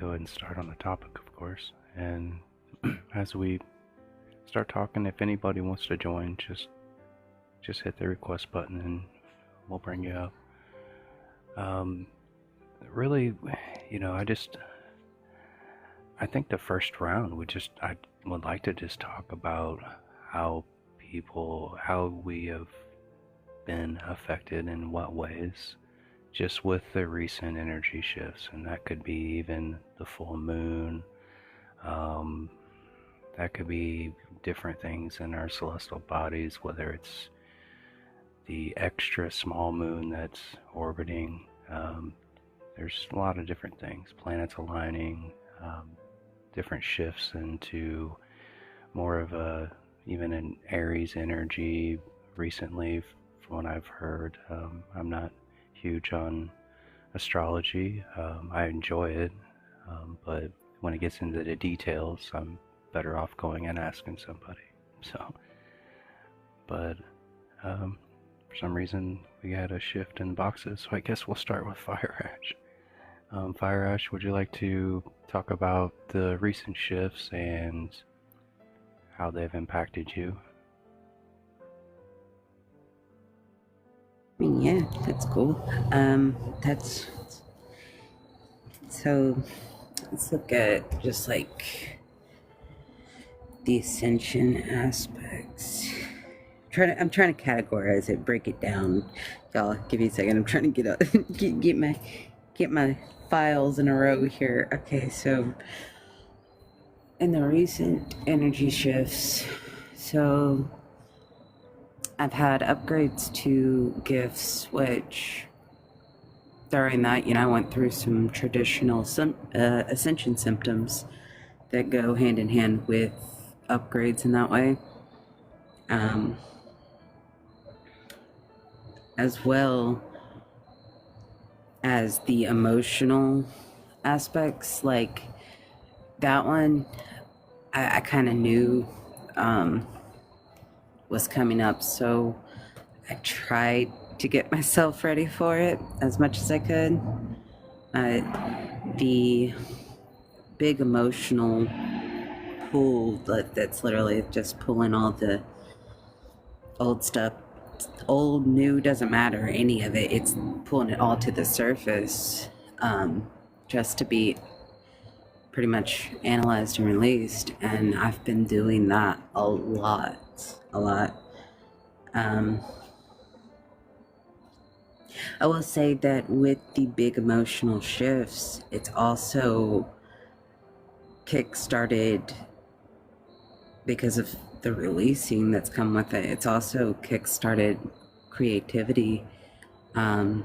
go ahead and start on the topic, of course. And as we start talking, if anybody wants to join, just hit the request button and we'll bring you up. Really, I think the first round I would like to just talk about how we have been affected in what ways, just with the recent energy shifts, and that could be even the full moon. That could be different things in our celestial bodies, whether it's the extra small moon that's orbiting. There's a lot of different things, planets aligning, different shifts into more of even an Aries energy recently, from what I've heard. I'm not huge on astrology. I enjoy it, but when it gets into the details, I'm better off going and asking somebody. But for some reason we had a shift in boxes, so I guess we'll start with Fire Ash. Fire Ash, would you like to talk about the recent shifts and how they've impacted you? Yeah, that's cool. So let's look at just like the ascension aspects. I'm trying to categorize it, break it down. Y'all, give me a second. I'm trying to get my files in a row here. Okay, so in the recent energy shifts, so I've had upgrades to gifts, which during that, I went through some traditional ascension symptoms that go hand in hand with upgrades in that way. As well as the emotional aspects, like that one, I kind of knew was coming up, so I tried to get myself ready for it as much as I could. The big emotional pull that's literally just pulling all the old stuff, old, new, doesn't matter, any of it, it's pulling it all to the surface, just to be pretty much analyzed and released. And I've been doing that a lot. I will say that with the big emotional shifts, it's also kick-started, because of the releasing that's come with it, it's also kick-started creativity in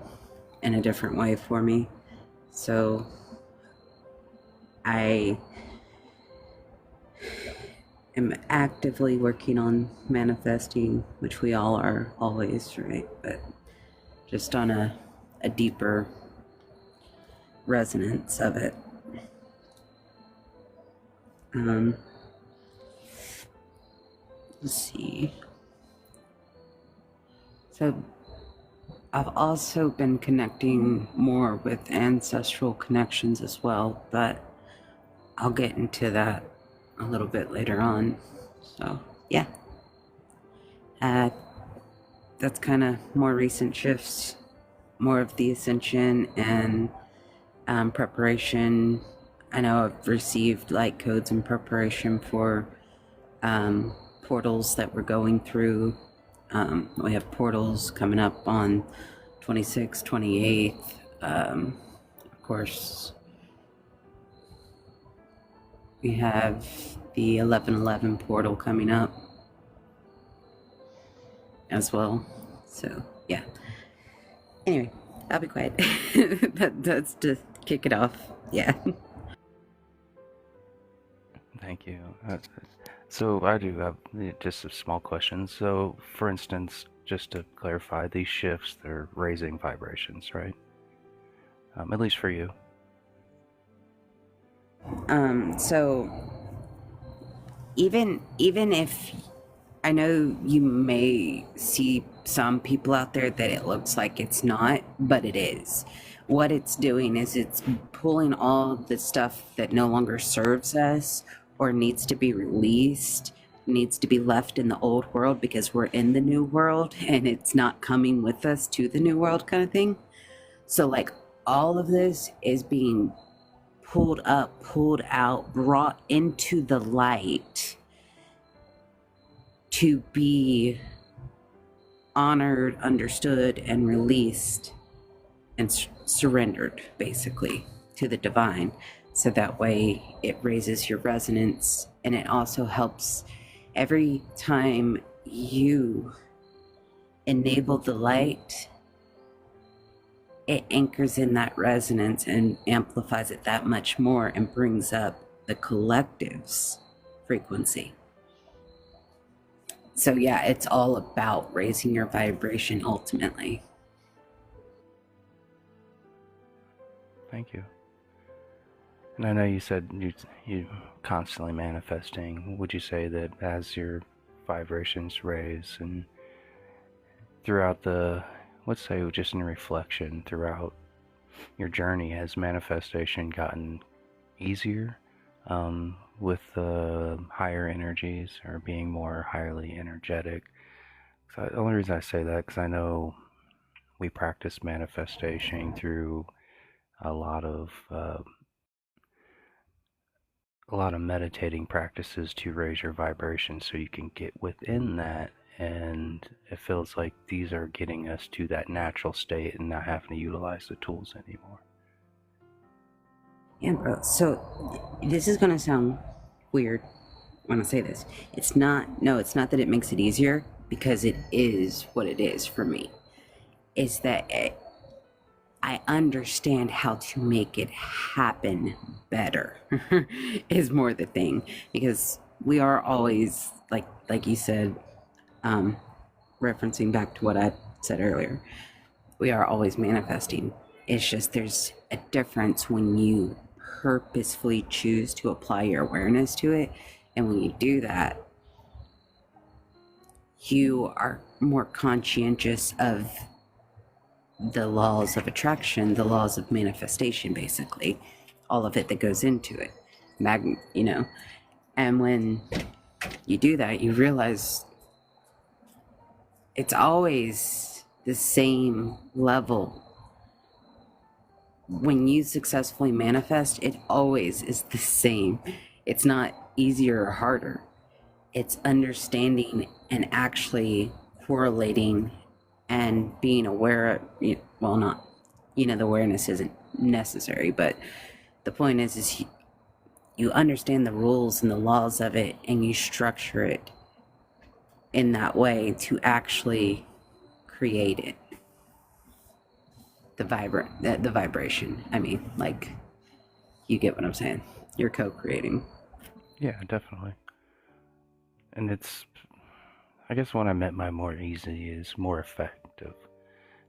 a different way for me. So I am actively working on manifesting, which we all are always, right? But just on a deeper resonance of it. Let's see. So I've also been connecting more with ancestral connections as well, but I'll get into that a little bit later on. So yeah, that's kind of more recent shifts, more of the ascension and preparation. I know I've received light codes in preparation for portals that we're going through. We have portals coming up on 26th, 28th. Of course, we have the 11/11 portal coming up as well. So yeah. Anyway, I'll be quiet. That's to kick it off. Yeah. Thank you. So I do have just a small question. So, for instance, just to clarify, these shifts, they're raising vibrations, right? At least for you. So even if I know you may see some people out there that it looks like it's not, but it is. what it's doing is it's pulling all the stuff that no longer serves us or needs to be released, needs to be left in the old world because we're in the new world and it's not coming with us to the new world, kind of thing. So, like, all of this is being pulled up, pulled out, brought into the light to be honored, understood, and released and surrendered, basically, to the divine. So that way it raises your resonance, and it also helps every time you enable the light, it anchors in that resonance and amplifies it that much more and brings up the collective's frequency. So, yeah, it's all about raising your vibration ultimately. Thank you. And I know you said you constantly manifesting. Would you say that as your vibrations raise and throughout the, let's say just in reflection throughout your journey, has manifestation gotten easier with the higher energies or being more highly energetic? So the only reason I say that because I know we practice manifestation through a lot of uh, a lot of meditating practices to raise your vibration so you can get within that, and it feels like these are getting us to that natural state and not having to utilize the tools anymore. Yeah, bro. So, this is going to sound weird when I say this. It's not, no, it's not that it makes it easier because it is what it is for me. It's that I understand how to make it happen better is more the thing, because we are always like you said, um, referencing back to what I said earlier, we are always manifesting. It's just there's a difference when you purposefully choose to apply your awareness to it, and when you do that, you are more conscientious of the laws of attraction, the laws of manifestation, basically, all of it that goes into it. And when you do that, you realize it's always the same level. When you successfully manifest, it always is the same. It's not easier or harder. It's understanding and actually correlating and being aware of, well, not, the awareness isn't necessary, but the point is you understand the rules and the laws of it and you structure it in that way to actually create it. The vibration. I mean, like, you get what I'm saying. You're co-creating. Yeah, definitely. And it's, I guess what I meant by more easy is more effective,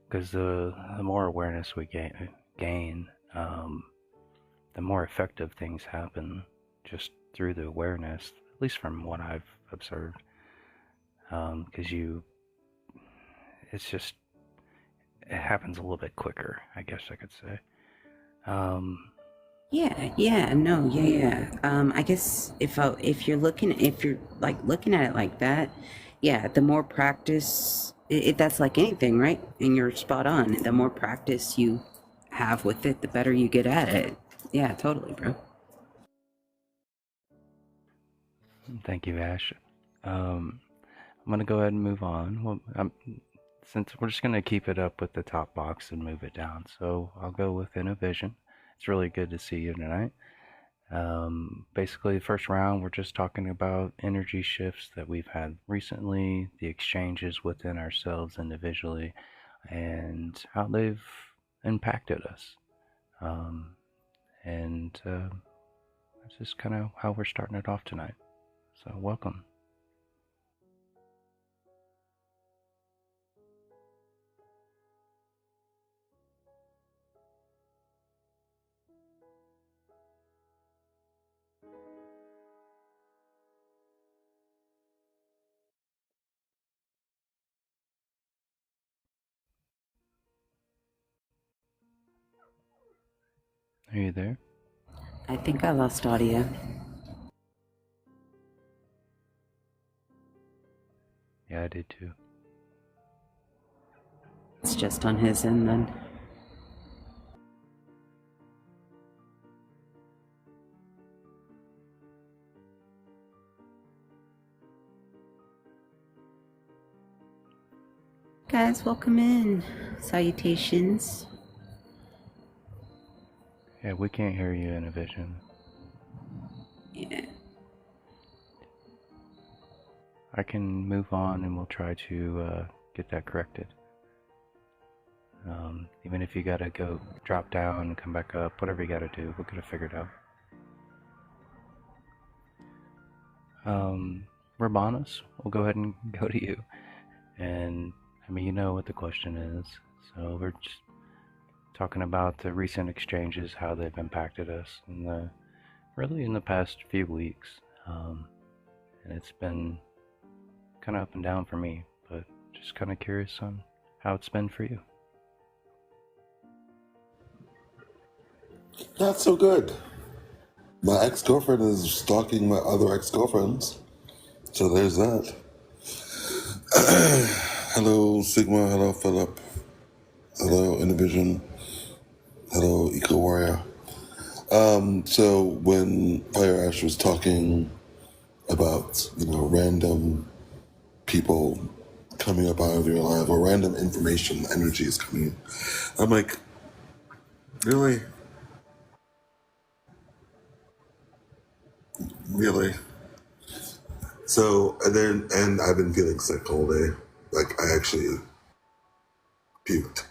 because the more awareness we gain, the more effective things happen just through the awareness, at least from what I've observed. Because it's just, it happens a little bit quicker, I guess I could say. Um, Yeah, no, yeah. I guess if you're like looking at it like that, yeah, the more practice, that's like anything, right? And you're spot on. The more practice you have with it, the better you get at it. Yeah, totally, bro. Thank you, Ash. I'm gonna go ahead and move on. Well, since we're just gonna keep it up with the top box and move it down, so I'll go with Inner Vision. It's really good to see you tonight. Basically, the first round, we're just talking about energy shifts that we've had recently, the exchanges within ourselves individually, and how they've impacted us. Um, and That's just kind of how we're starting it off tonight. So, welcome. Are you there? I think I lost audio. Yeah, I did too. It's just on his end then. Guys, welcome in. Salutations. Yeah, we can't hear you in a vision. Yeah. I can move on and we'll try to get that corrected. Even if you gotta go drop down and come back up, whatever you gotta do, we'll get it figured out. Rabanas, we'll go ahead and go to you. And I mean, you know what the question is. So we're just talking about the recent exchanges, how they've impacted us, and really in the past few weeks. And it's been kind of up and down for me, but just kind of curious on how it's been for you. Not so good. My ex-girlfriend is stalking my other ex-girlfriends. So there's that. Hello, Sigma. Hello, Philip. Hello, Innovision. Hello, Eco Warrior. So when Fire Ash was talking about, random people coming up out of your life or random information, energy is coming, I'm like, really? Really? So, and I've been feeling sick all day. Like, I actually puked.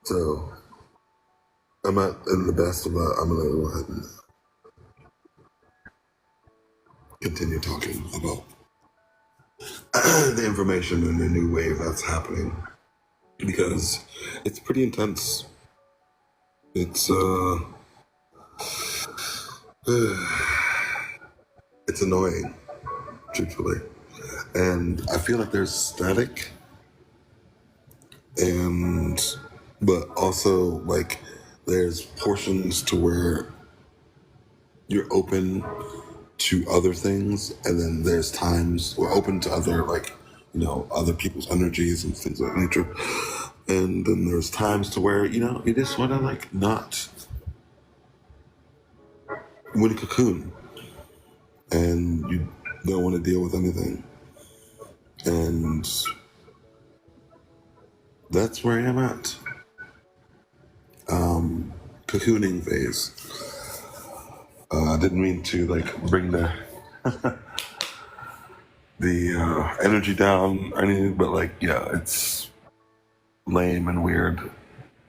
So, I'm not in the best of I'm gonna go ahead and continue talking about the information and the new wave that's happening. Because it's pretty intense. It's, it's annoying, truthfully. And I feel like there's static and but also like there's portions to where you're open to other things, and then there's times we're open to other other people's energies and things of that nature, and then there's times to where you just want to like not you want to cocoon and you don't want to deal with anything, and that's where I am at. Cocooning phase. I didn't mean to like bring the energy down or anything, but like yeah, it's lame and weird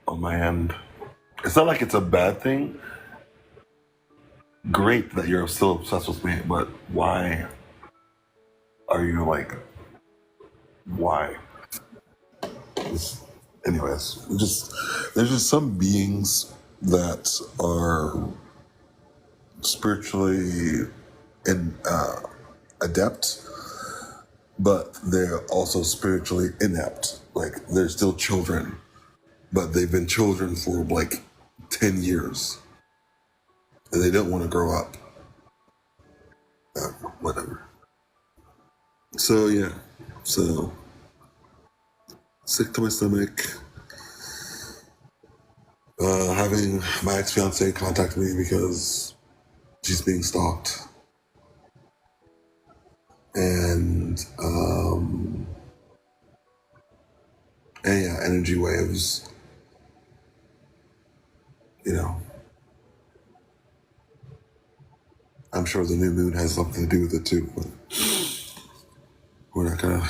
on my end. It's not like it's a bad thing. Great that you're still obsessed with me, but why are you like why? It's, anyways, just there's just some beings that are spiritually and adept, but they're also spiritually inept. Like they're still children, but they've been children for like 10 years, and they don't want to grow up. Whatever. So yeah, so sick to my stomach. Having my ex-fiance contact me because she's being stalked, and yeah, energy waves. You know, I'm sure the new moon has something to do with it too, but we're not gonna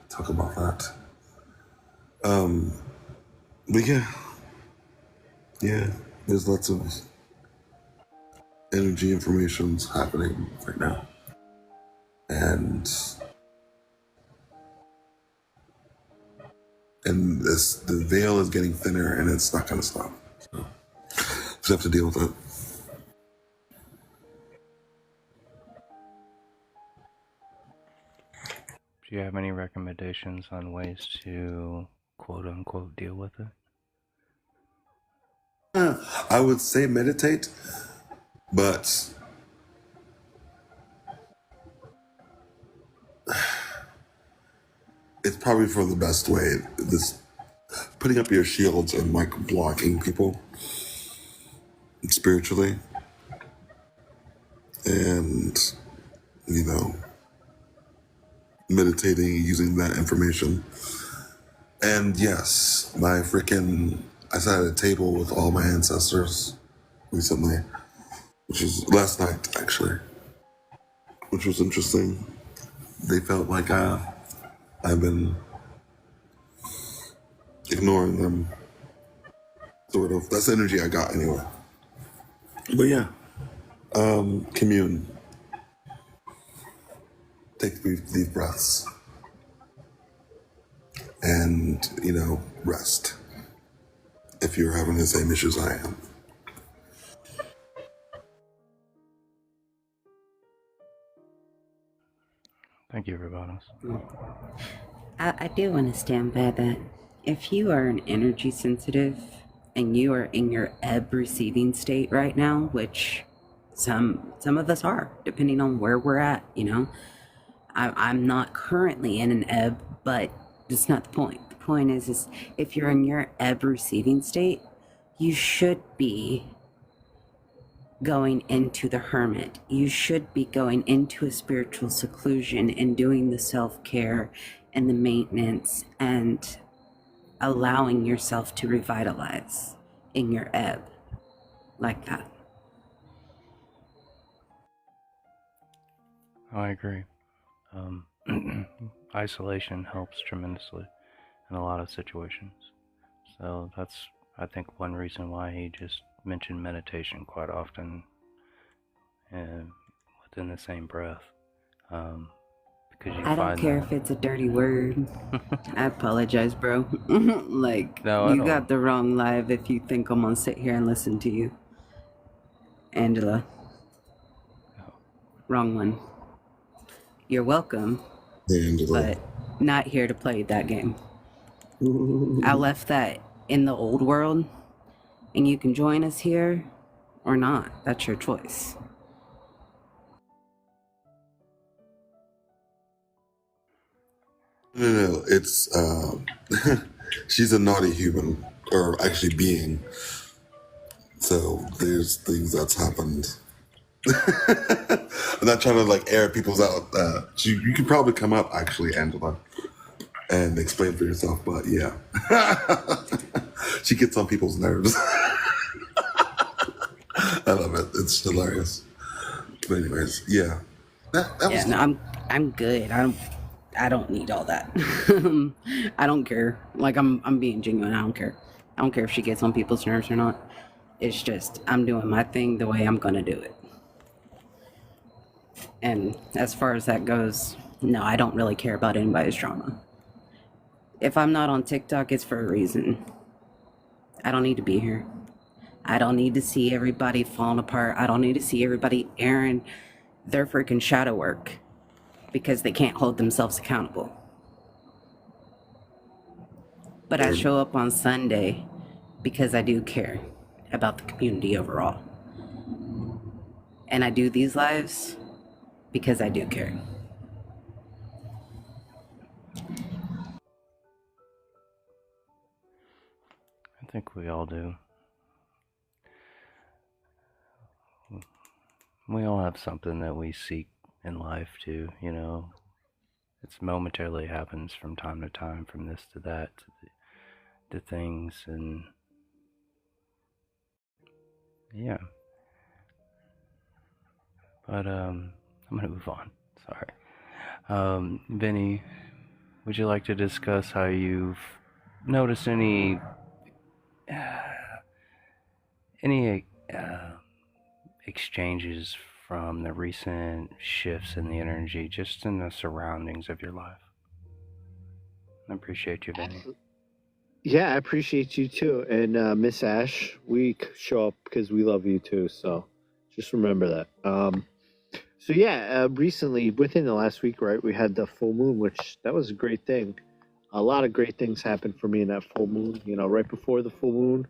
talk about that. But yeah, there's lots of energy informations happening right now, and the veil is getting thinner, and it's not gonna stop. So just have to deal with it. Do you have any recommendations on ways to quote unquote deal with it? I would say meditate, but it's probably for the best way. This putting up your shields and like blocking people spiritually, and you know, meditating using that information. And yes, I sat at a table with all my ancestors recently, which was last night actually, which was interesting. They felt like I've been ignoring them, sort of. That's the energy I got anyway. But yeah, commune. Take deep breaths. And, rest. If you're having the same issues I am. Thank you, Robotos. I do want to stand by that. If you are an energy sensitive and you are in your ebb receiving state right now, which some of us are, depending on where we're at, I'm not currently in an ebb, but that's not the point. The point is if you're in your ebb receiving state, you should be going into the hermit. You should be going into a spiritual seclusion and doing the self-care and the maintenance and allowing yourself to revitalize in your ebb like that. I agree. Isolation helps tremendously in a lot of situations. So that's, I think, one reason why he just mentioned meditation quite often and within the same breath. Because you I don't care if it's a dirty word. I apologize, bro. Like, No, you got the wrong live if you think I'm gonna sit here and listen to you. Angela. Oh. Wrong one. You're welcome, but not here to play that game. I left that in the old world, and you can join us here or not. That's your choice. No, it's she's a naughty human, or actually being. So there's things that's happened. I'm not trying to like air people's out. You could probably come up actually, Angela, and explain for yourself. But yeah, she gets on people's nerves. I love it. It's hilarious. But anyways, yeah. That was No, I'm good. I don't need all that. I don't care. Like I'm being genuine. I don't care. I don't care if she gets on people's nerves or not. It's just I'm doing my thing the way I'm gonna do it. And as far as that goes, no, I don't really care about anybody's drama. If I'm not on TikTok, it's for a reason. I don't need to be here. I don't need to see everybody falling apart. I don't need to see everybody airing their freaking shadow work because they can't hold themselves accountable. But I show up on Sunday because I do care about the community overall. And I do these lives because I do care. I think we all do. We all have something that we seek in life too, It's momentarily happens from time to time, from this to that to things, and yeah. But I'm gonna move on. Sorry. Vinny, would you like to discuss how you've noticed any exchanges from the recent shifts in the energy, just in the surroundings of your life? I appreciate you, Vinny. Yeah, I appreciate you too. And Miss Ash, we show up because we love you too. So just remember that. So yeah, recently, within the last week, right, we had the full moon, which that was a great thing. A lot of great things happened for me in that full moon. Right before the full moon,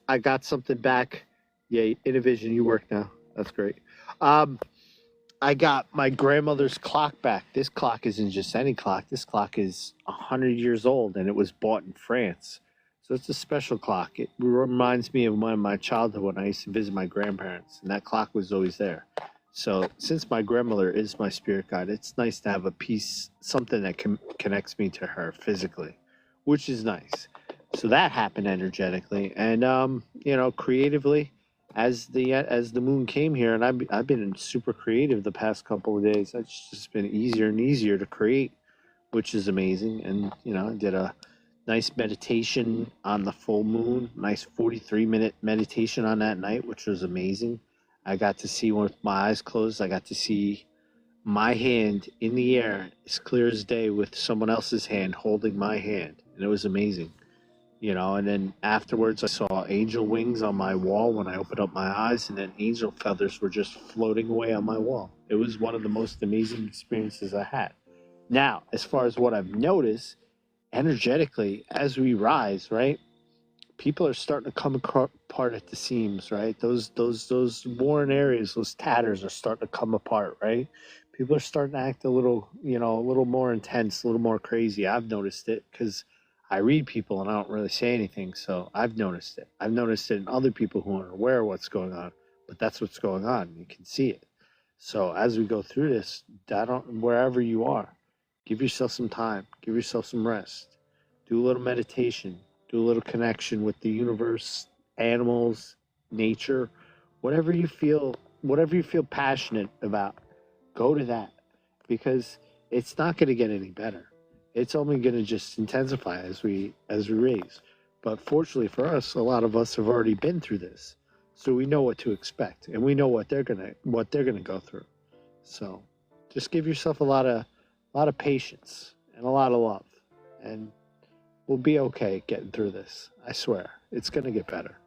I got something back. Yeah, Innovision, you work now. That's great. I got my grandmother's clock back. This clock isn't just any clock. This clock is 100 years old, and it was bought in France. So it's a special clock. It reminds me of my childhood when I used to visit my grandparents, and that clock was always there. So since my grandmother is my spirit guide, it's nice to have a piece, something that connects me to her physically, which is nice. So that happened energetically, and creatively, as the moon came here, and I've been super creative the past couple of days. It's just been easier and easier to create, which is amazing. And I did a nice meditation on the full moon, nice 43-minute meditation on that night, which was amazing. I got to see, with my eyes closed, I got to see my hand in the air as clear as day with someone else's hand holding my hand, and it was amazing. And then afterwards I saw angel wings on my wall when I opened up my eyes, and then angel feathers were just floating away on my wall. It was one of the most amazing experiences I had. Now, as far as what I've noticed, energetically, as we rise, right, people are starting to come apart at the seams, right? Those worn areas, those tatters are starting to come apart, right? People are starting to act a little more intense, a little more crazy. I've noticed it because I read people and I don't really say anything, so I've noticed it. I've noticed it in other people who aren't aware of what's going on, but that's what's going on. You can see it. So as we go through this, wherever you are, give yourself some time, give yourself some rest, do a little meditation, do a little connection with the universe, animals, nature, whatever you feel passionate about, go to that, because it's not going to get any better. It's only going to just intensify as we raise. But fortunately for us, a lot of us have already been through this, so we know what to expect, and we know what they're gonna go through. So just give yourself a lot of patience and a lot of love, and we'll be okay getting through this. I swear, it's going to get better.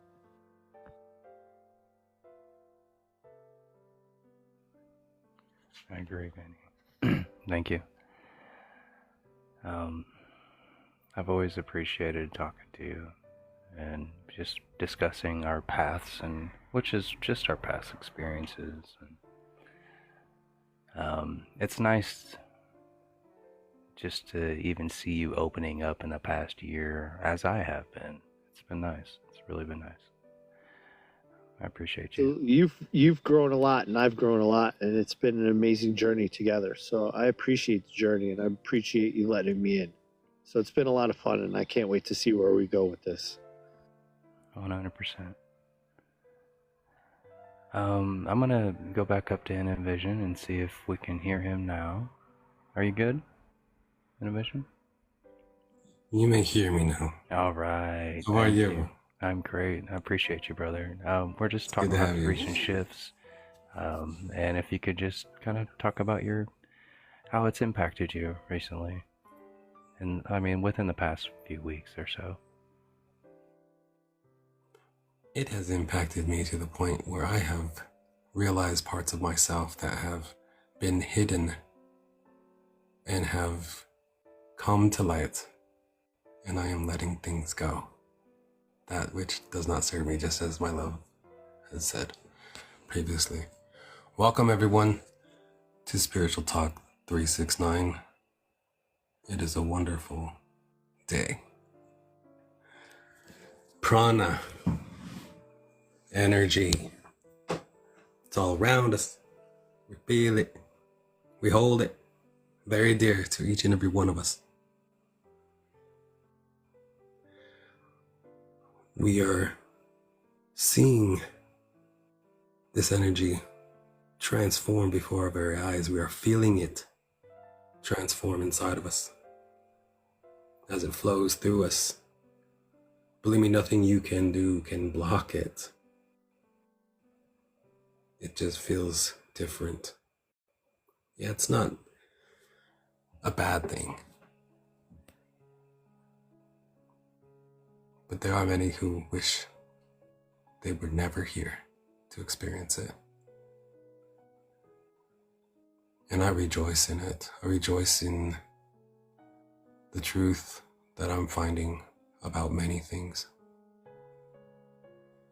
I agree, Benny. Thank you. I've always appreciated talking to you and just discussing our paths, and which is just our past experiences. And it's nice just to even see you opening up in the past year, as I have been. It's been nice. It's really been nice. I appreciate you. You've grown a lot, and I've grown a lot, and it's been an amazing journey together. So I appreciate the journey, and I appreciate you letting me in. So it's been a lot of fun, and I can't wait to see where we go with this. 100%. I'm gonna go back up to Innovision and see if we can hear him now. Are you good, Innovision? You may hear me now. All right. How are you? I'm great. I appreciate you, brother. We're just talking about recent shifts, and if you could just kind of talk about how it's impacted you recently, and I mean within the past few weeks or so. It has impacted me to the point where I have realized parts of myself that have been hidden and have come to light, and I am letting things go. That which does not serve me, just as my love has said previously. Welcome everyone to Spiritual Talk 369. It is a wonderful day. Prana, energy, it's all around us. We feel it. We hold it very dear to each and every one of us. We are seeing this energy transform before our very eyes. We are feeling it transform inside of us as it flows through us. Believe me, nothing you can do can block it. It just feels different. Yeah, it's not a bad thing. But there are many who wish they were never here to experience it. And I rejoice in it. I rejoice in the truth that I'm finding about many things.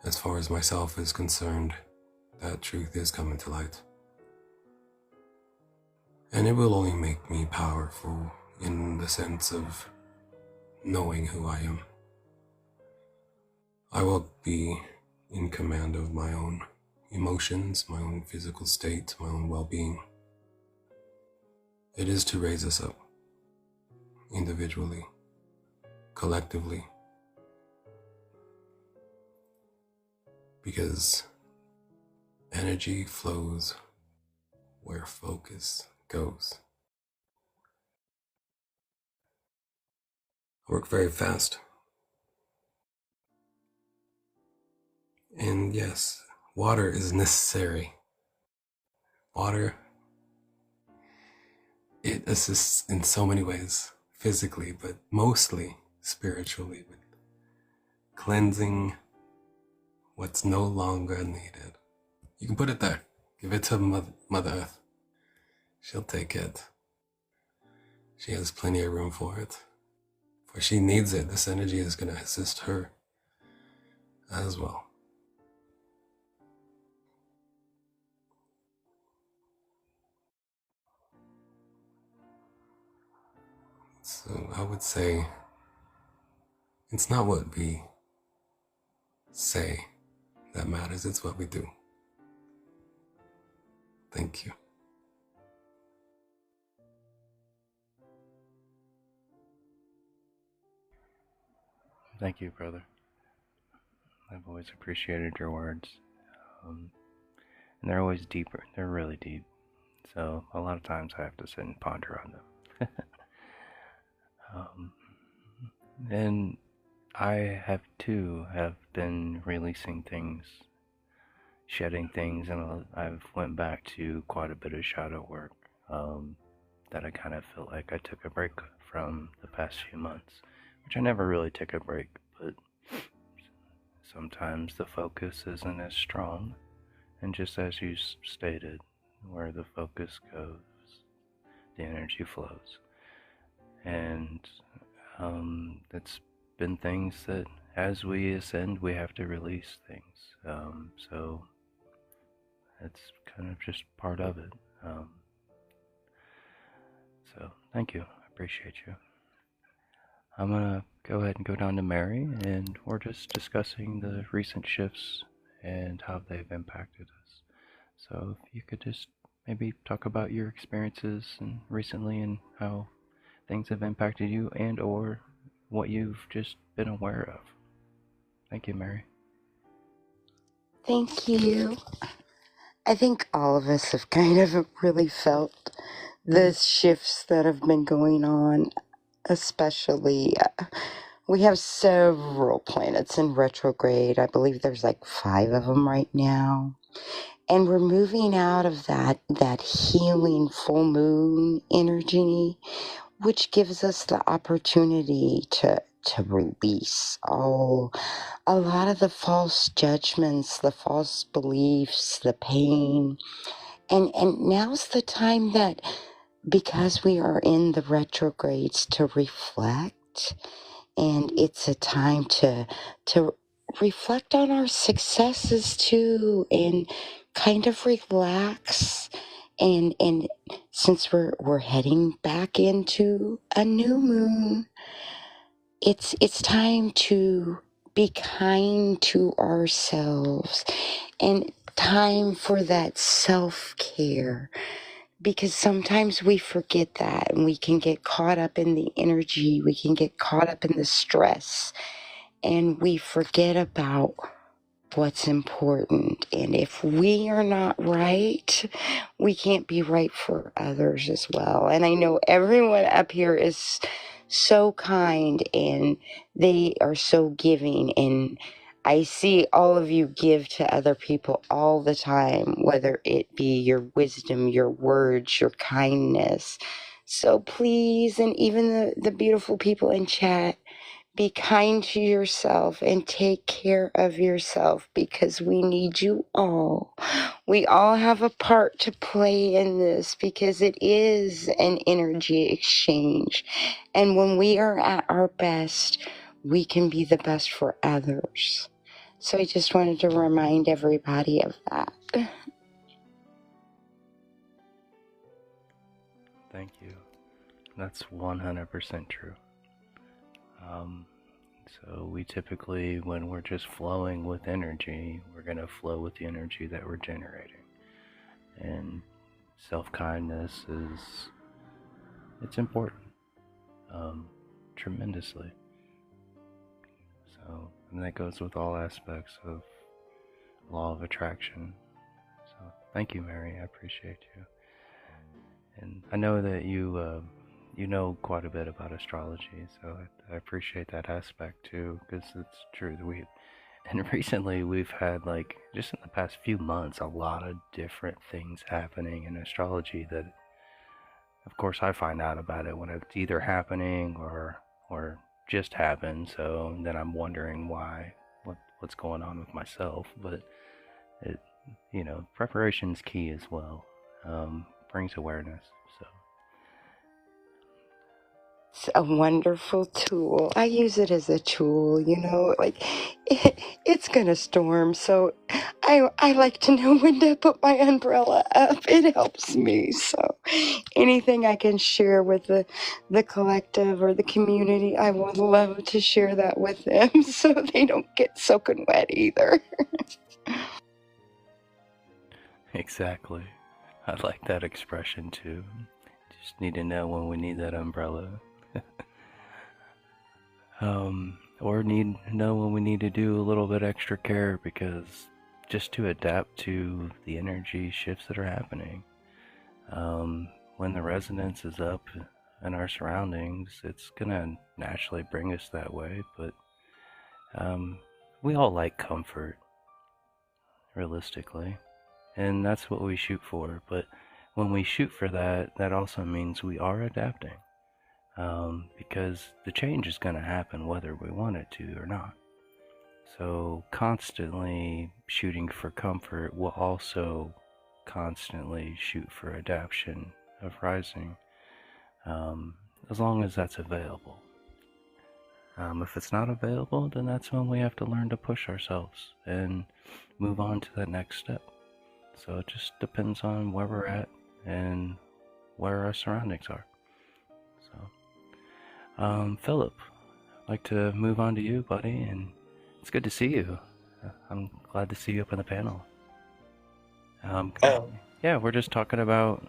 as far as myself is concerned, that truth is coming to light. And it will only make me powerful in the sense of knowing who I am. I will be in command of my own emotions, my own physical state, my own well-being. It is to raise us up, individually, collectively, because energy flows where focus goes. I work very fast. And yes, water is necessary. Water, it assists in so many ways, physically, but mostly spiritually, with cleansing what's no longer needed. You can put it there. Give it to Mother Earth. She'll take it. She has plenty of room for it. For she needs it. This energy is going to assist her as well. So I would say it's not what we say that matters, it's what we do. Thank you. Thank you, brother. I've always appreciated your words. And they're always deeper. They're really deep. So a lot of times I have to sit and ponder on them. And I have been releasing things, shedding things, and I've went back to quite a bit of shadow work that I kind of feel like I took a break from the past few months, which I never really took a break, but sometimes the focus isn't as strong, and just as you stated, where the focus goes, the energy flows. And it's been things that as we ascend, we have to release things. So it's kind of just part of it. So thank you. I appreciate you. I'm going to go ahead and go down to Mary, and we're just discussing the recent shifts and how they've impacted us. So if you could just maybe talk about your experiences and recently and how things have impacted you and or what you've just been aware of. Thank you, Mary. Thank you. I think all of us have kind of really felt the shifts that have been going on, especially we have several planets in retrograde. I believe there's like 5 of them right now. And we're moving out of that healing full moon energy, which gives us the opportunity to release a lot of the false judgments, the false beliefs, the pain. And now's the time that, because we are in the retrogrades, to reflect. And it's a time to reflect on our successes too, and kind of relax. And since we're heading back into a new moon, it's time to be kind to ourselves and time for that self-care, because sometimes we forget that and we can get caught up in the energy, we can get caught up in the stress, and we forget about what's important. And if we are not right, we can't be right for others as well. And I know everyone up here is so kind and they are so giving, and I see all of you give to other people all the time, whether it be your wisdom, your words, your kindness. So please, and even the beautiful people in chat, be kind to yourself and take care of yourself, because we need you all. We all have a part to play in this, because it is an energy exchange. And when we are at our best, we can be the best for others. So I just wanted to remind everybody of that. Thank you. That's 100% true. So we typically, when we're just flowing with energy, we're going to flow with the energy that we're generating. And self-kindness it's important, tremendously. So, and that goes with all aspects of law of attraction. So thank you, Mary. I appreciate you. And I know that you know quite a bit about astrology, so I appreciate that aspect too, because it's true that and recently we've had, like, just in the past few months, a lot of different things happening in astrology that, of course, I find out about it when it's either happening or just happened. So then I'm wondering what's going on with myself. But it, preparation's key as well. Brings awareness. So It's a wonderful tool. I use it as a tool, like it's gonna storm, so I like to know when to put my umbrella up. It helps me. So anything I can share with the collective or the community, I would love to share that with them so they don't get soaking wet either. exactly. I like that expression too. Just need to know when we need that umbrella. Or need to know when we need to do a little bit extra care, because just to adapt to the energy shifts that are happening. When the resonance is up in our surroundings, it's gonna naturally bring us that way. But we all like comfort, realistically, and that's what we shoot for. But when we shoot for that, that also means we are adapting. Because the change is going to happen whether we want it to or not. So constantly shooting for comfort will also constantly shoot for adaptation of rising, as long as that's available. If it's not available, then that's when we have to learn to push ourselves and move on to that next step. So it just depends on where we're at and where our surroundings are. Philip, I'd like to move on to you, buddy, and it's good to see you. I'm glad to see you up on the panel. Yeah, we're just talking about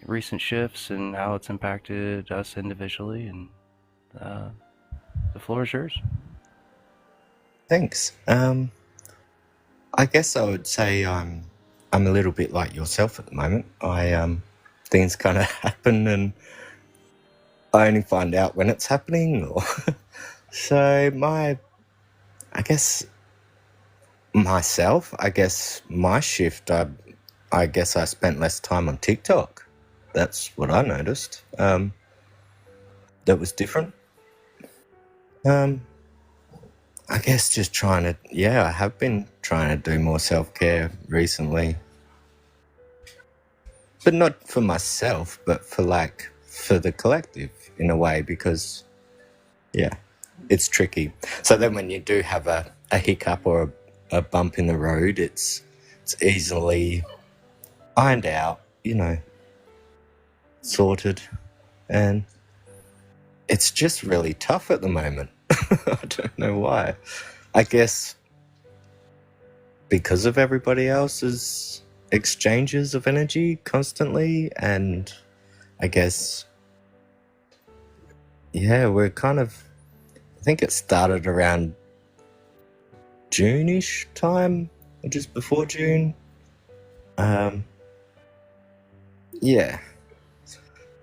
recent shifts and how it's impacted us individually, and the floor is yours. Thanks. I guess I would say I'm a little bit like yourself at the moment. Things kind of happen and I only find out when it's happening. So I guess my shift, I guess I spent less time on TikTok. That's what I noticed. That was different. I guess just I have been trying to do more self-care recently. But not for myself, but for the collective in a way, because, yeah, it's tricky. So then when you do have a hiccup or a bump in the road, it's easily ironed out, sorted. And it's just really tough at the moment. I don't know why. I guess because of everybody else's exchanges of energy constantly, and I guess, yeah, we're kind of, I think it started around June-ish time, or just before June. Yeah.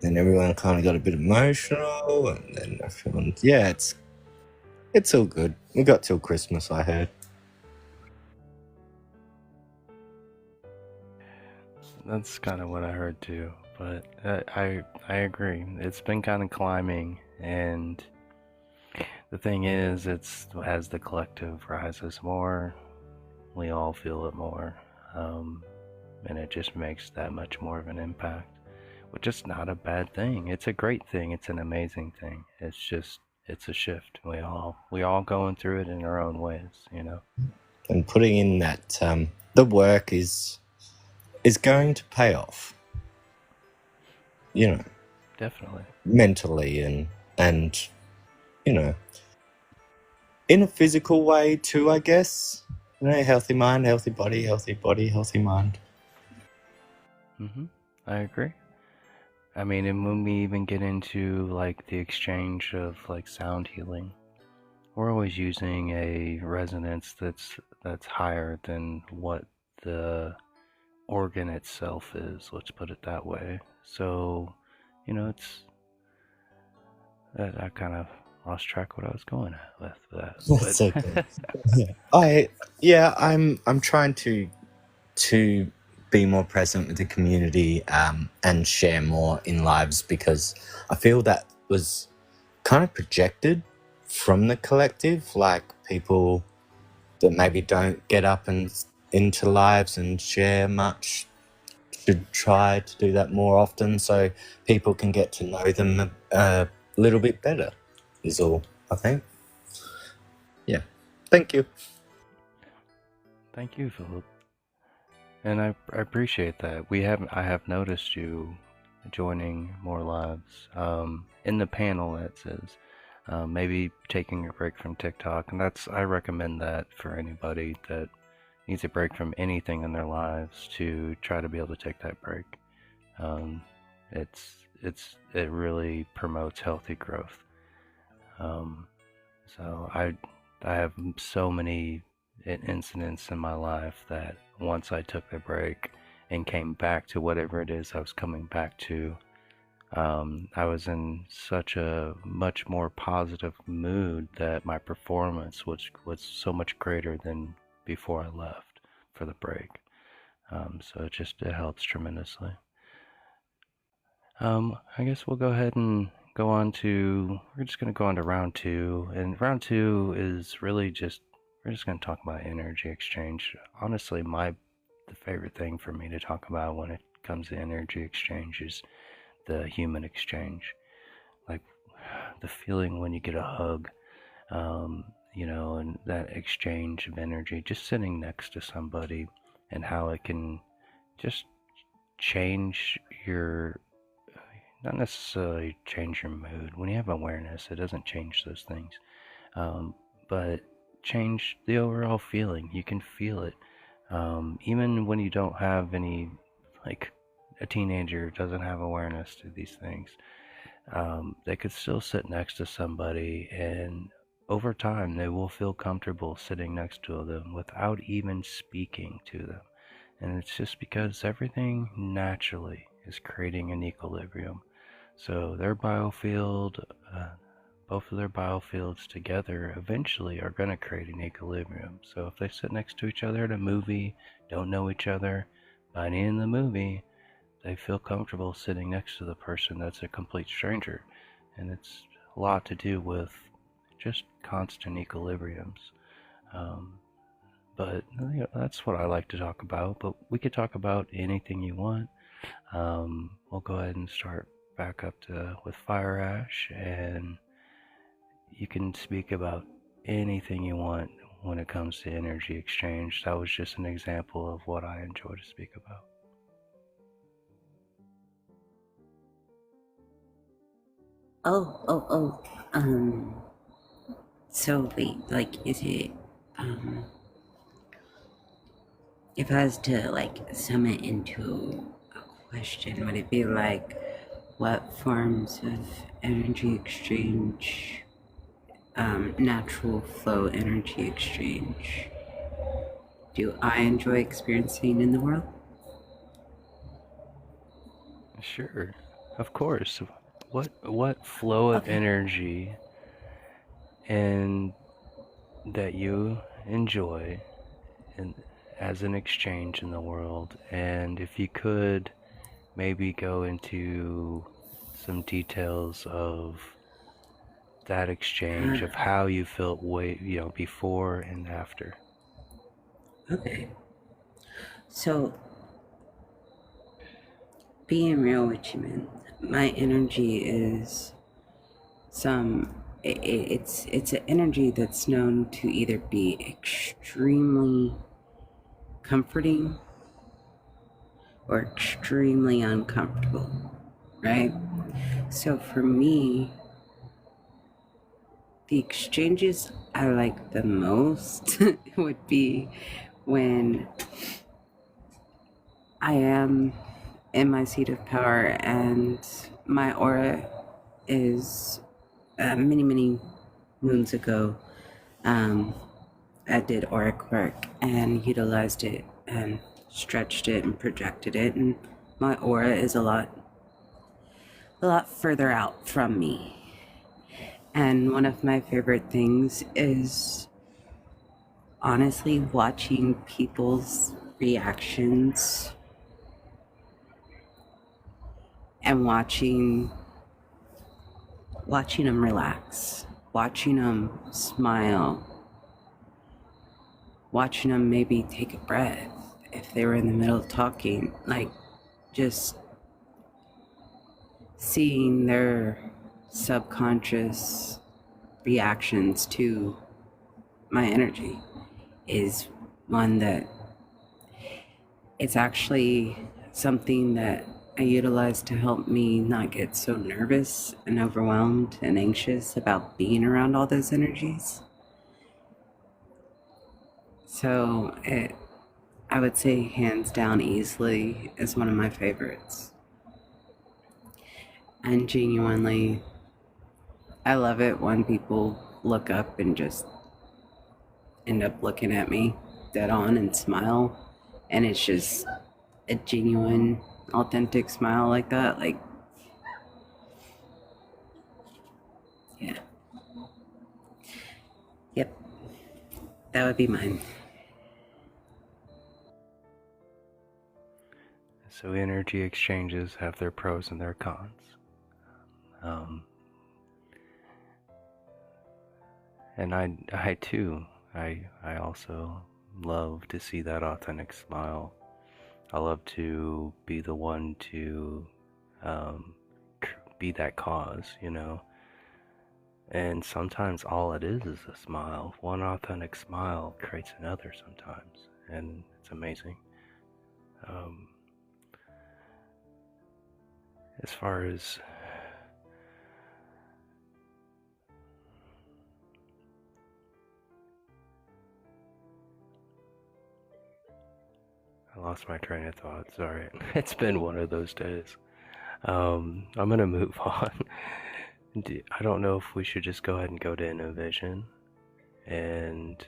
Then everyone kind of got a bit emotional, and then everyone, yeah, it's all good. We got till Christmas, I heard. That's kind of what I heard too, but I agree. It's been kind of climbing, and the thing is, it's as the collective rises more, we all feel it more, and it just makes that much more of an impact, which is not a bad thing. It's a great thing. It's an amazing thing. It's just it's a shift. We all going through it in our own ways, you know. And putting in that the work is going to pay off, you know, Definitely. mentally and you know, in a physical way too, I guess. You know, healthy mind, healthy body, healthy mind. I agree. I mean, and when we even get into like the exchange of like sound healing, we're always using a resonance that's higher than what the organ itself is. Let's put it that way. So, you know, it's I kind of lost track of what I was going at with that. That's okay. I'm trying to be more present with the community and share more in lives, because I feel that was kind of projected from the collective, like people that maybe don't get up and into lives and share much should try to do that more often so people can get to know them a little bit better is all, I think. Yeah. Thank you. Thank you, Philip. And I appreciate that. I have noticed you joining more lives. In the panel that says maybe taking a break from TikTok, and I recommend that for anybody that needs a break from anything in their lives to try to be able to take that break. Um, it really promotes healthy growth. Um, so I have so many incidents in my life that once I took the break and came back to whatever it is I was coming back to, I was in such a much more positive mood that my performance was so much greater than before I left for the break. So it helps tremendously. I guess we'll go ahead and go on to. We're just going to go on to round two, and round two is really just we're just going to talk about energy exchange. Honestly, the favorite thing for me to talk about when it comes to energy exchange is the human exchange, like the feeling when you get a hug, you know, and that exchange of energy, just sitting next to somebody, and how it can just change your not necessarily change your mood. When you have awareness, it doesn't change those things, um, but change the overall feeling. You can feel it, even when you don't have any, like a teenager doesn't have awareness to these things. They could still sit next to somebody, and over time, they will feel comfortable sitting next to them without even speaking to them. And it's just because everything naturally is creating an equilibrium. So their biofield, both of their biofields together eventually are going to create an equilibrium. So if they sit next to each other at a movie, don't know each other, by the end of the movie, they feel comfortable sitting next to the person that's a complete stranger. And it's a lot to do with just constant equilibriums. Um, but you know, that's what I like to talk about. But we could talk about anything you want. We'll go ahead and start back up to with Fire Ash, and you can speak about anything you want when it comes to energy exchange. That was just an example of what I enjoy to speak about. Oh. So wait, like, is it, um, if I was to, like, sum it into a question, would it be like, what forms of energy exchange, natural flow energy exchange, do I enjoy experiencing in the world? Sure, of course. What flow of Okay. energy and that you enjoy in, as an exchange in the world, and if you could maybe go into some details of that exchange of how you felt before and after. Okay. So, being real with you, man, my energy is some it's an energy that's known to either be extremely comforting or extremely uncomfortable, right? So for me, the exchanges I like the most would be when I am in my seat of power and my aura is many moons ago. I did auric work and utilized it and stretched it and projected it, and my aura is a lot further out from me. And one of my favorite things is honestly watching people's reactions and watching them relax, watching them smile, watching them maybe take a breath if they were in the middle of talking, like just seeing their subconscious reactions to my energy is one that it's actually something that I utilize to help me not get so nervous and overwhelmed and anxious about being around all those energies. So I would say hands down easily is one of my favorites. And genuinely, I love it when people look up and just end up looking at me dead on and smile. And it's just a genuine, authentic smile like that. Like, yeah. Yep. That would be mine. So energy exchanges have their pros and their cons. And I too, I also love to see that authentic smile. I love to be the one to be that cause, you know. And sometimes all it is a smile. One authentic smile creates another sometimes, and it's amazing. As far as I lost my train of thought, sorry. It's been one of those days. I'm gonna move on. I don't know if we should just go ahead and go to Innovision. And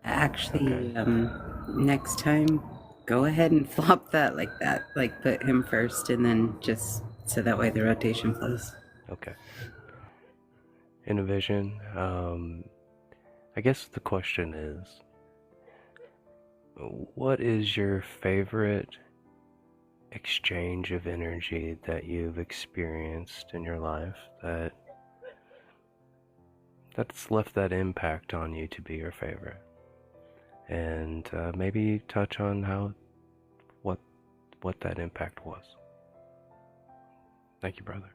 actually, okay. Next time, go ahead and flop that like that. Like put him first and then just so that way the rotation flows. Okay. Innovision, I guess the question is, what is your favorite exchange of energy that you've experienced in your life that's left that impact on you to be your favorite? And maybe touch on what that impact was. Thank you, brother.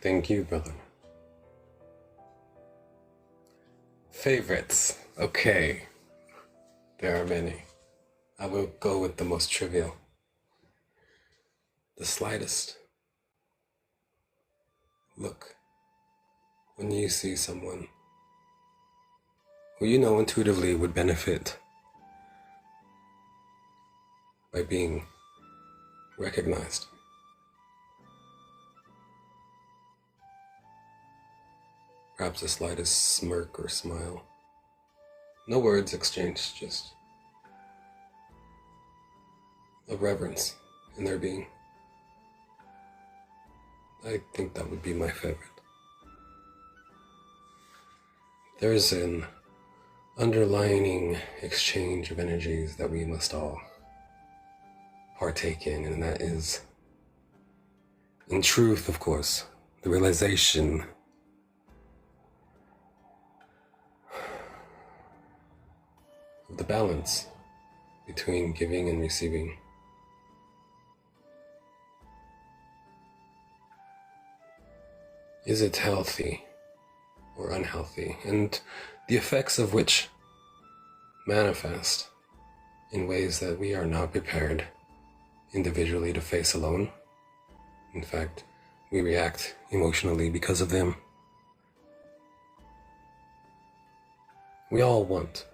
Thank you, brother. Favorites. Okay. There are many. I will go with the most trivial. The slightest look when you see someone who you know intuitively would benefit by being recognized. Perhaps the slightest smirk or smile. No words exchanged, just a reverence in their being. I think that would be my favorite. There's an underlining exchange of energies that we must all partake in, and that is, in truth, of course, the realization of the balance between giving and receiving. Is it healthy or unhealthy? And the effects of which manifest in ways that we are not prepared individually to face alone. In fact, we react emotionally because of them. We all want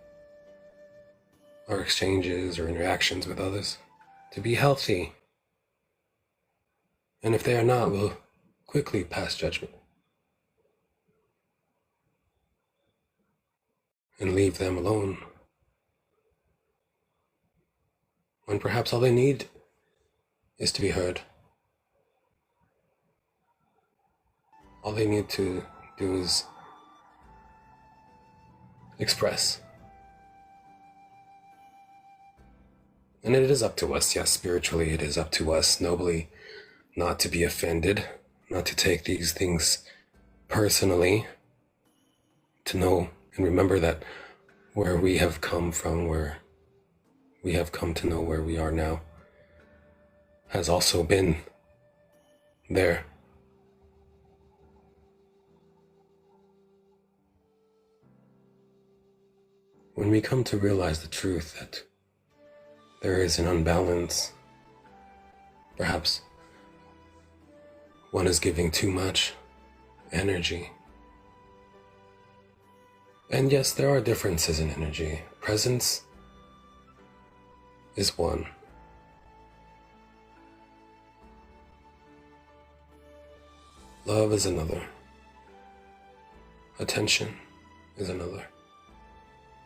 our exchanges or interactions with others to be healthy. And if they are not, we'll quickly pass judgment and leave them alone, when perhaps all they need is to be heard. All they need to do is express. And it is up to us, yes, spiritually, it is up to us nobly not to be offended, not to take these things personally, to know and remember that where we have come from, where we have come to know where we are now, has also been there. When we come to realize the truth that there is an unbalance, perhaps one is giving too much energy. And yes, there are differences in energy. Presence is one. Love is another. Attention is another.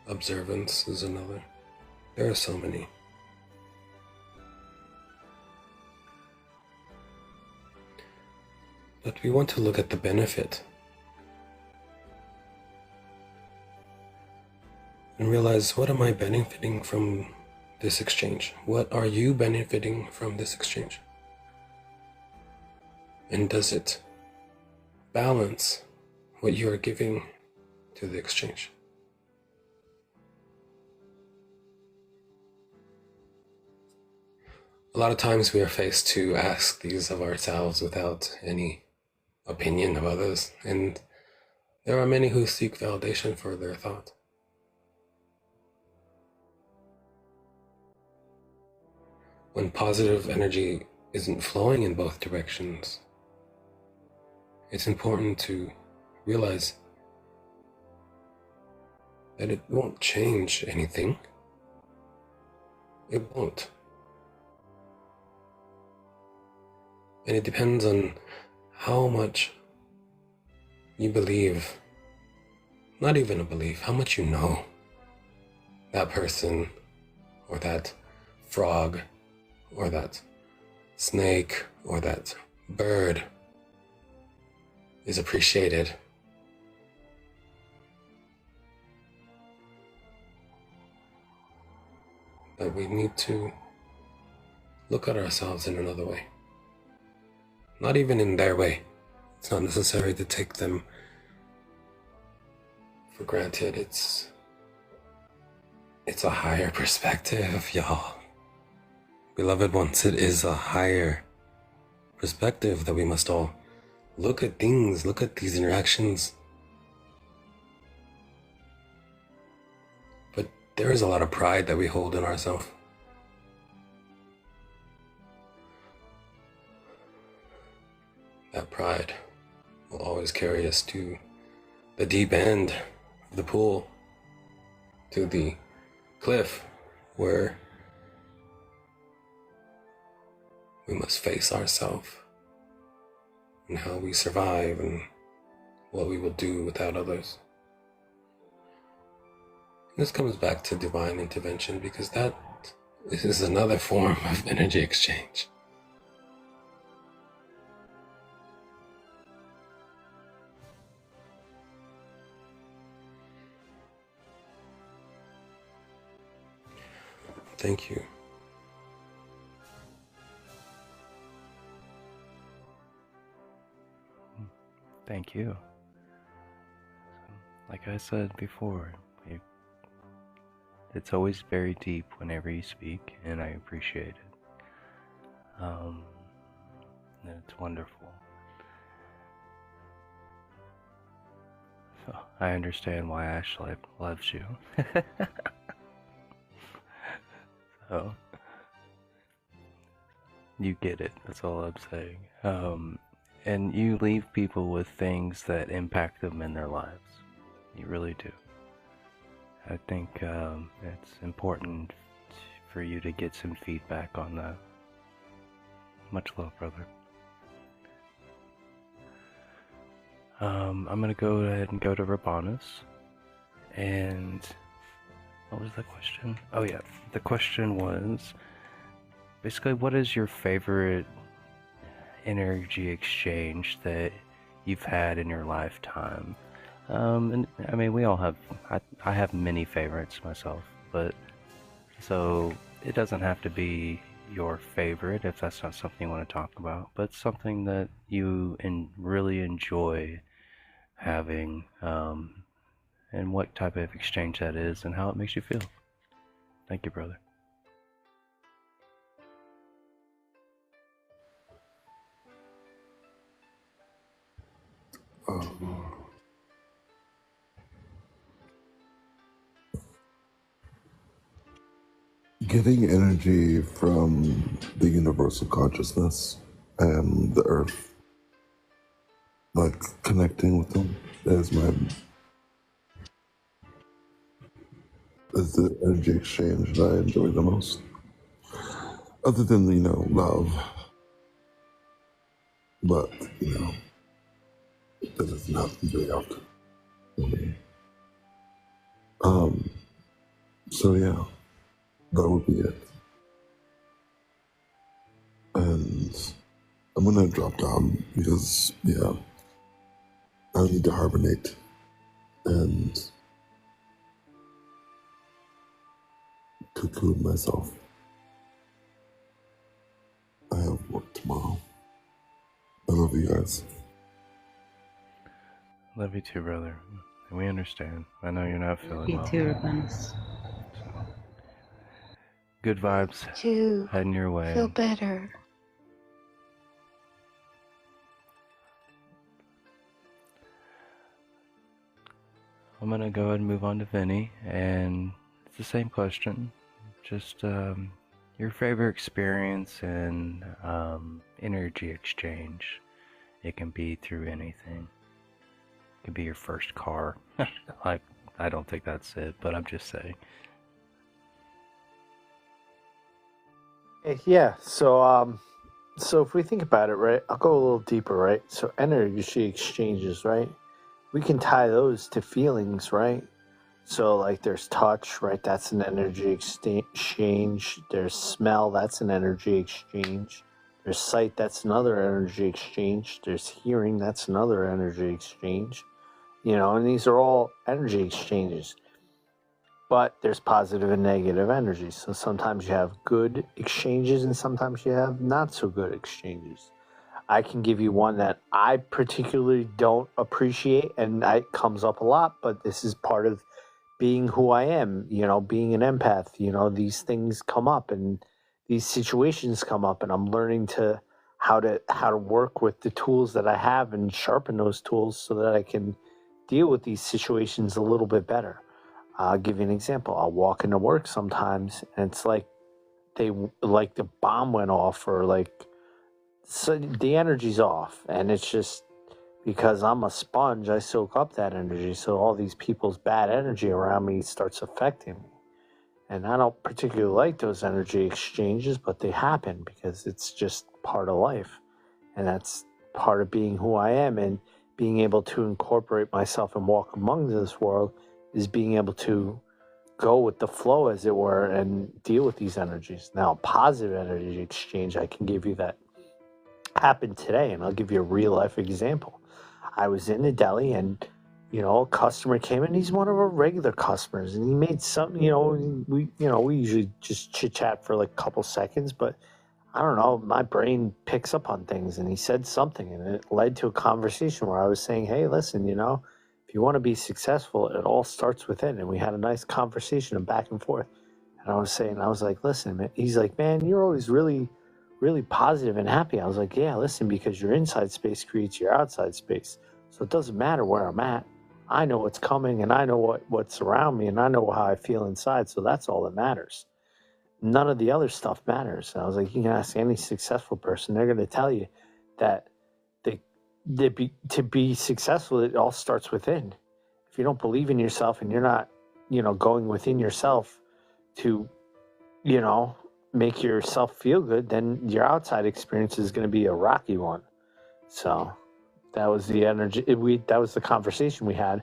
Observance is another. There are so many. But we want to look at the benefit and realize, what am I benefiting from this exchange? What are you benefiting from this exchange? And does it balance what you are giving to the exchange? A lot of times we are faced to ask these of ourselves without any opinion of others, and there are many who seek validation for their thought. When positive energy isn't flowing in both directions, it's important to realize that it won't change anything. It won't. And it depends on how much you believe, not even a belief, how much you know that person or that frog or that snake or that bird is appreciated. That we need to look at ourselves in another way. Not even in their way. It's not necessary to take them for granted. It's a higher perspective, y'all. Beloved ones, it is a higher perspective that we must all look at things, look at these interactions. But there is a lot of pride that we hold in ourselves. That pride will always carry us to the deep end of the pool, to the cliff where we must face ourselves and how we survive and what we will do without others. This comes back to divine intervention, because that is another form of energy exchange. Thank you. Thank you. Like I said before, it's always very deep whenever you speak, and I appreciate it. It's wonderful. I understand why Ashley loves you. So, you get it. That's all I'm saying. And you leave people with things that impact them in their lives. You really do. I think it's important for you to get some feedback on that. Much love, brother. I'm gonna go ahead and go to Rabanus. And what was the question? Oh yeah, the question was basically, what is your favorite energy exchange that you've had in your lifetime? And I mean, we all have. I have many favorites myself, but so it doesn't have to be your favorite if that's not something you want to talk about, but something that you really enjoy having, and what type of exchange that is, and how it makes you feel. Thank you, brother. Getting energy from the universal consciousness and the earth, like connecting with them, is the energy exchange that I enjoy the most. Other than, love. But, that doesn't happen very often for me. So yeah, that would be it. And I'm gonna drop down because, I need to hibernate and cocoon myself. I have work tomorrow. I love you guys. Love you too, brother. We understand. I know you're not feeling You well. too, Rabanus. Good vibes To heading your way. feel better. I'm gonna go ahead and move on to Vinny, and it's the same question. Just your favorite experience in energy exchange. It can be through anything. It can be your first car. I don't think that's it, but I'm just saying. Yeah. So if we think about it, right, I'll go a little deeper, right? So energy exchanges, right? We can tie those to feelings, right? So like there's touch, right? That's an energy exchange. There's smell, that's an energy exchange. There's sight, that's another energy exchange. There's hearing, that's another energy exchange. And these are all energy exchanges. But there's positive and negative energy. So sometimes you have good exchanges and sometimes you have not so good exchanges. I can give you one that I particularly don't appreciate, and it comes up a lot, but this is part of being who I am, being an empath. These things come up and these situations come up, and I'm learning how to work with the tools that I have and sharpen those tools so that I can deal with these situations a little bit better. I'll give you an example. I'll walk into work sometimes and it's like the bomb went off, or so the energy's off, and it's just because I'm a sponge, I soak up that energy. So all these people's bad energy around me starts affecting me. And I don't particularly like those energy exchanges, but they happen because it's just part of life. And that's part of being who I am, and being able to incorporate myself and walk among this world is being able to go with the flow, as it were, and deal with these energies. Now, positive energy exchange, I can give you that happened today, and I'll give you a real life example. I was in the deli, and a customer came in. He's one of our regular customers, and he made something. We usually just chit chat for like a couple seconds, but I don't know, my brain picks up on things, and he said something, and it led to a conversation where I was saying, hey, listen, if you want to be successful, it all starts within. And we had a nice conversation and back and forth. And I was like, listen, man. He's like, man, you're always really, really positive and happy. I was like, yeah, listen, because your inside space creates your outside space. So it doesn't matter where I'm at. I know what's coming, and I know what's around me, and I know how I feel inside. So that's all that matters. None of the other stuff matters. And I was like, you can ask any successful person; they're going to tell you that to be successful, it all starts within. If you don't believe in yourself and you're not, going within yourself to, make yourself feel good, then your outside experience is going to be a rocky one. So that was the energy. That was the conversation we had,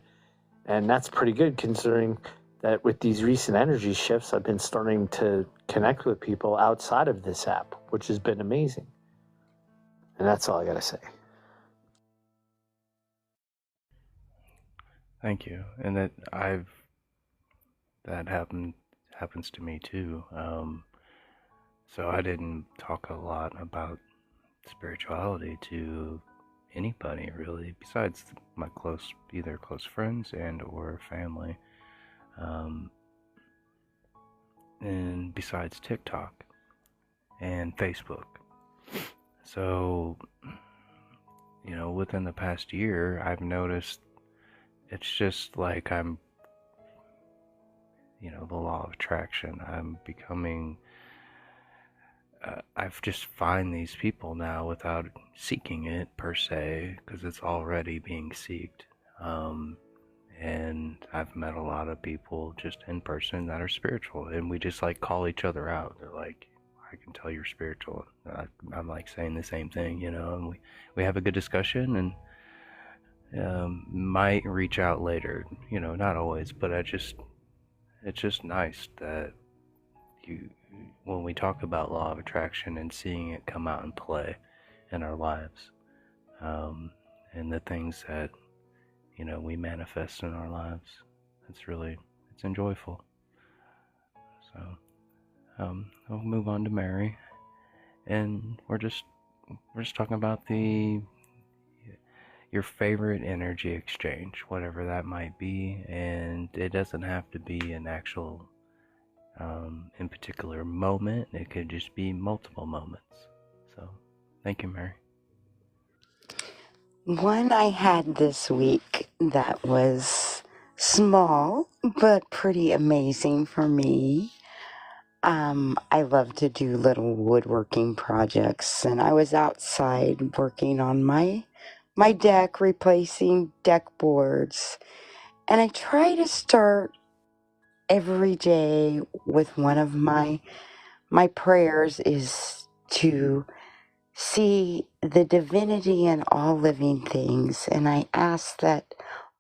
and that's pretty good considering that with these recent energy shifts, I've been starting to connect with people outside of this app, which has been amazing. And that's all I got to say. Thank you. And that happens to me too. So I didn't talk a lot about spirituality to anybody really, besides my either close friends and or family, and besides TikTok and Facebook. So, within the past year, I've noticed it's just like I'm, the law of attraction. I'm becoming, I've just find these people now without seeking it per se, because it's already being seeked. And I've met a lot of people just in person that are spiritual, and we just like call each other out. They're like, I can tell you're spiritual. I'm like saying the same thing, and we have a good discussion, and might reach out later, not always, but it's just nice that when we talk about law of attraction and seeing it come out and play in our lives, and the things that, we manifest in our lives, it's enjoyable. So, I'll move on to Mary, and we're just talking about your favorite energy exchange, whatever that might be, and it doesn't have to be an actual, in particular moment. It could just be multiple moments. So, thank you, Mary. One I had this week that was small but pretty amazing for me. I love to do little woodworking projects, and I was outside working on my deck, replacing deck boards. And I try to start every day with one of my prayers is to see the divinity in all living things, and I ask that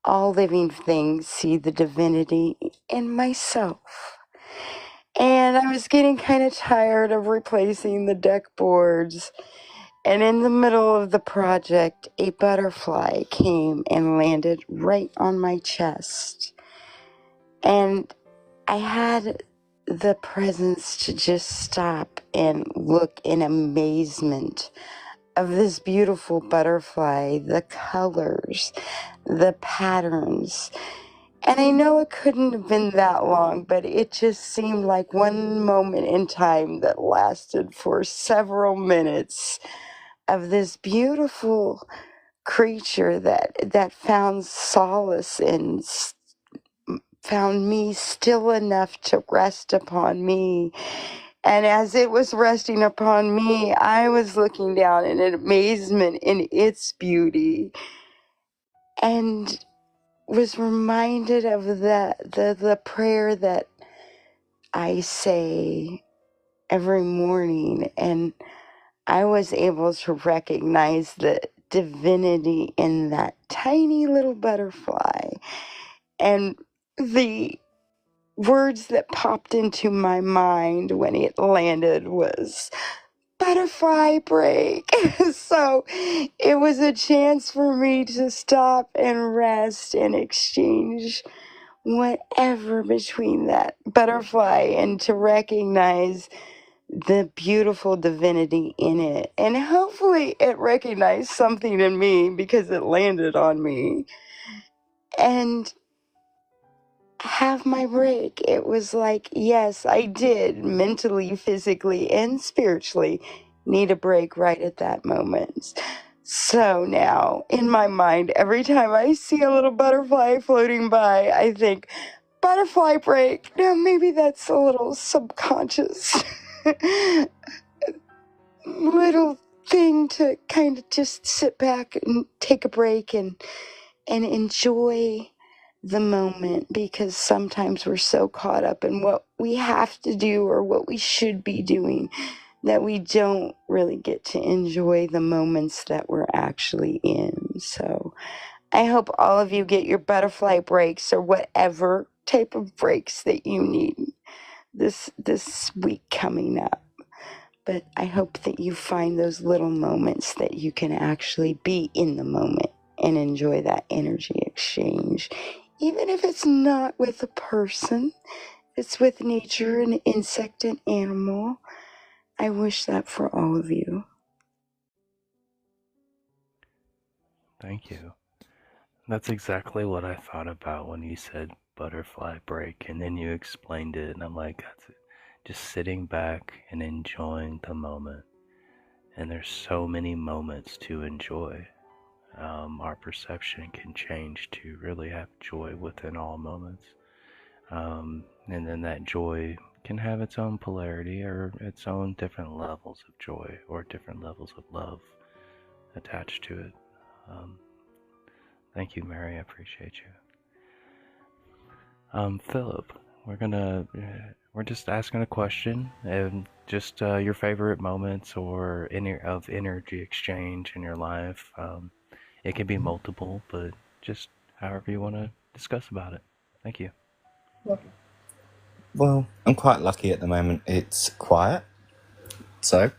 all living things see the divinity in myself. And I was getting kind of tired of replacing the deck boards. And in the middle of the project, a butterfly came and landed right on my chest. And I had the presence to just stop and look in amazement of this beautiful butterfly, the colors, the patterns. And I know it couldn't have been that long, but it just seemed like one moment in time that lasted for several minutes of this beautiful creature that found solace and found me still enough to rest upon me. And as it was resting upon me, I was looking down in amazement in its beauty and was reminded of the prayer that I say every morning. And I was able to recognize the divinity in that tiny little butterfly. And the words that popped into my mind when it landed was butterfly break. So it was a chance for me to stop and rest and exchange whatever between that butterfly and to recognize the beautiful divinity in it. And hopefully it recognized something in me because it landed on me. And have my break. It was like, yes, I did mentally, physically, and spiritually need a break right at that moment. So now, in my mind, every time I see a little butterfly floating by, I think, butterfly break. Now, maybe that's a little subconscious little thing to kind of just sit back and take a break and enjoy the moment, because sometimes we're so caught up in what we have to do or what we should be doing that we don't really get to enjoy the moments that we're actually in. So I hope all of you get your butterfly breaks or whatever type of breaks that you need this week coming up. But I hope that you find those little moments that you can actually be in the moment and enjoy that energy exchange. Even if it's not with a person, it's with nature, an insect, an animal. I wish that for all of you. Thank you. That's exactly what I thought about when you said butterfly break, and then you explained it, and I'm like, that's it. Just sitting back and enjoying the moment. And there's so many moments to enjoy. Our perception can change to really have joy within all moments. And then that joy can have its own polarity or its own different levels of joy or different levels of love attached to it. Um, Thank you, Mary. I appreciate you. Philip, we're just asking a question, and just your favorite moments or any of energy exchange in your life. It can be multiple, but just however you want to discuss about it. Thank you. Well, I'm quite lucky at the moment. It's quiet. So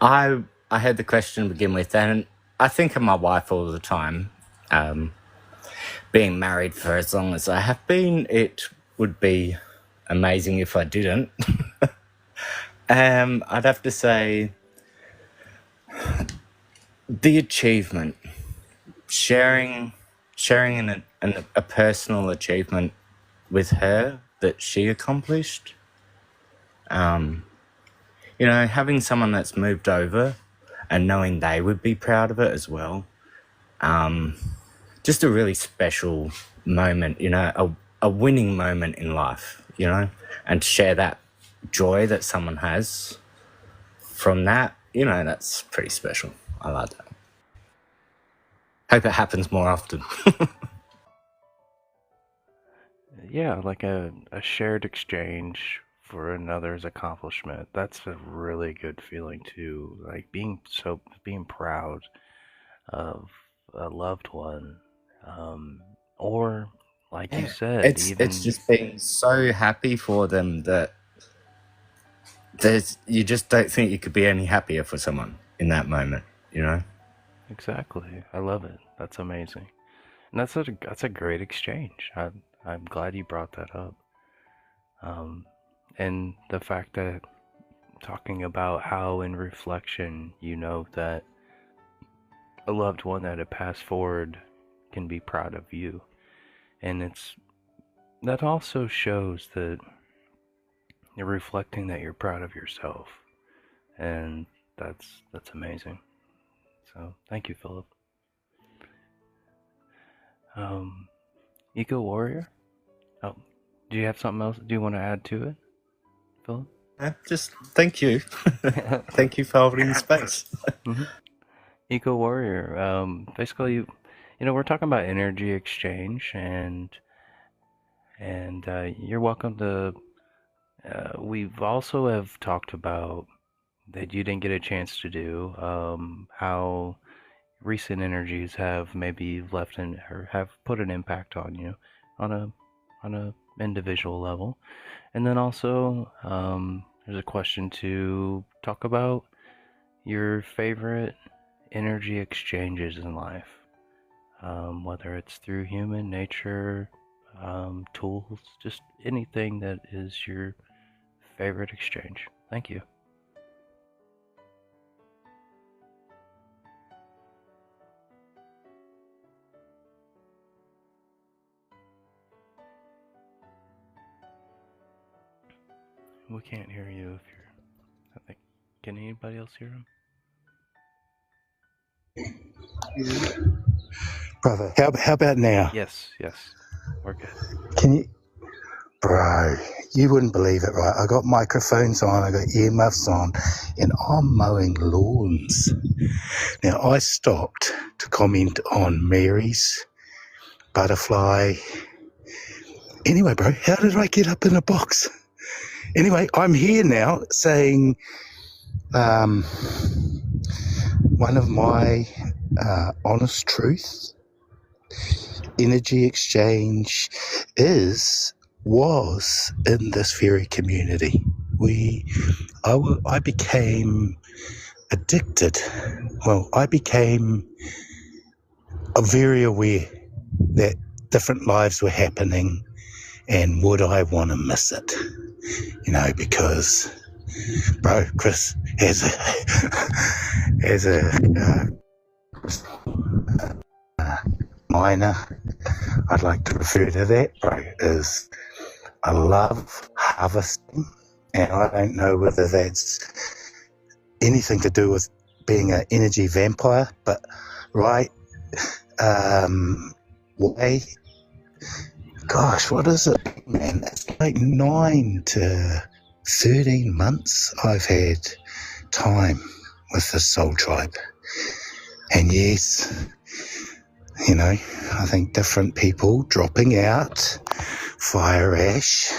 I had the question to begin with, and I think of my wife all the time. Being married for as long as I have been, it would be amazing if I didn't. I'd have to say the achievement, sharing a personal achievement with her that she accomplished. Having someone that's moved over and knowing they would be proud of it as well. Just a really special moment, a winning moment in life, and to share that joy that someone has from that, that's pretty special. I like that. Hope it happens more often. Yeah, like a shared exchange for another's accomplishment. That's a really good feeling too. Like being proud of a loved one, um, or like you said, It's even just being so happy for them that you just don't think you could be any happier for someone in that moment, exactly. I love it. That's amazing, and that's a great exchange. I'm glad you brought that up. Um, and the fact that talking about how in reflection you know that a loved one that had passed forward can be proud of you, and that also shows that you're reflecting that you're proud of yourself, and that's amazing. So thank you, Philip. um Eco Warrior, oh, do you have something else, do you want to add to it, Philip? Just thank you. Thank you for holding the space. Mm-hmm. Eco Warrior, basically, we're talking about energy exchange, and you're welcome to. We've also have talked about that you didn't get a chance to do, how recent energies have maybe left or have put an impact on you on a individual level, and then also there's a question to talk about your favorite energy exchanges in life, whether it's through human nature, tools, just anything that is your favorite exchange. Thank you. We can't hear you if you're. I think. Can anybody else hear him? Brother, how about now? Yes, we're good. Can you, bro? You wouldn't believe it, right? I got microphones on, I got earmuffs on, and I'm mowing lawns. Now I stopped to comment on Mary's butterfly. Anyway, bro, how did I get up in a box? Anyway, I'm here now saying one of my honest truths, energy exchange was in this very community. I became addicted. Well, I became very aware that different lives were happening, and would I want to miss it? Because, bro, Chris, as a miner, I'd like to refer to that, bro, as I love harvesting, and I don't know whether that's anything to do with being an energy vampire, but right, why? Gosh, what is it, man? It's like 9 to 13 months I've had time with the Soul Tribe. And yes, I think different people dropping out, fire ash,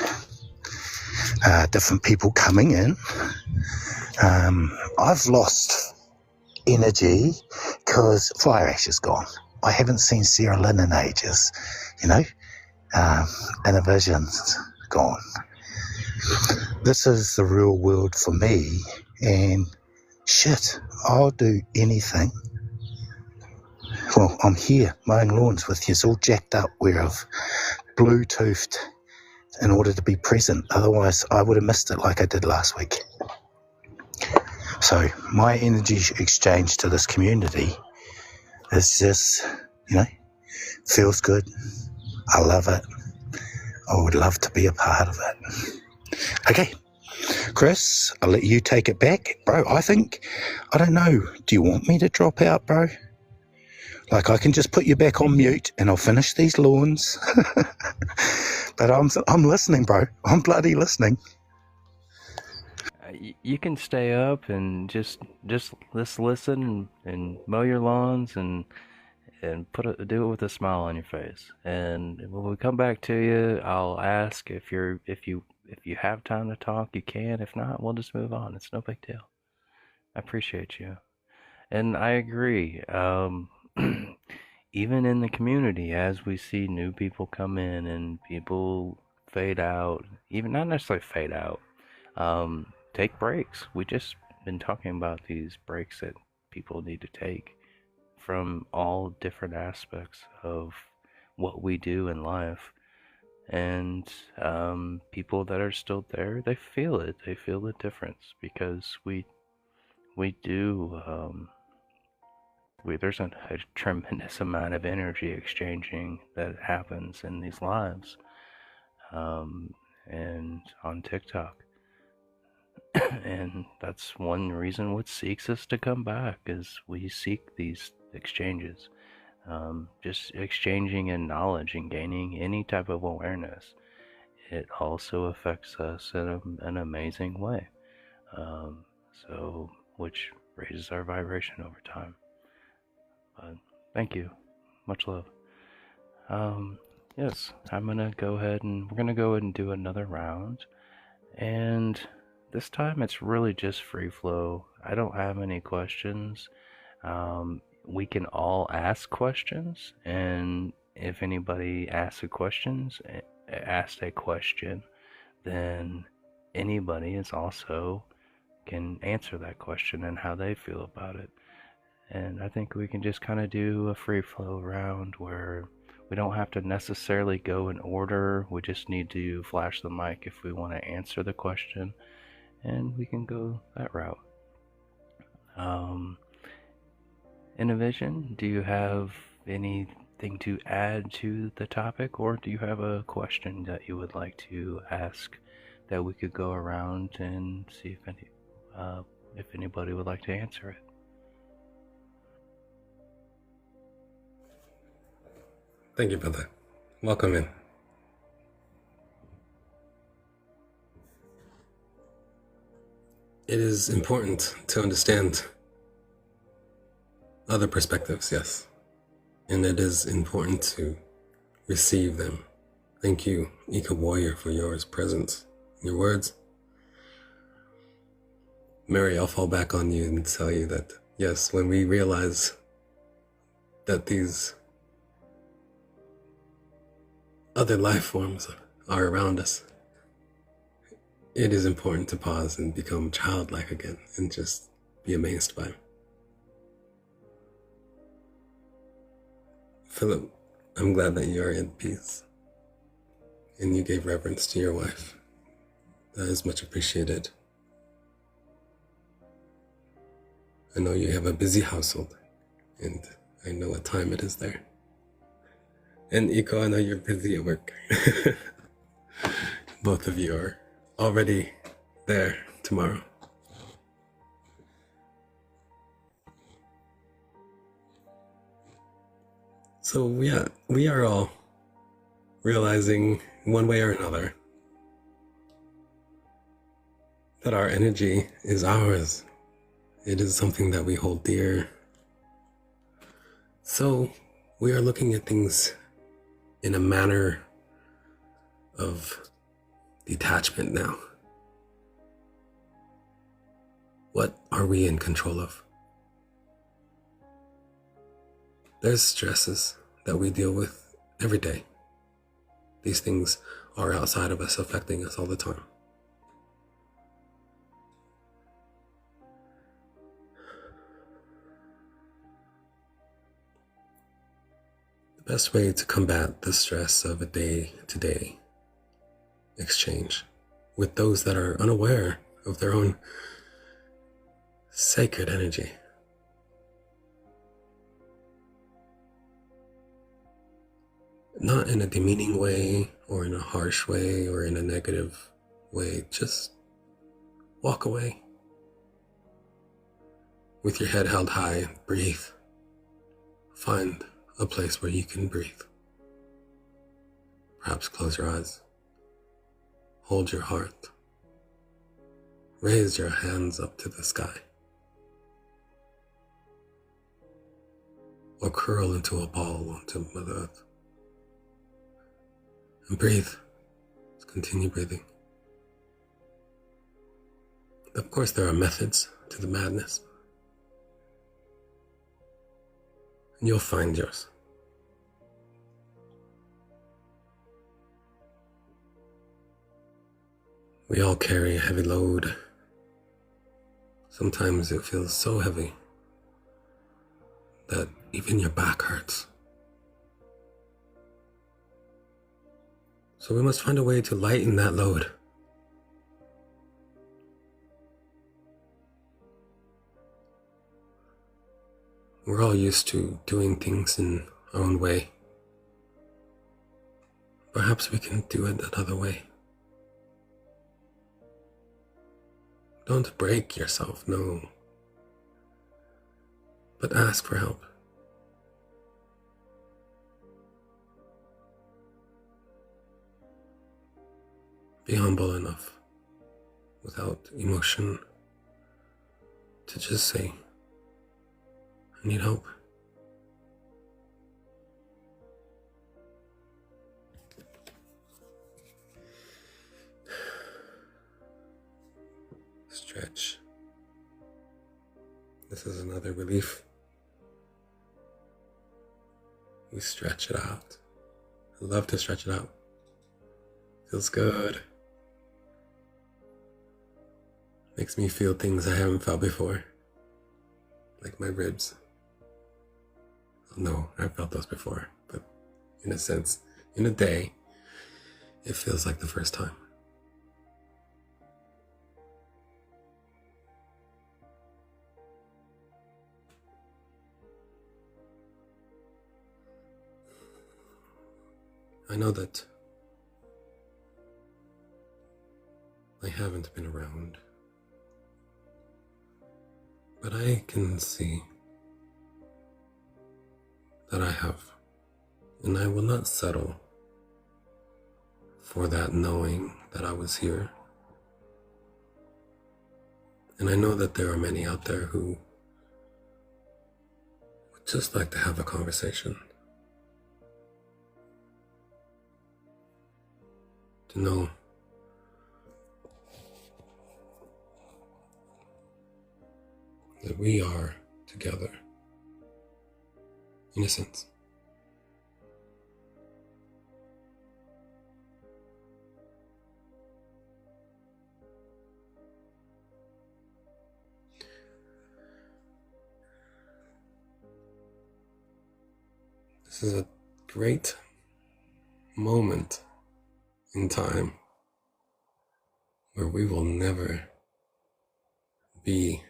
different people coming in. I've lost energy because fire ash is gone. I haven't seen Sarah Lynn in ages, inner vision's gone. This is the real world for me, and shit, I'll do anything. Well, I'm here mowing lawns with you, all jacked up where I've Bluetoothed in order to be present. Otherwise, I would have missed it like I did last week. So my energy exchange to this community is just, feels good. I love it. I would love to be a part of it. Okay, Chris, I'll let you take it back. Bro, I don't know, do you want me to drop out, bro? Like, I can just put you back on mute and I'll finish these lawns. But I'm listening, bro. I'm bloody listening. You can stay up and just listen and mow your lawns and do it with a smile on your face. And when we come back to you, I'll ask if you have time to talk, you can. If not, we'll just move on. It's no big deal. I appreciate you. And I agree. Even in the community, as we see new people come in and people fade out, even not necessarily fade out, take breaks. We just been talking about these breaks that people need to take from all different aspects of what we do in life. And people that are still there, they feel it. They feel the difference because we do. There's a tremendous amount of energy exchanging that happens in these lives, and on TikTok. And that's one reason what seeks us to come back, is we seek these exchanges, just exchanging in knowledge and gaining any type of awareness. It also affects us in an amazing way, which raises our vibration over time. But thank you, much love. Yes, I'm gonna go ahead and we're gonna go ahead and do another round, and this time it's really just free flow. I don't have any questions. We can all ask questions, and if anybody asks a question, then anybody is also can answer that question and how they feel about it. And I think we can just kind of do a free flow round where we don't have to necessarily go in order. We just need to flash the mic if we want to answer the question, and we can go that route. Innovision, do you have anything to add to the topic, or do you have a question that you would like to ask that we could go around and see if anybody would like to answer it? Thank you, brother. Welcome in. It is important to understand other perspectives, yes. And it is important to receive them. Thank you, Ika Warrior, for your presence, your words. Mary, I'll fall back on you and tell you that, yes, when we realize that these other life forms are around us, it is important to pause and become childlike again and just be amazed by them. Philip, I'm glad that you are in peace and you gave reverence to your wife. That is much appreciated. I know you have a busy household, and I know what time it is there. And Iko, I know you're busy at work. Both of you are already there tomorrow. So yeah, we are all realizing one way or another that our energy is ours. It is something that we hold dear. So we are looking at things in a manner of detachment now. What are we in control of? There's stresses that we deal with every day. These things are outside of us, affecting us all the time. The best way to combat the stress of a day-to-day exchange with those that are unaware of their own sacred energy not in a demeaning way or in a harsh way or in a negative way. Just walk away with your head held high. Breathe. Find a place where you can breathe. Perhaps close your eyes. Hold your heart. Raise your hands up to the sky. Or curl into a ball onto Mother Earth. And breathe. Just continue breathing. Of course, there are methods to the madness. And you'll find yours. We all carry a heavy load. Sometimes it feels so heavy that even your back hurts. So we must find a way to lighten that load. We're all used to doing things in our own way. Perhaps we can do it another way. Don't break yourself, no. But ask for help. Be humble enough, without emotion, to just say, I need help. Stretch. This is another relief. We stretch it out. I love to stretch it out. Feels good. Makes me feel things I haven't felt before. Like my ribs. No, I've felt those before, but in a sense, in a day, it feels like the first time. I know that I haven't been around, but I can see that I have And I will not settle for that knowing that I was here. And I know that there are many out there who would just like to have a conversation. To know that we are together, in a sense. This is a great moment in time where we will never be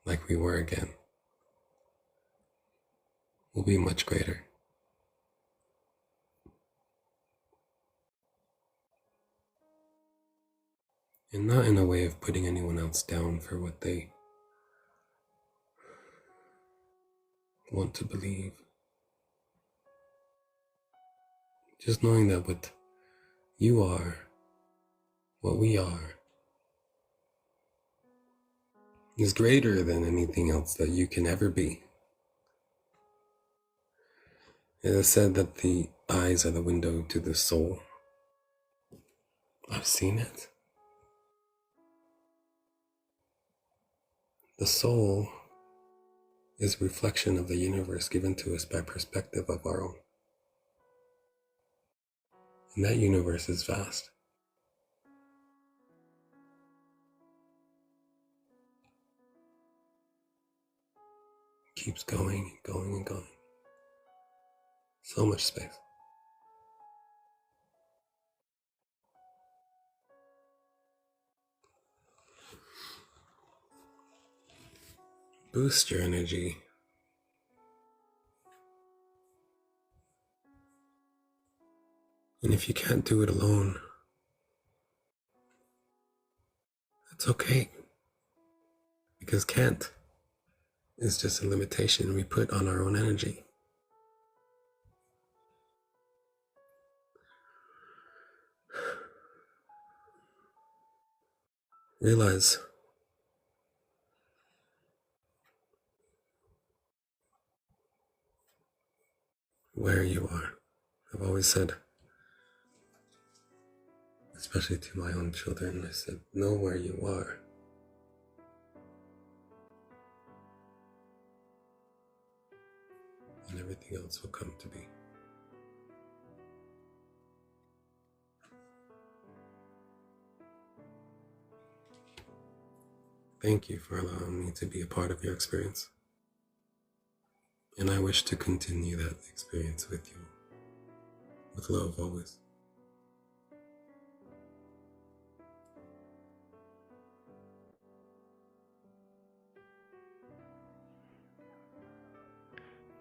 like we were again. We'll be much greater. And not in a way of putting anyone else down for what they want to believe. Just knowing that what you are, what we are, is greater than anything else that you can ever be. It is said that the eyes are the window to the soul. I've seen it. The soul is a reflection of the universe given to us by perspective of our own. And that universe is vast. It keeps going and going and going. So much space. Boost your energy. And if you can't do it alone, that's okay. Because can't is just a limitation we put on our own energy. Realize where you are. I've always said, especially to my own children, I said, know where you are. And everything else will come to be. Thank you for allowing me to be a part of your experience. And I wish to continue that experience with you. With love always.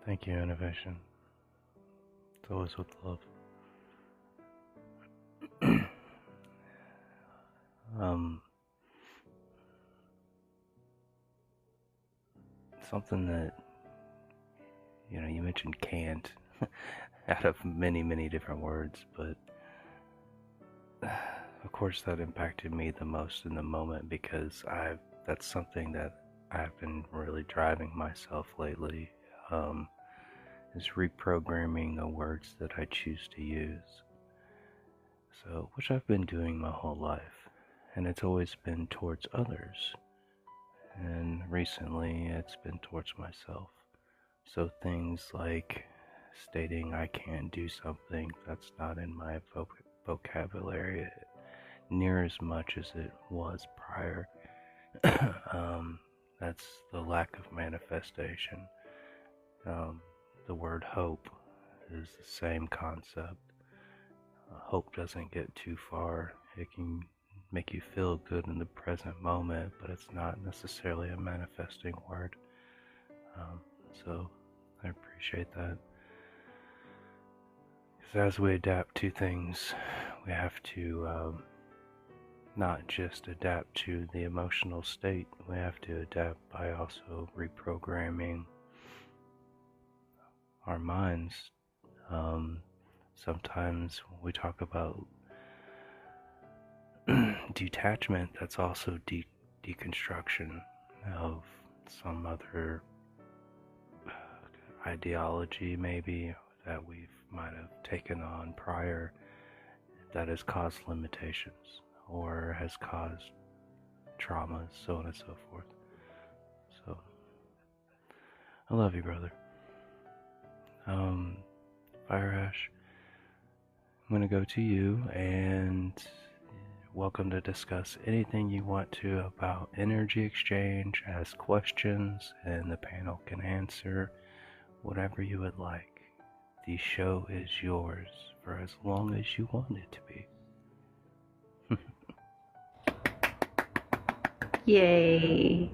Thank you, Innovation. It's always with love. Something that, you mentioned can't out of many, many different words, but of course that impacted me the most in the moment because that's something that I've been really driving myself lately, is reprogramming the words that I choose to use. So, which I've been doing my whole life, and it's always been towards others. And recently it's been towards myself. So things like stating I can't do something that's not in my vocabulary near as much as it was prior. That's the lack of manifestation. The word hope is the same concept. Hope doesn't get too far. It can make you feel good in the present moment, but it's not necessarily a manifesting word. So I appreciate that. Because as we adapt to things, we have to not just adapt to the emotional state, we have to adapt by also reprogramming our minds sometimes when we talk about detachment, that's also deconstruction of some other ideology maybe that we might have taken on prior that has caused limitations or has caused traumas, so on and so forth. So, I love you, brother. Fire Ash, I'm going to go to you, and welcome to discuss anything you want to about energy exchange, ask questions, and the panel can answer whatever you would like. The show is yours for as long as you want it to be. Yay!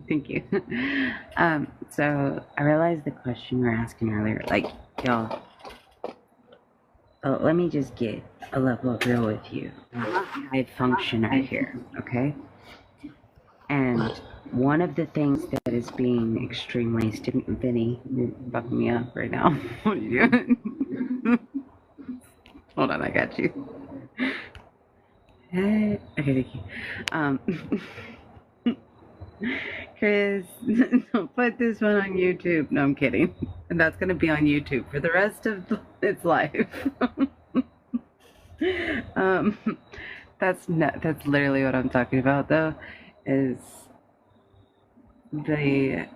Thank you. So I realized the question you were asking earlier, like, y'all, let me just get a level of real with you. I functioner here, okay? And one of the things that is being extremely Vinny, you're bucking me up right now. What are you doing? Hold on, I got you. Okay, thank you. Chris, don't put this one on YouTube. No, I'm kidding. And that's going to be on YouTube for the rest of its life. That's literally what I'm talking about, though, is the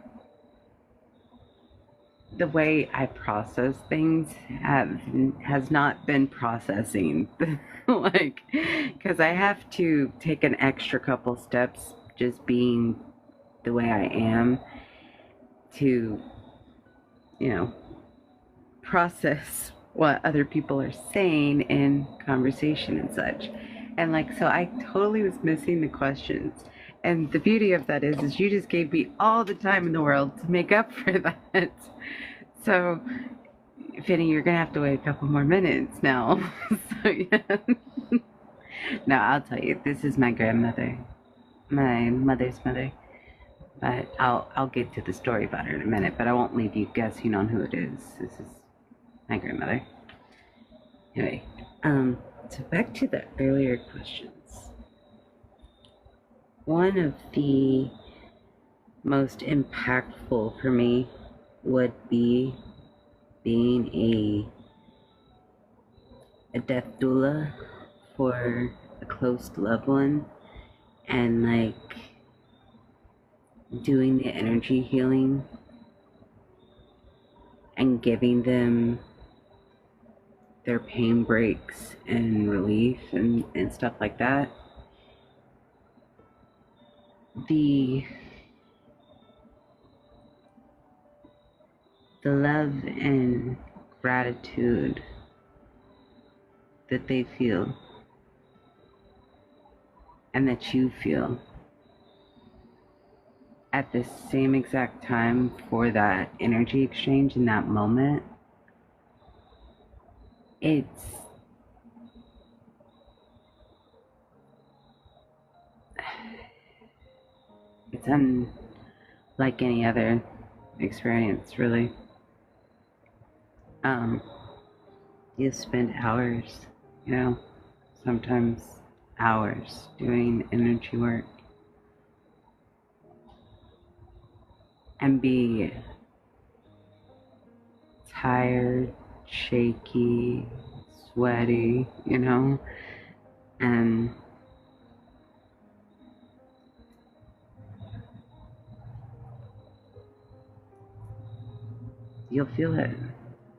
way I process things has not been processing. Like, because I have to take an extra couple steps just being the way I am to, process what other people are saying in conversation and such. And like, so I totally was missing the questions. And the beauty of that is you just gave me all the time in the world to make up for that. So, Finny, you're gonna have to wait a couple more minutes now. So yeah. No, I'll tell you, this is my grandmother, my mother's mother. But I'll get to the story about her in a minute. But I won't leave you guessing on who it is. This is my grandmother. Anyway, so back to the earlier questions. One of the most impactful for me would be being a death doula for a close loved one, and like doing the energy healing and giving them their pain breaks and relief and stuff like that. The love and gratitude that they feel and that you feel at the same exact time for that energy exchange in that moment, it's unlike any other experience, really. You spend hours, sometimes hours doing energy work and be tired, shaky, sweaty, and you'll feel it.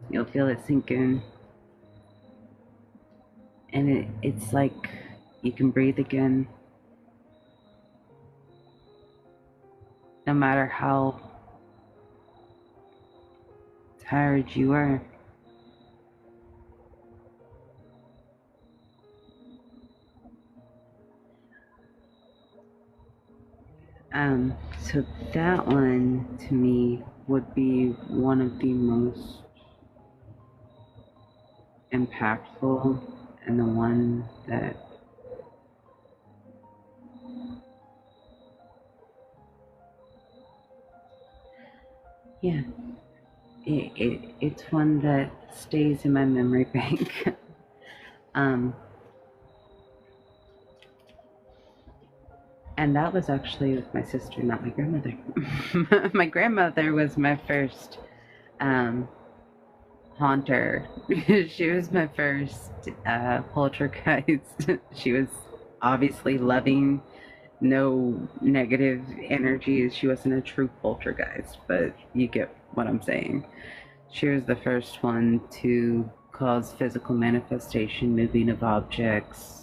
You'll feel it sink in. And it's like you can breathe again. No matter how tired you are. So that one to me would be one of the most impactful and the one that it's one that stays in my memory bank. And that was actually with my sister, not my grandmother. My grandmother was my first haunter. She was my first poltergeist. She was obviously loving, no negative energies. She wasn't a true poltergeist, but you get what I'm saying. She was the first one to cause physical manifestation, moving of objects.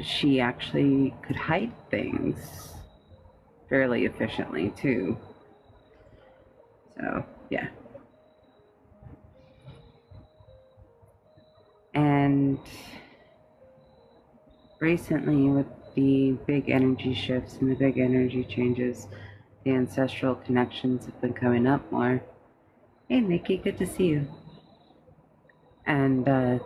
She actually could hide things fairly efficiently too. So, yeah. And recently, with the big energy shifts and the big energy changes, the ancestral connections have been coming up more. Hey, Nikki, good to see you. And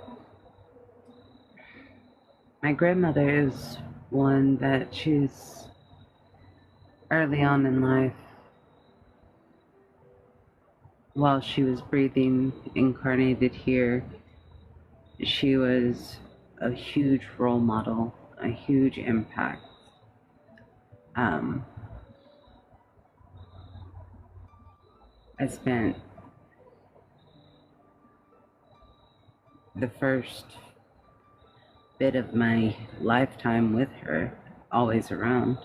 my grandmother is one that she's early on in life, while she was breathing, incarnated here, she was a huge role model, a huge impact. I spent the first bit of my lifetime with her, always around.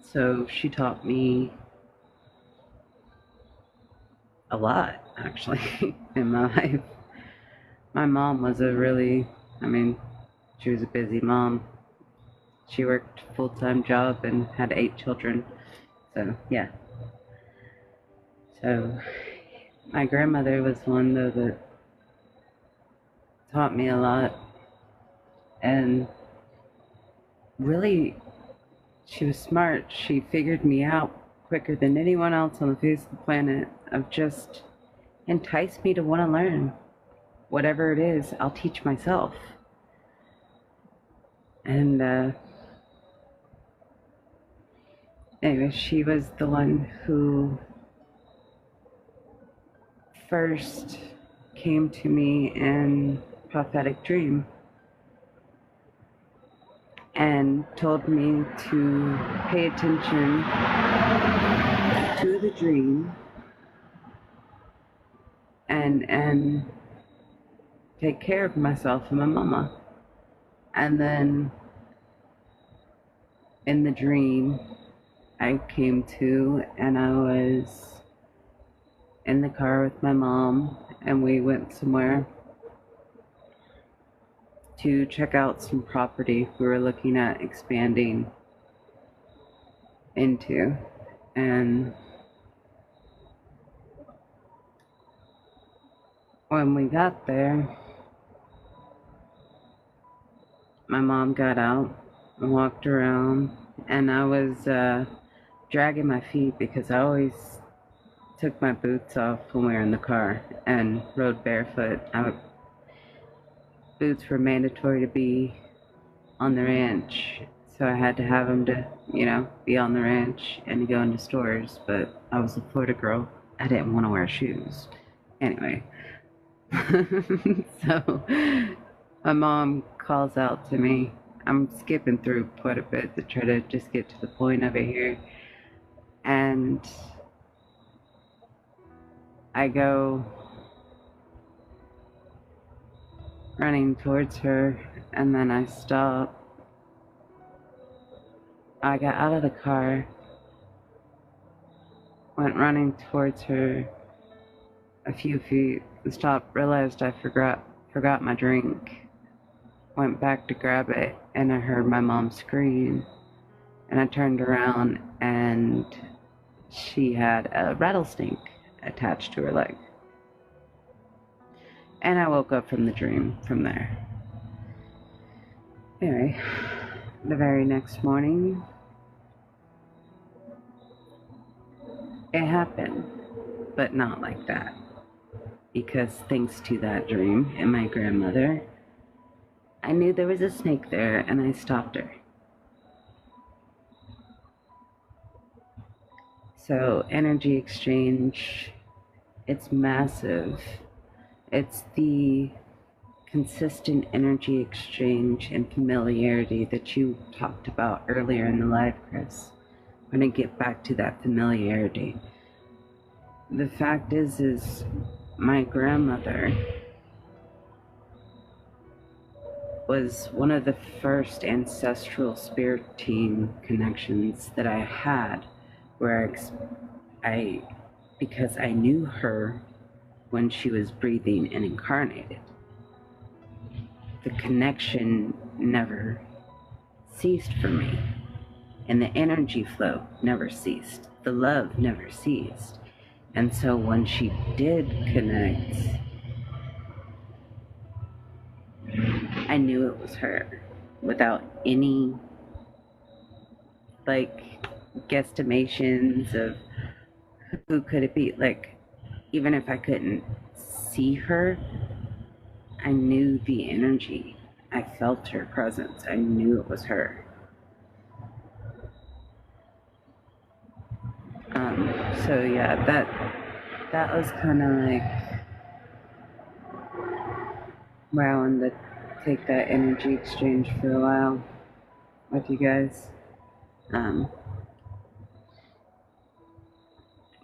So she taught me a lot, actually, in my life. My mom was she was a busy mom. She worked a full-time job and had 8 children. So, yeah. So, my grandmother was one, though, that taught me a lot. And really, she was smart. She figured me out quicker than anyone else on the face of the planet, of just entice me to want to learn. Whatever it is, I'll teach myself. And anyway, she was the one who first came to me in prophetic dream and told me to pay attention to the dream and take care of myself and my mama. And then in the dream, I came to, and I was in the car with my mom, and we went somewhere to check out some property we were looking at expanding into. And when we got there, my mom got out and walked around, and I was dragging my feet because I always took my boots off when we were in the car and rode barefoot. Boots were mandatory to be on the ranch, so I had to have them to, be on the ranch and to go into stores, but I was a Florida girl. I didn't want to wear shoes. Anyway. So my mom calls out to me. I'm skipping through quite a bit to try to just get to the point of it here. And I go running towards her, and then I stop. I got out of the car, went running towards her a few feet, stopped, realized I forgot my drink, went back to grab it, and I heard my mom scream, and I turned around, and she had a rattlesnake attached to her leg. And I woke up from the dream from there. Anyway, the very next morning, it happened, but not like that. Because thanks to that dream and my grandmother, I knew there was a snake there, and I stopped her. So, energy exchange, it's massive. It's the consistent energy exchange and familiarity that you talked about earlier in the live, Chris. I'm going to get back to that familiarity. The fact is my grandmother was one of the first ancestral spirit team connections that I had, where because I knew her when she was breathing and incarnated. The connection never ceased for me, and the energy flow never ceased. The love never ceased. And so when she did connect, I knew it was her without any guesstimations of who could it be. Even if I couldn't see her, I knew the energy. I felt her presence. I knew it was her. So yeah, that was kind of where I wanted to take that energy exchange for a while with you guys.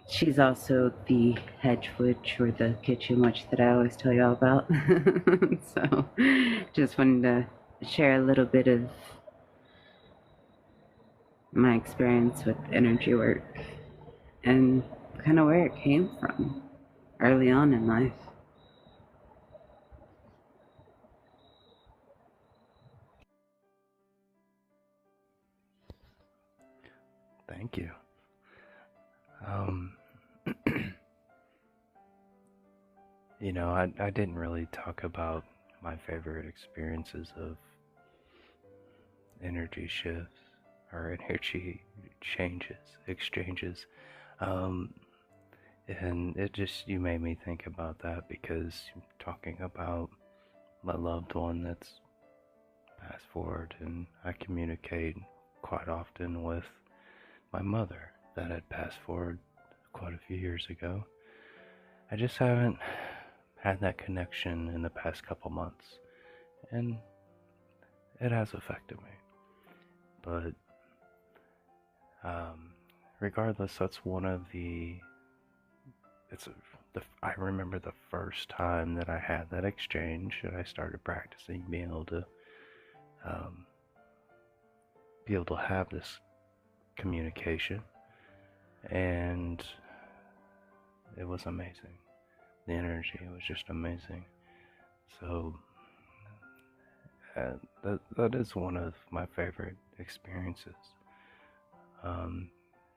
She's also the hedge witch, or the kitchen witch, that I always tell y'all about. So just wanted to share a little bit of my experience with energy work and kind of where it came from early on in life. Thank you. I didn't really talk about my favorite experiences of energy shifts or energy exchanges. And you made me think about that, because talking about my loved one that's passed forward, and I communicate quite often with my mother that had passed forward quite a few years ago. I just haven't had that connection in the past couple months, and it has affected me. But regardless, that's one of the. I remember the first time that I had that exchange, and I started practicing being able to have this communication, and it was amazing. The energy was just amazing. So that is one of my favorite experiences.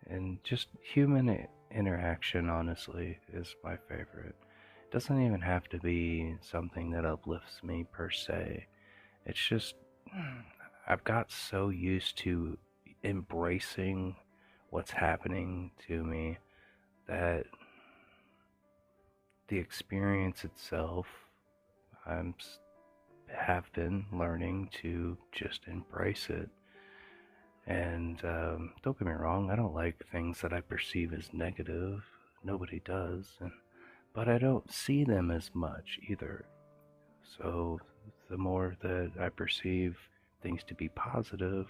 And just human interaction, honestly, is my favorite. It doesn't even have to be something that uplifts me per se. It's just, I've got so used to embracing what's happening to me that the experience itself, I have been learning to just embrace it. And don't get me wrong, I don't like things that I perceive as negative. Nobody does. But I don't see them as much either. So the more that I perceive things to be positive,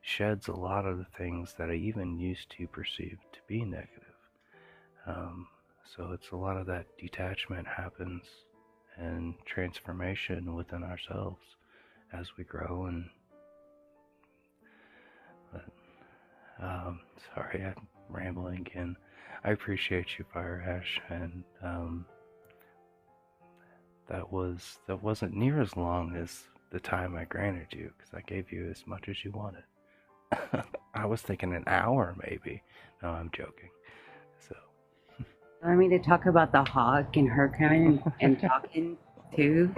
sheds a lot of the things that I even used to perceive to be negative. So it's a lot of that detachment happens, and transformation within ourselves as we grow. And sorry, I'm rambling again. I appreciate you, Fire Ash, and that wasn't near as long as the time I granted you, because I gave you as much as you wanted. I was thinking an hour, maybe. No, I'm joking. So. You want me to talk about the hawk and her coming and talking too?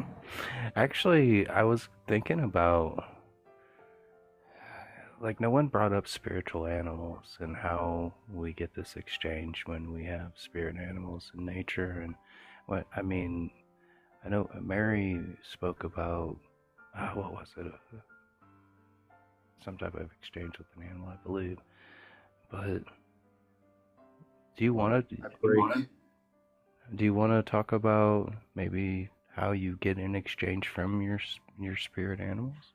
Actually, I was thinking about, no one brought up spiritual animals and how we get this exchange when we have spirit animals in nature. And I know Mary spoke about, what was it? Some type of exchange with an animal, I believe. But Do you want to? Do you want to talk about maybe how you get in exchange from your spirit animals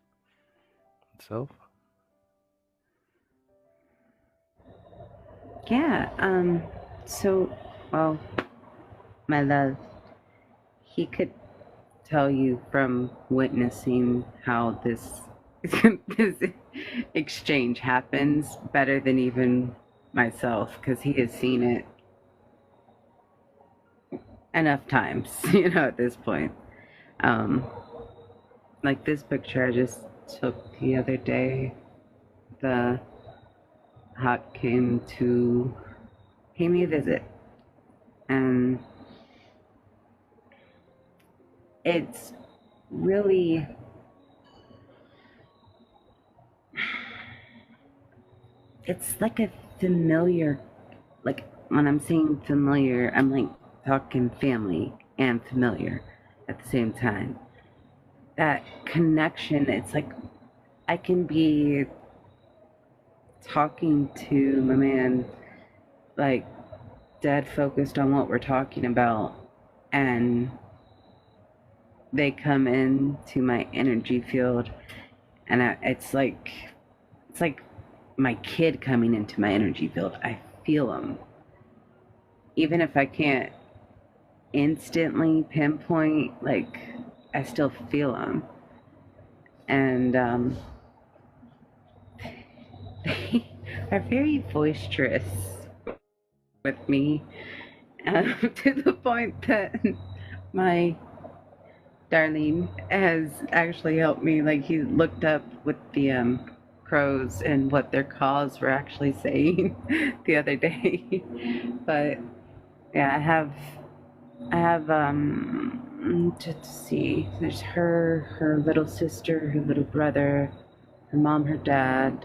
itself? Yeah. So, well, my love, he could tell you from witnessing how this this exchange happens better than even myself, because he has seen it enough times, at this point. Um, like this picture I just took the other day, the hawk came to pay me a visit, and it's really it's like a familiar, like when I'm saying familiar, I'm like talking family and familiar at the same time. That connection, it's like I can be talking to my man, like dead focused on what we're talking about, and they come into my energy field, and it's like my kid coming into my energy field. I feel them, even if I can't instantly pinpoint. Like I still feel them, and they are very boisterous with me, to the point that my darling has actually helped me. Like he looked up with the crows and what their calls were actually saying the other day. But yeah, I have just see. There's her little sister, her little brother, her mom, her dad,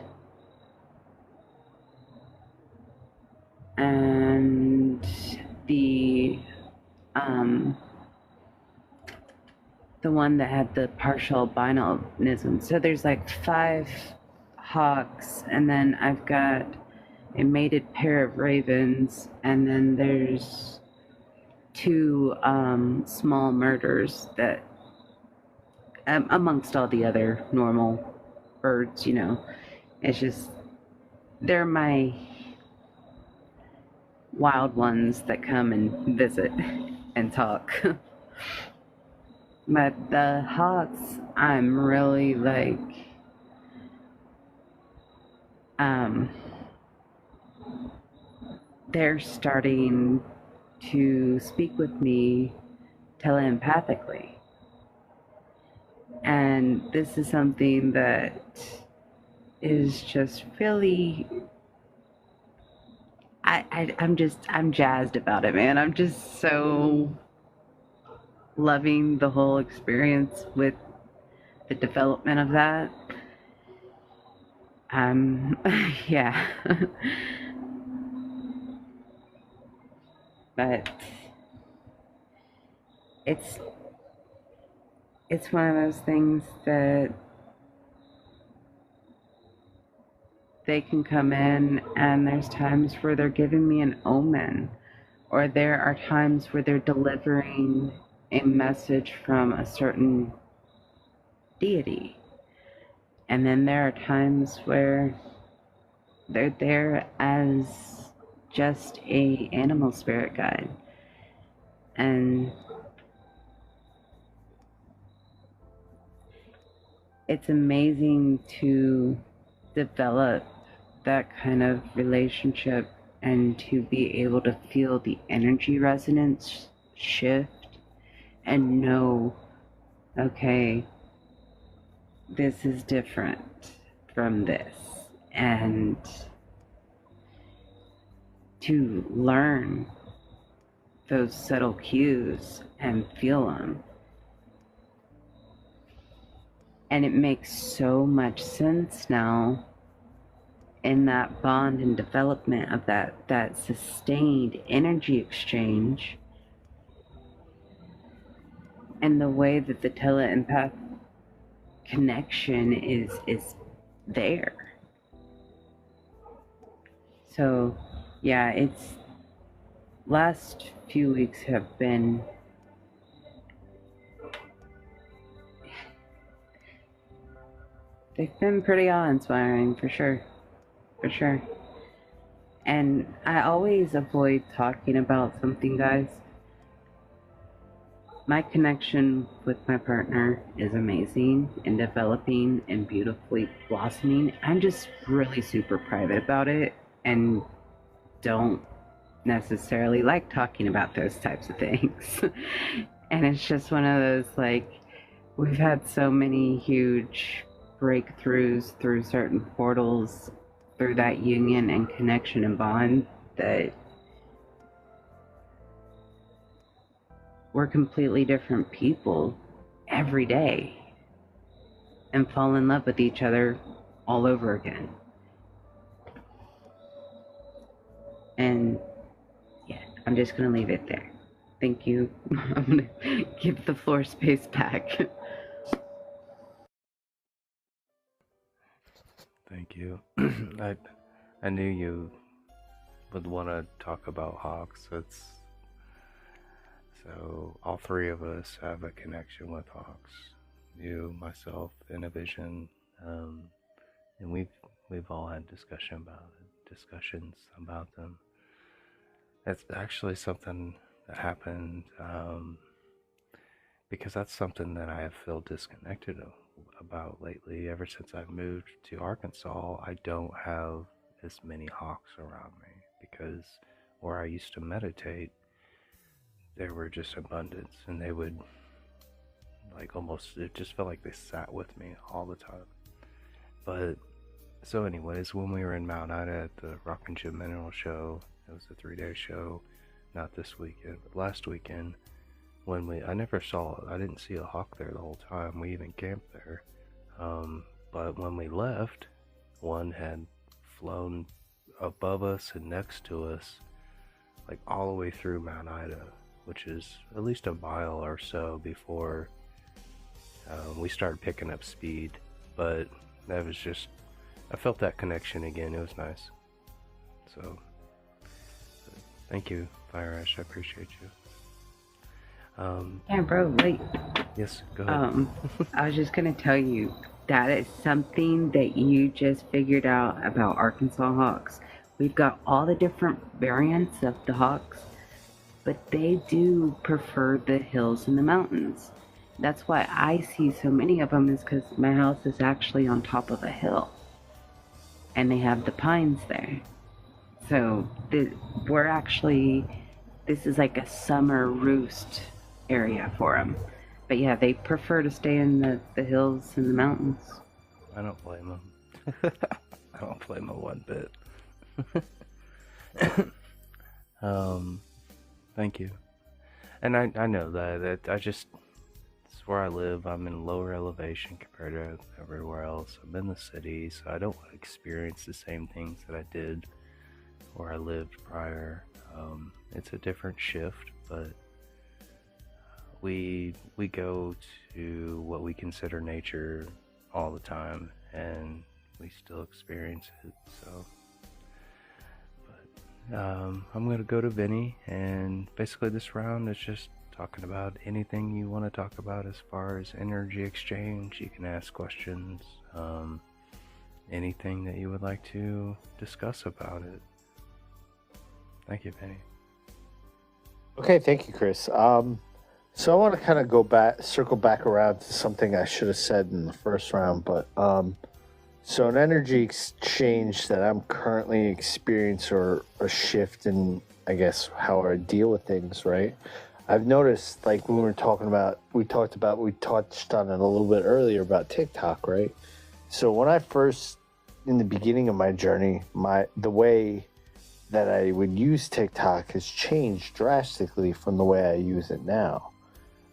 and um the one that had the partial albinism. So there's like 5 hawks, and then I've got a mated pair of ravens, and then there's 2 small murders that, amongst all the other normal birds, it's just they're my wild ones that come and visit and talk. But the hawks, I'm really like, they're starting to speak with me telepathically. And this is something that is just really, I'm jazzed about it, man. I'm just so loving the whole experience with the development of that. Yeah. But it's one of those things that they can come in, and there's times where they're giving me an omen, or there are times where they're delivering a message from a certain deity. And then there are times where they're there as just a animal spirit guide. And it's amazing to develop that kind of relationship and to be able to feel the energy resonance shift and know, okay, this is different from this, and to learn those subtle cues and feel them. And it makes so much sense now in that bond and development of that sustained energy exchange, and the way that the teleempath connection is there. So yeah, last few weeks have been they've been pretty awe-inspiring for sure. For sure. And I always avoid talking about something, guys. My connection with my partner is amazing and developing and beautifully blossoming. I'm just really super private about it and don't necessarily like talking about those types of things. And it's just one of those, like, we've had so many huge breakthroughs through certain portals, through that union and connection and bond, that we're completely different people every day and fall in love with each other all over again. And yeah, I'm just going to leave it there. Thank you. I'm going to give the floor space back. Thank you. I knew you would want to talk about hawks. So all three of us have a connection with hawks. You, myself, Innovision, and we've all had discussions about them. It's actually something that happened because that's something that I have felt disconnected about lately. Ever since I moved to Arkansas, I don't have as many hawks around me because where I used to meditate, there were just abundance, and they would it just felt like they sat with me all the time. But so anyways, when we were in Mount Ida at the Rock and Gym Mineral Show, it was a 3-day show, not this weekend, but last weekend, I didn't see a hawk there the whole time. We even camped there. But when we left, one had flown above us and next to us, like all the way through Mount Ida, which is at least a mile or so before we started picking up speed. But that was just, I felt that connection again. It was nice. So, thank you, Fire Ash. I appreciate you. Yeah, bro, wait. Yes, go ahead. I was just going to tell you, that is something that you just figured out about Arkansas hawks. We've got all the different variants of the hawks, but they do prefer the hills and the mountains. That's why I see so many of them, is because my house is actually on top of a hill, and they have the pines there. So this is like a summer roost area for them. But yeah, they prefer to stay in the hills and the mountains. I don't blame them. I don't blame them one bit. Thank you. And I know that it's where I live. I'm in lower elevation compared to everywhere else. I'm in the city, so I don't experience the same things that I did where I lived prior. It's a different shift, but we go to what we consider nature all the time, and we still experience it. So, but I'm gonna go to Vinny, and basically this round is just talking about anything you want to talk about as far as energy exchange. You can ask questions, anything that you would like to discuss about it. Thank you, Vinny. Okay, thank you, Chris. So I want to kind of circle back around to something I should have said in the first round, but so an energy exchange that I'm currently experiencing, or a shift in, I guess, how I deal with things, right? I've noticed, like when we touched on it a little bit earlier about TikTok, right? So when I first, in the beginning of my journey, the way that I would use TikTok has changed drastically from the way I use it now.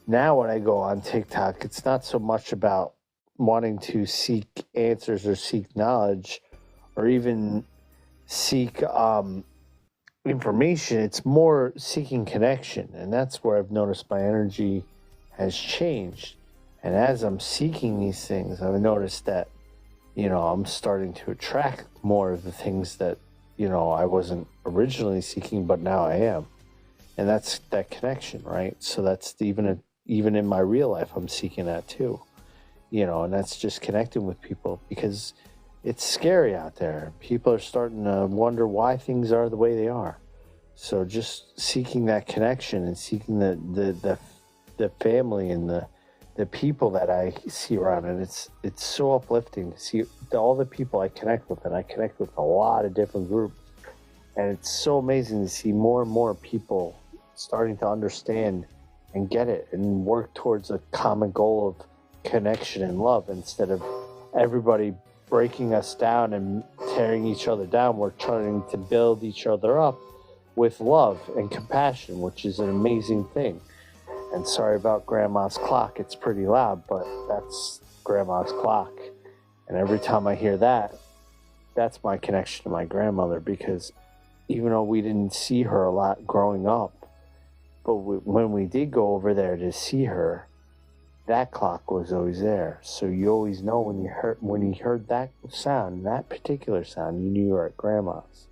Now when I go on TikTok, it's not so much about wanting to seek answers or seek knowledge or even seek information. It's more seeking connection. And that's where I've noticed my energy has changed. And as I'm seeking these things, I've noticed that, I'm starting to attract more of the things that, I wasn't originally seeking, but now I am. and that's that connection, right? So that's even in my real life, I'm seeking that too, and that's just connecting with people, because it's scary out there. People are starting to wonder why things are the way they are. So just seeking that connection and seeking the family and the people that I see around, and it's so uplifting to see all the people I connect with, and I connect with a lot of different groups, and it's so amazing to see more and more people starting to understand and get it and work towards a common goal of connection and love. Instead of everybody breaking us down and tearing each other down, we're trying to build each other up with love and compassion, which is an amazing thing. And sorry about Grandma's clock. It's pretty loud, but that's Grandma's clock. And every time I hear that, that's my connection to my grandmother, because even though we didn't see her a lot growing up, but when we did go over there to see her, that clock was always there. So you always know when you heard that sound, that particular sound, you knew you were at Grandma's.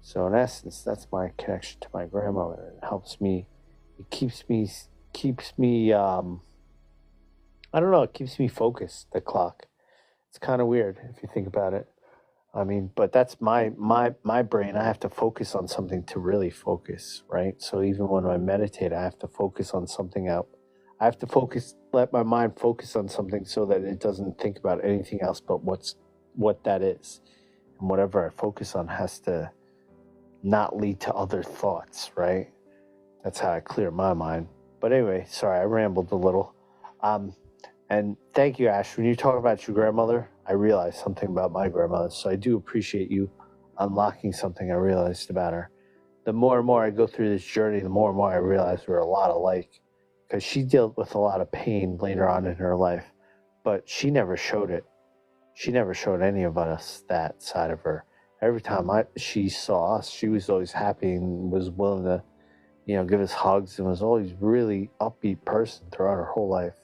So in essence, that's my connection to my grandmother. It helps me. It keeps me. I don't know. It keeps me focused. The clock. It's kind of weird if you think about it. I mean, but that's my brain. I have to focus on something to really focus, right? So even when I meditate, I have to focus on something out. I have to let my mind focus on something so that it doesn't think about anything else but what that is. And whatever I focus on has to not lead to other thoughts, right? That's how I clear my mind. But anyway, sorry, I rambled a little. And thank you, Ash. When you talk about your grandmother, I realized something about my grandmother. So I do appreciate you unlocking something I realized about her. The more and more I go through this journey, the more and more I realize we're a lot alike. Because she dealt with a lot of pain later on in her life, but she never showed it. She never showed any of us that side of her. Every time she saw us, she was always happy and was willing to, give us hugs, and was always really upbeat person throughout her whole life.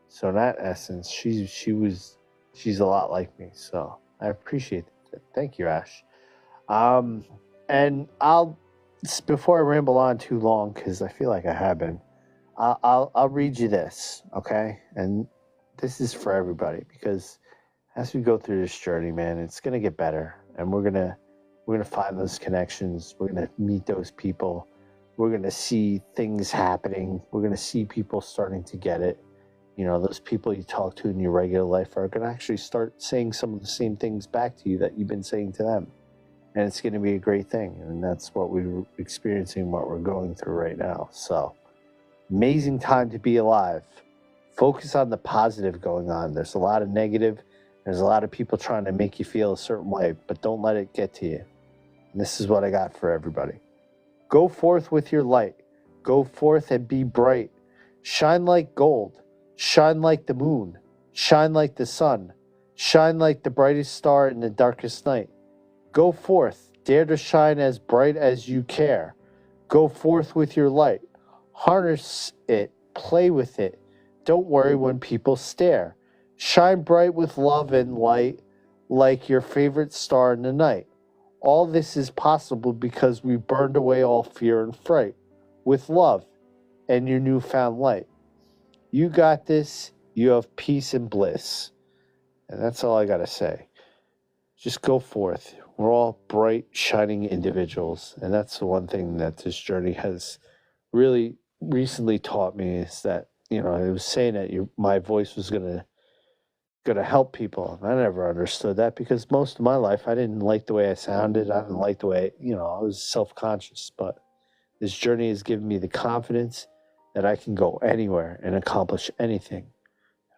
So in that essence, she's a lot like me. So I appreciate it. Thank you, Ash. And before I ramble on too long, because I feel like I have been, I'll read you this, okay? And this is for everybody, because as we go through this journey, man, it's gonna get better, and we're gonna find those connections. We're gonna meet those people. We're gonna see things happening. We're gonna see people starting to get it. Those people you talk to in your regular life are gonna actually start saying some of the same things back to you that you've been saying to them, and it's gonna be a great thing. And that's what we're experiencing, what we're going through right now. So. Amazing time to be alive. Focus on the positive going on. There's a lot of negative. There's a lot of people trying to make you feel a certain way, but don't let it get to you. And this is what I got for everybody. Go forth with your light. Go forth and be bright. Shine like gold. Shine like the moon. Shine like the sun. Shine like the brightest star in the darkest night. Go forth. Dare to shine as bright as you care. Go forth with your light. Harness it, play with it. Don't worry when people stare. Shine bright with love and light like your favorite star in the night. All this is possible because we burned away all fear and fright with love and your newfound light. You got this. You have peace and bliss. And that's all I got to say. Just go forth. We're all bright, shining individuals. And that's the one thing that this journey has really recently taught me, is that it was saying that my voice was gonna help people. I never understood that, because most of my life I didn't like the way I sounded. I didn't like the way I was self-conscious. But this journey has given me the confidence that I can go anywhere and accomplish anything,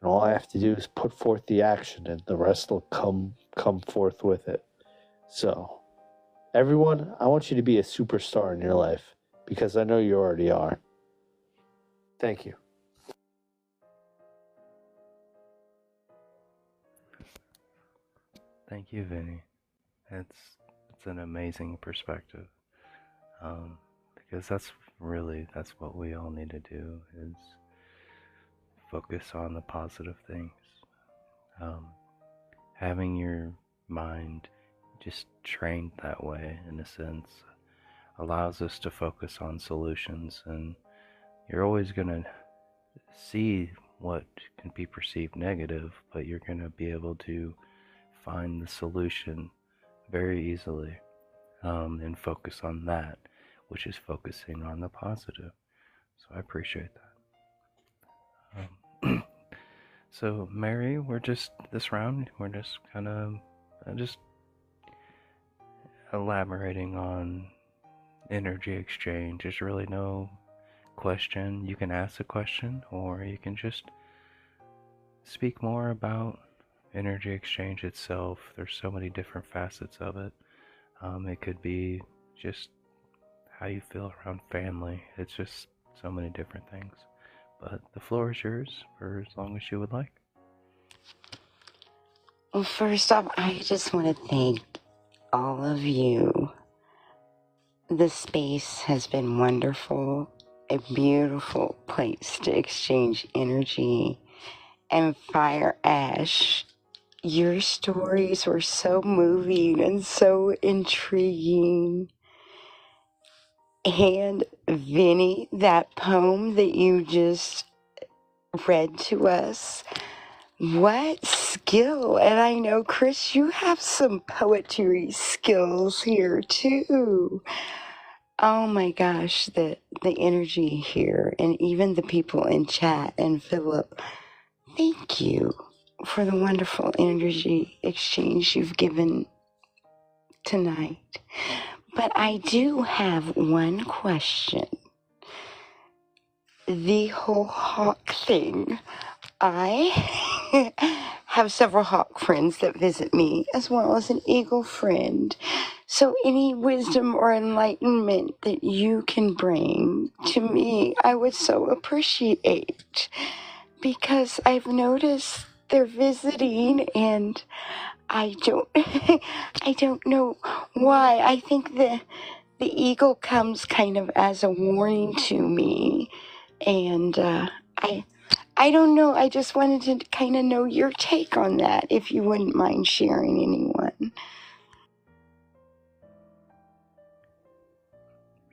and all I have to do is put forth the action, and the rest will come forth with it. So everyone, I want you to be a superstar in your life, because I know you already are. Thank you. Thank you, Vinny. It's an amazing perspective, because that's what we all need to do, is focus on the positive things. Having your mind just trained that way, in a sense, allows us to focus on solutions, and you're always going to see what can be perceived negative, but you're going to be able to find the solution very easily, and focus on that, which is focusing on the positive. So I appreciate that. So Mary, this round, we're just kind of just elaborating on energy exchange. There's really no question. You can ask a question, or you can just speak more about energy exchange itself. There's so many different facets of it. It could be just how you feel around family. It's just so many different things. But the floor is yours for as long as you would like. Well, first off, I just want to thank all of you. The space has been wonderful, a beautiful place to exchange energy. And Fire Ash, your stories were so moving and so intriguing. And Vinny, that poem that you just read to us, what skill. And I know, Chris, you have some poetry skills here too. Oh my gosh, the energy here, and even the people in chat. And Philip, thank you for the wonderful energy exchange you've given tonight. But I do have one question. The whole hawk thing. I have several hawk friends that visit me, as well as an eagle friend. So any wisdom or enlightenment that you can bring to me, I would so appreciate. Because I've noticed they're visiting, and I don't know why. I think the eagle comes kind of as a warning to me, and I don't know. I just wanted to kind of know your take on that, if you wouldn't mind sharing, anyone.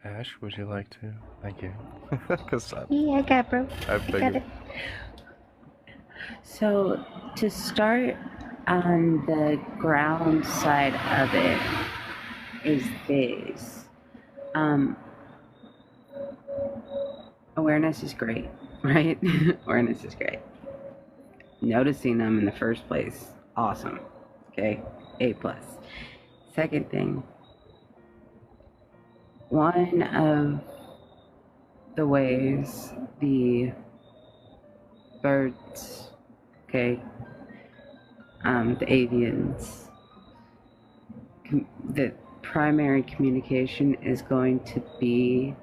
Ash, would you like to? Thank you. Because Yeah, I got it, bro. I figured. So, to start on the ground side of it is this. Awareness is great, right? Awareness is great. Noticing them in the first place, awesome. Okay, A+. Second thing, one of the ways the birds, okay, the avians, the primary communication is going to be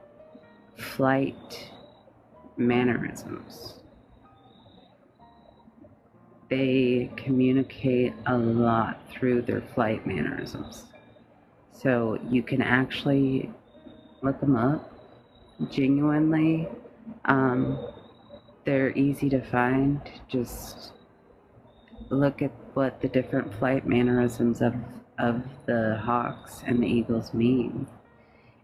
flight mannerisms. They communicate a lot through their flight mannerisms. So you can actually look them up. Genuinely, they're easy to find. Just look at what the different flight mannerisms of the hawks and the eagles mean.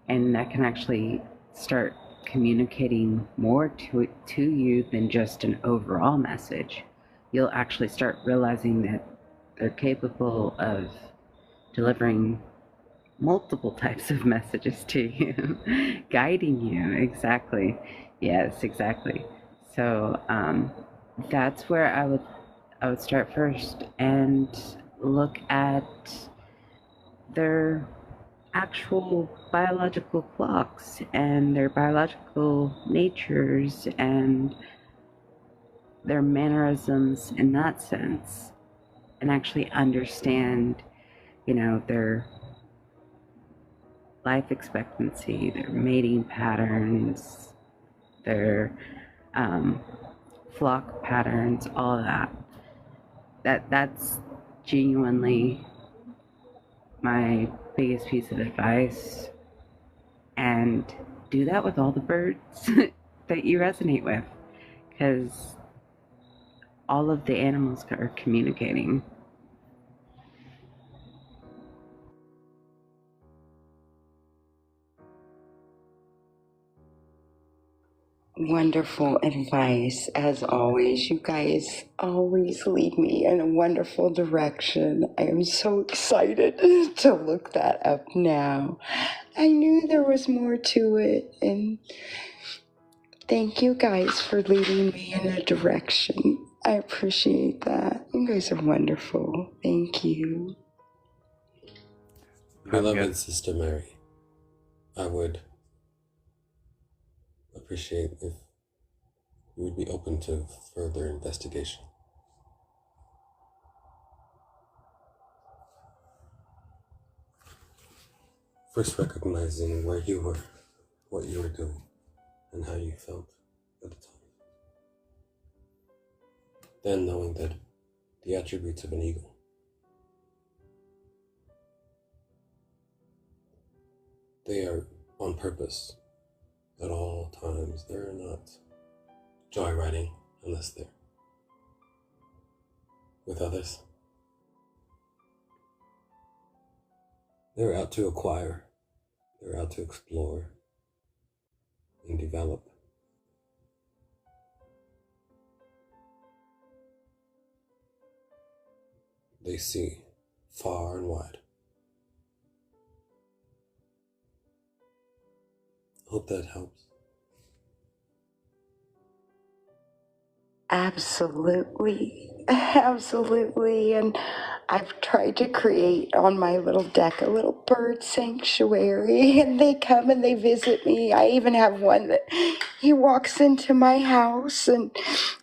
And that can actually start communicating more to you than just an overall message. You'll actually start realizing that they're capable of delivering multiple types of messages to you, guiding you. Exactly. Yes, exactly. So that's where I would start first and look at their actual biological clocks and their biological natures and their mannerisms in that sense, and actually understand, their life expectancy, their mating patterns, their flock patterns, all of that. That's genuinely my biggest piece of advice. And do that with all the birds that you resonate with, because all of the animals are communicating. wonderful advice as always. You guys always lead me in a wonderful direction. I am so excited to look that up now. I knew there was more to it, and thank you guys for leading me in a direction. I appreciate that. You guys are wonderful. Thank you. Beloved Sister Mary, I would appreciate if you would be open to further investigation. First recognizing where you were, what you were doing, and how you felt at the time. Then knowing that the attributes of an eagle they are on purpose at all times. They're not joyriding unless they're with others. They're out to acquire, they're out to explore and develop. They see far and wide. Hope that helps. Absolutely. Absolutely. And I've tried to create on my little deck a little bird sanctuary, and they come and they visit me. I even have one that he walks into my house, and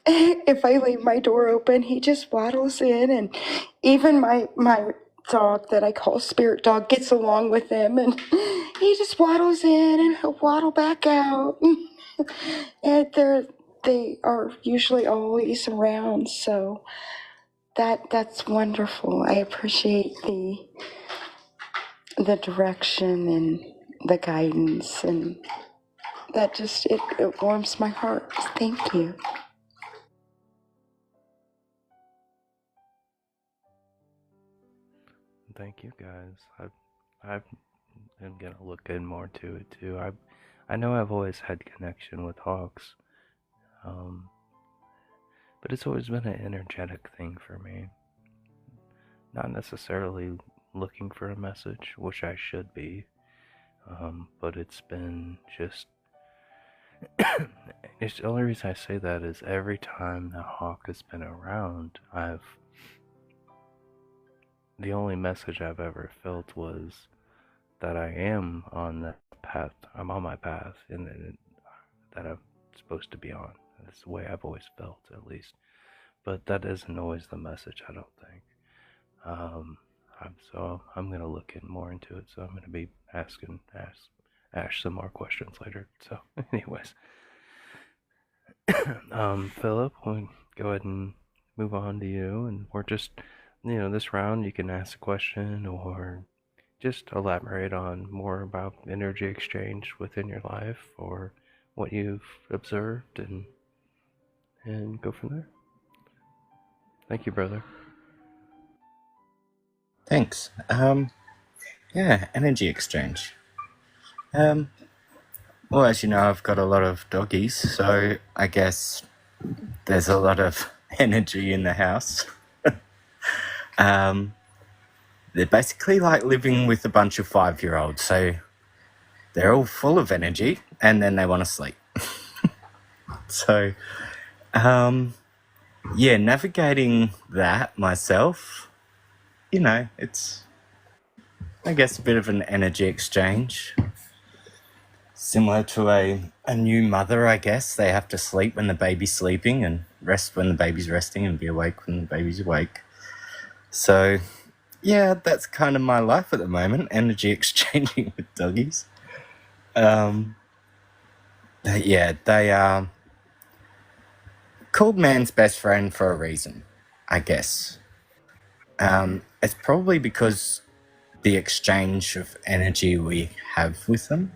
if I leave my door open, he just waddles in, and even my dog that I call Spirit Dog gets along with him, and he just waddles in and he'll waddle back out. And they are usually always around, so that's wonderful. I appreciate the direction and the guidance, and that just it warms my heart. Thank you. Thank you, guys. I'm gonna look in more to it too. I know I've always had connection with hawks, but it's always been an energetic thing for me. Not necessarily looking for a message, which I should be, but it's been just. The only reason I say that is every time the hawk has been around, the only message I've ever felt was that I am on the path. I'm on my path, and that I'm supposed to be on. That's the way I've always felt, at least. But that isn't always the message, I don't think. I'm gonna look in more into it. So I'm gonna be asking Ash some more questions later. So, anyways, Philip, we'll go ahead and move on to you, and we're just, this round you can ask a question or just elaborate on more about energy exchange within your life or what you've observed, and go from there. Thank you, brother. Thanks. Yeah, energy exchange. Well, as you know, I've got a lot of doggies, so I guess there's a lot of energy in the house. They're basically like living with a bunch of 5-year-olds, so they're all full of energy, and then they want to sleep. So, yeah, navigating that myself, it's, I guess, a bit of an energy exchange. Similar to a new mother, I guess. They have to sleep when the baby's sleeping and rest when the baby's resting and be awake when the baby's awake. So, yeah, that's kind of my life at the moment, energy exchanging with doggies. Yeah, they are called man's best friend for a reason, I guess. It's probably because the exchange of energy we have with them.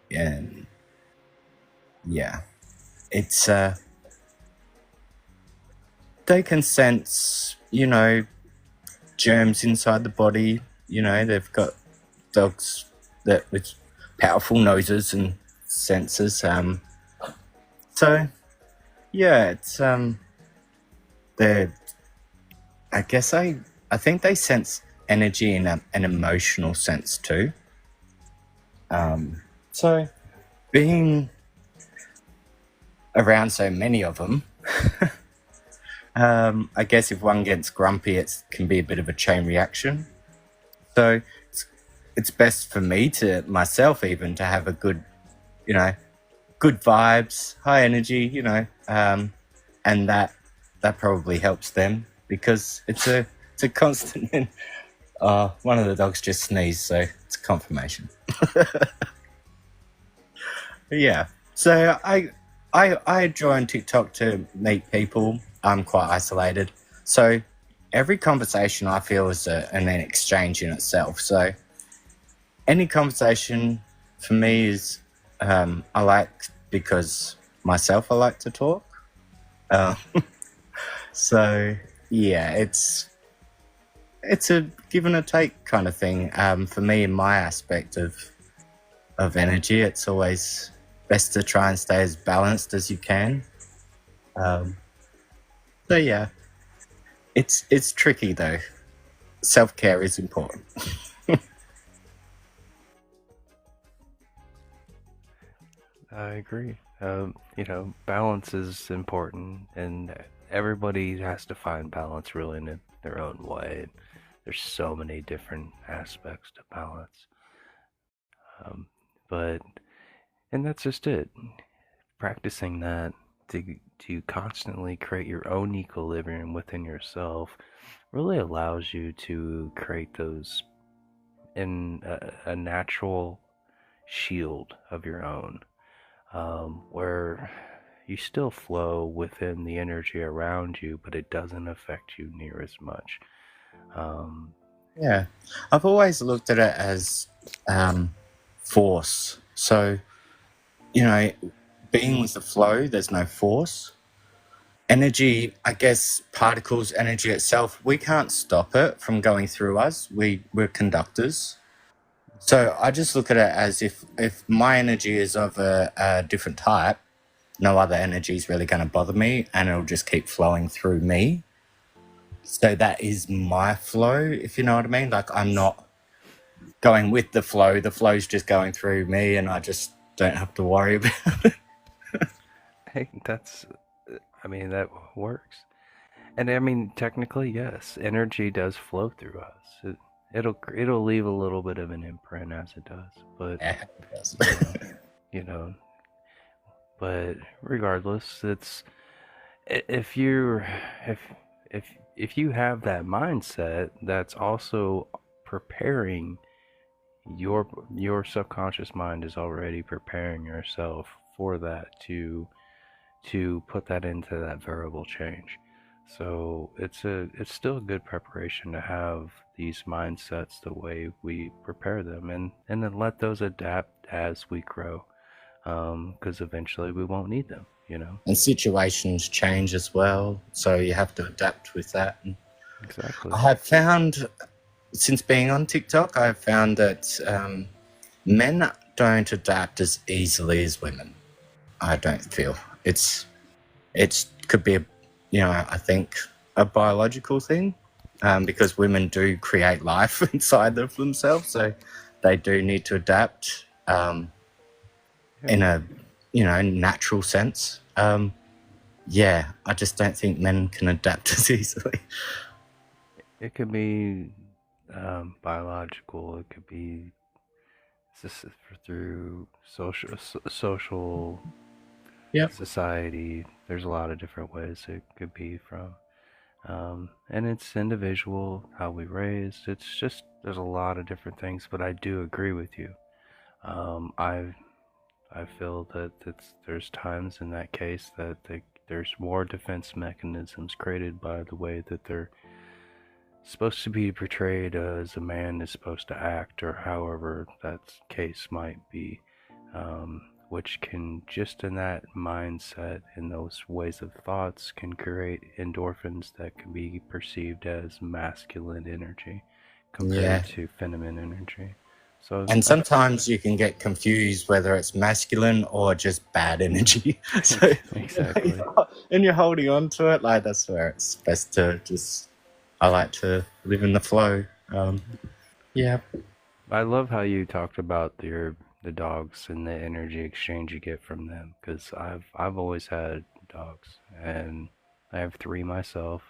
And yeah, it's they can sense, germs inside the body. They've got dogs that with powerful noses and senses. So yeah, it's the I guess I think they sense energy in an emotional sense too. So being around so many of them, I guess if one gets grumpy, it can be a bit of a chain reaction. So it's best for me to myself even to have a good, good vibes, high energy, and that probably helps them because it's a constant. One of the dogs just sneezed, so it's a confirmation. But yeah, so I joined TikTok to meet people. I'm quite isolated, so every conversation I feel is an exchange in itself. So any conversation for me is I like because myself I like to talk. Uh, so yeah, it's a give and a take kind of thing. For me, in my aspect of energy, it's always best to try and stay as balanced as you can. So yeah, it's tricky though. Self-care is important. I agree. Balance is important, and everybody has to find balance really in their own way. There's so many different aspects to balance. Um, but and that's just it. Practicing that to constantly create your own equilibrium within yourself really allows you to create those in a natural shield of your own, where you still flow within the energy around you, but it doesn't affect you near as much. Um, Yeah, I've always looked at it as force. So being with the flow, there's no force. Energy, I guess, particles, energy itself, we can't stop it from going through us. We're conductors. So I just look at it as if my energy is of a different type, no other energy is really going to bother me, and it'll just keep flowing through me. So that is my flow, if you know what I mean. Like I'm not going with the flow. The flow's just going through me, and I just don't have to worry about it. hey, that works. And I mean, technically, yes, energy does flow through us. It'll leave a little bit of an imprint as it does, but Yeah, it does. you know, but regardless, it's if you if if if you have that mindset, that's also preparing your subconscious mind is already preparing yourself for that to put that into that variable change. So it's still a good preparation to have these mindsets the way we prepare them, and then let those adapt as we grow, because eventually we won't need them. And situations change as well, so you have to adapt with that. Exactly. I have found, since being on TikTok, I've found that men don't adapt as easily as women. I don't feel it could be I think a biological thing, because women do create life inside of themselves, so they do need to adapt in a natural sense. Yeah, I just don't think men can adapt as easily. It could be biological. It could be through social Yep. society. There's a lot of different ways it could be from. And it's individual how we raised. It's just there's a lot of different things, but I do agree with you. I feel that there's times in that case that there's more defense mechanisms created by the way that they're supposed to be portrayed as a man is supposed to act, or however that case might be, which can just in that mindset, in those ways of thoughts, can create endorphins that can be perceived as masculine energy Yeah. compared to feminine energy. So And sometimes you can get confused whether it's masculine or just bad energy. So exactly. and you're holding on to it, like that's where it's best to just. I like to live in the flow. Yeah. I love how you talked about the dogs and the energy exchange you get from them, because I've always had dogs, and I have 3 myself.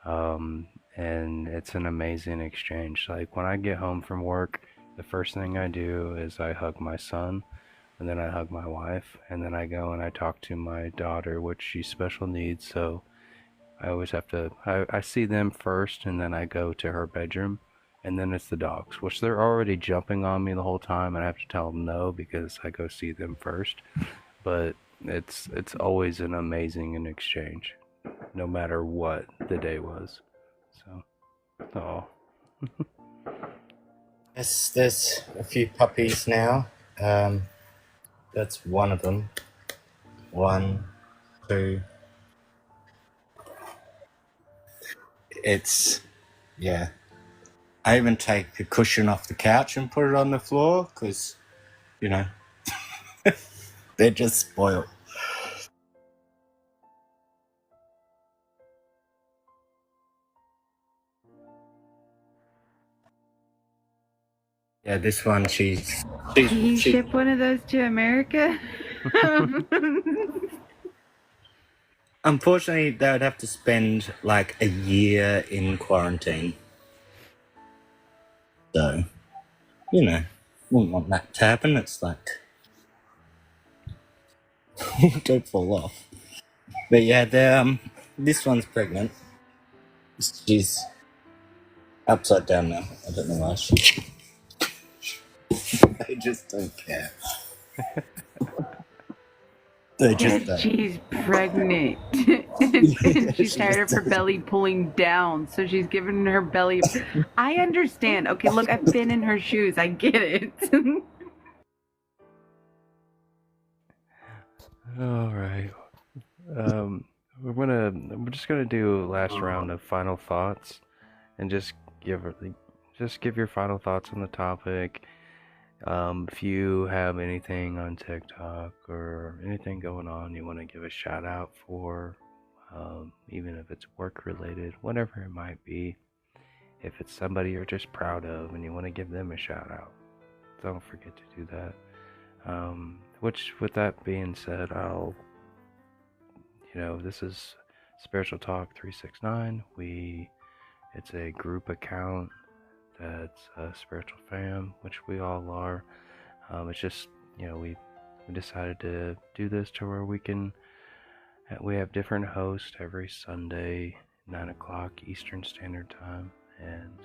And it's an amazing exchange. Like when I get home from work, the first thing I do is I hug my son, and then I hug my wife, and then I go and I talk to my daughter, which she's special needs, so I always have to, I see them first, and then I go to her bedroom, and then it's the dogs, which they're already jumping on me the whole time, and I have to tell them no because I go see them first. But it's always an amazing exchange, no matter what the day was. So, oh, There's a few puppies now. That's one of them. 1, 2. It's, yeah. I even take the cushion off the couch and put it on the floor because, you know, they're just spoiled. Yeah, this one, Can you ship one of those to America? Unfortunately, they would have to spend like a year in quarantine. So, you know, wouldn't want that to happen. It's like, don't fall off. But yeah, this one's pregnant. She's upside down now. I don't know why. They just don't care. They just don't. She's pregnant. And she's tired of her belly pulling down, so she's giving her belly. I understand. Okay, look, I've been in her shoes. I get it. all right. We're just gonna do a last round of final thoughts, and just give your final thoughts on the topic. If you have anything on TikTok or anything going on you want to give a shout out for, even if it's work related, whatever it might be, if it's somebody you're just proud of and you want to give them a shout out, don't forget to do that. Which, with that being said, this is Spiritual Talk 369. It's a group account that's a spiritual fam, which we all are. It's just, we decided to do this to where we have different hosts every Sunday, 9 o'clock Eastern Standard Time, and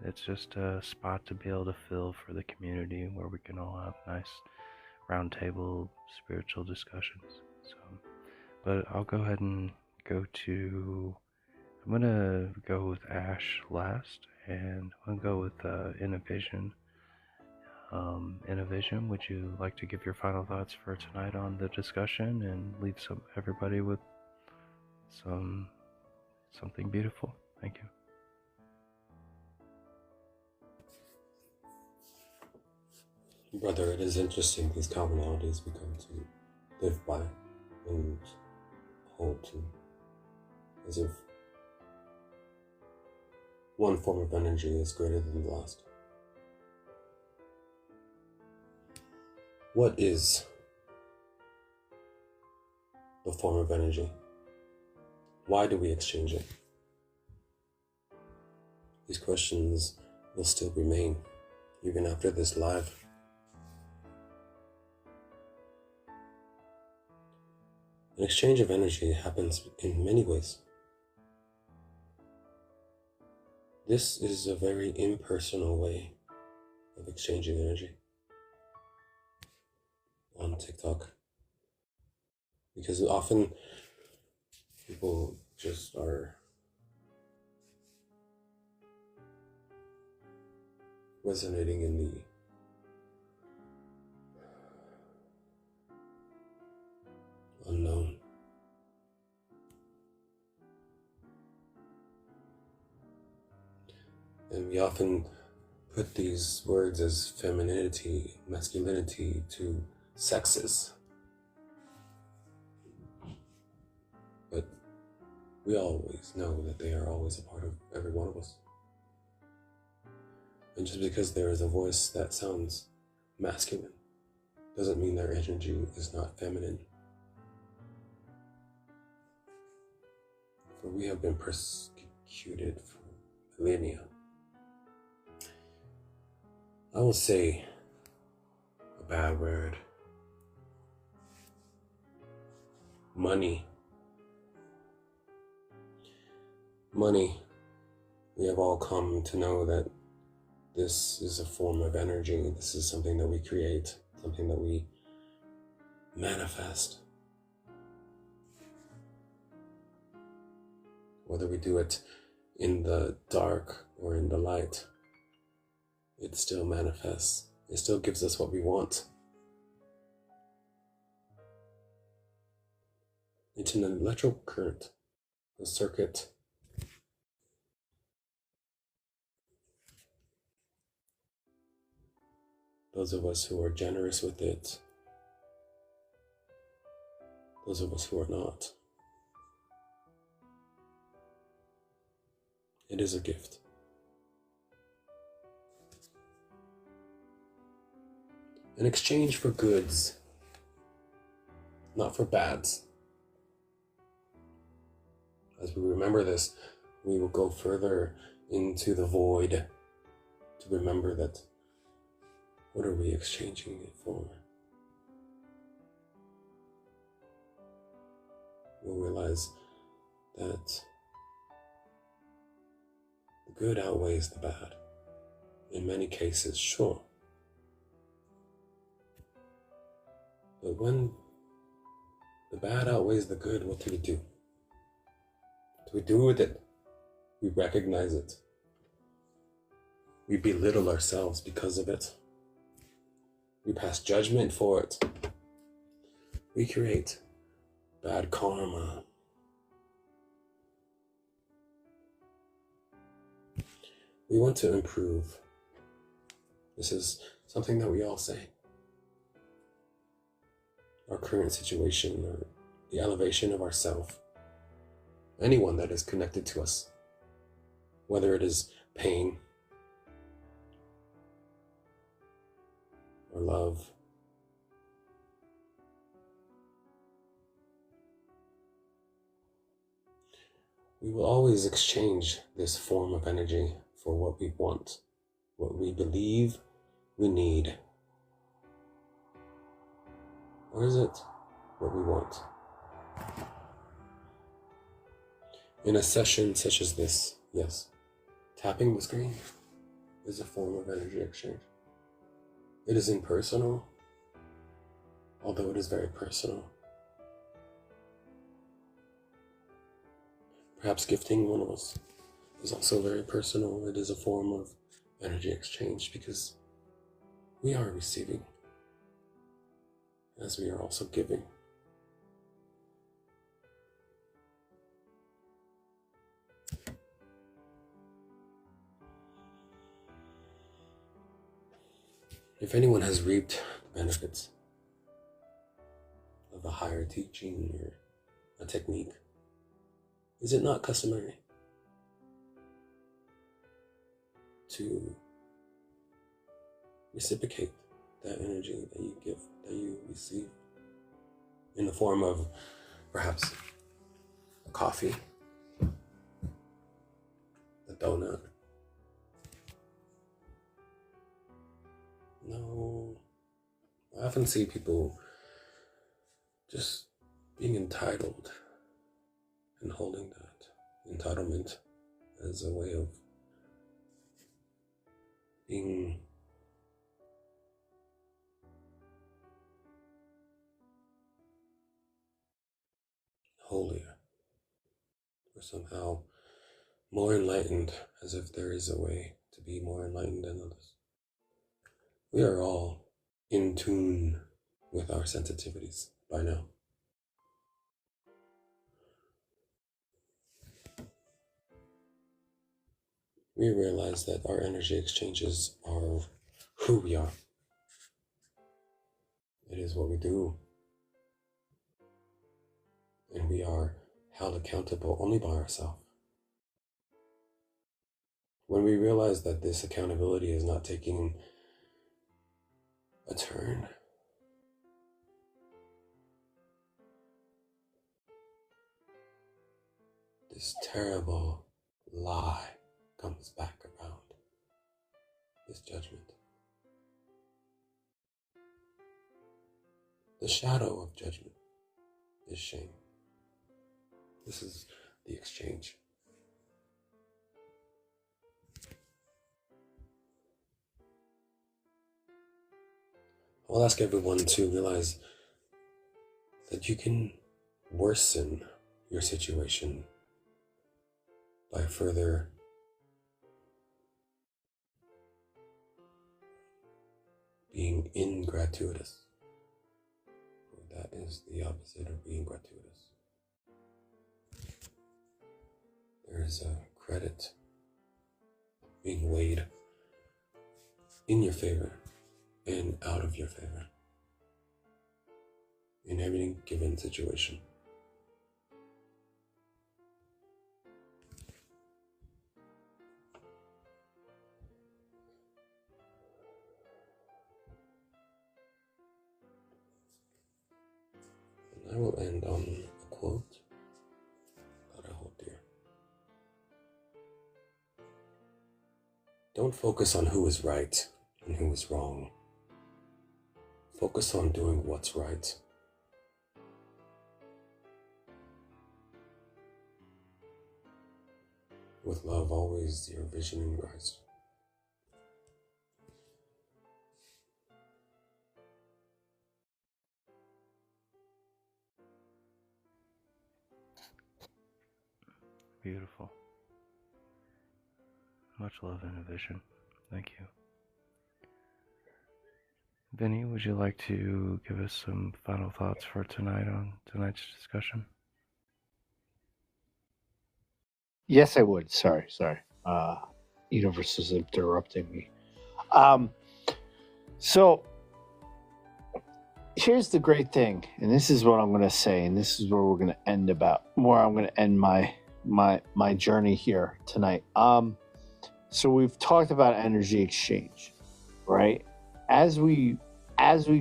it's just a spot to be able to fill for the community where we can all have nice roundtable spiritual discussions. So, but I'll go ahead and I'm gonna go with Ash last, and I'm gonna go with Innovision. Innovision, would you like to give your final thoughts for tonight on the discussion and leave everybody with something beautiful? Thank you. Brother, it is interesting these commonalities we come to live by and hold to, as if one form of energy is greater than the last. What is the form of energy? Why do we exchange it? These questions will still remain even after this live. An exchange of energy happens in many ways. This is a very impersonal way of exchanging energy on TikTok, because often people just are resonating in the unknown. And we often put these words as femininity, masculinity to sexes. But we always know that they are always a part of every one of us. And just because there is a voice that sounds masculine doesn't mean their energy is not feminine. For we have been persecuted for millennia. I will say a bad word. Money. Money. We have all come to know that this is a form of energy. This is something that we create, something that we manifest. Whether we do it in the dark or in the light, it still manifests. It still gives us what we want. It's an electrical current, a circuit. Those of us who are generous with it, those of us who are not. It is a gift. In exchange for goods, not for bads. As we remember this, we will go further into the void to remember that what are we exchanging it for? We'll realize that the good outweighs the bad. In many cases, sure. But when the bad outweighs the good, what do we do? What do we do with it? We recognize it. We belittle ourselves because of it. We pass judgment for it. We create bad karma. We want to improve. This is something that we all say. Our current situation, or the elevation of ourself, anyone that is connected to us, whether it is pain or love, we will always exchange this form of energy for what we want, what we believe we need. Or is it what we want? In a session such as this, yes, tapping the screen is a form of energy exchange. It is impersonal, although it is very personal. Perhaps gifting one of us is also very personal. It is a form of energy exchange because we are receiving as we are also giving. If anyone has reaped the benefits of a higher teaching or a technique, is it not customary to reciprocate that energy that you give, that you receive, in the form of perhaps a coffee, a donut? No. I often see people just being entitled and holding that entitlement as a way of being holier or somehow more enlightened, as if there is a way to be more enlightened than others. We are all in tune with our sensitivities by now. we realize that our energy exchanges are who we are. It is what we do. And we are held accountable only by ourselves. When we realize that this accountability is not taking a turn, this terrible lie comes back around, this judgment. The shadow of judgment is shame. This is the exchange. I'll ask everyone to realize that you can worsen your situation by further being ingratuitous. That is the opposite of being gratuitous. There is a credit being weighed in your favor and out of your favor in every given situation. And I will end on a quote that I hold dear. Don't focus on who is right and who is wrong. Focus on doing what's right. With love, always your vision in Christ. Beautiful. Much love and a vision. Thank you. Vinny, would you like to give us some final thoughts for tonight on tonight's discussion? Yes, I would. Sorry. Universe is interrupting me. So here's the great thing, and this is what I'm going to say, and this is where we're going to end where I'm going to end my journey here tonight. So we've talked about energy exchange, right? As we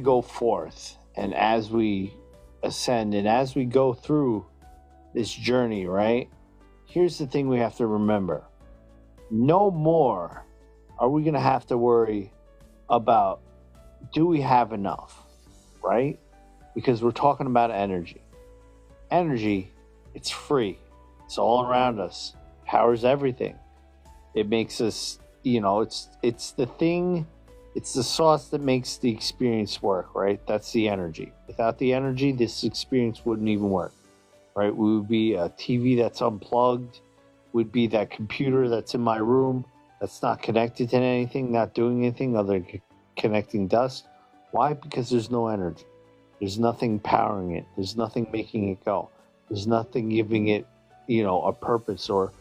go forth and as we ascend and as we go through this journey, right? Here's the thing we have to remember. No more are we going to have to worry about, do we have enough, right? Because we're talking about energy. Energy, it's free. It's all around us. Powers everything. It makes us, it's the thing, it's the sauce that makes the experience work, right? That's the energy. Without the energy, this experience wouldn't even work, right? We would be a TV that's unplugged, would be that computer that's in my room that's not connected to anything, not doing anything other than connecting dust. Why? Because there's no energy. There's nothing powering it. There's nothing making it go. There's nothing giving it, a purpose or,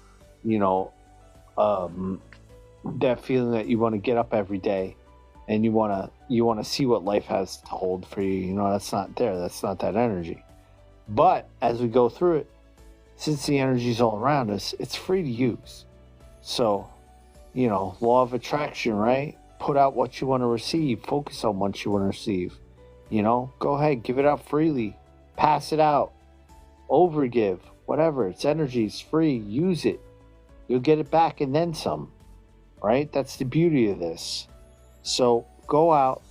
that feeling that you want to get up every day and you want to see what life has to hold for you. That's not there. That's not that energy. But as we go through it, since the energy is all around us, it's free to use. So, law of attraction, right? Put out what you want to receive. Focus on what you want to receive. Go ahead, give it out freely. Pass it out. Overgive. Whatever. It's energy. It's free. Use it. You'll get it back and then some. Right? That's the beauty of this. So go out.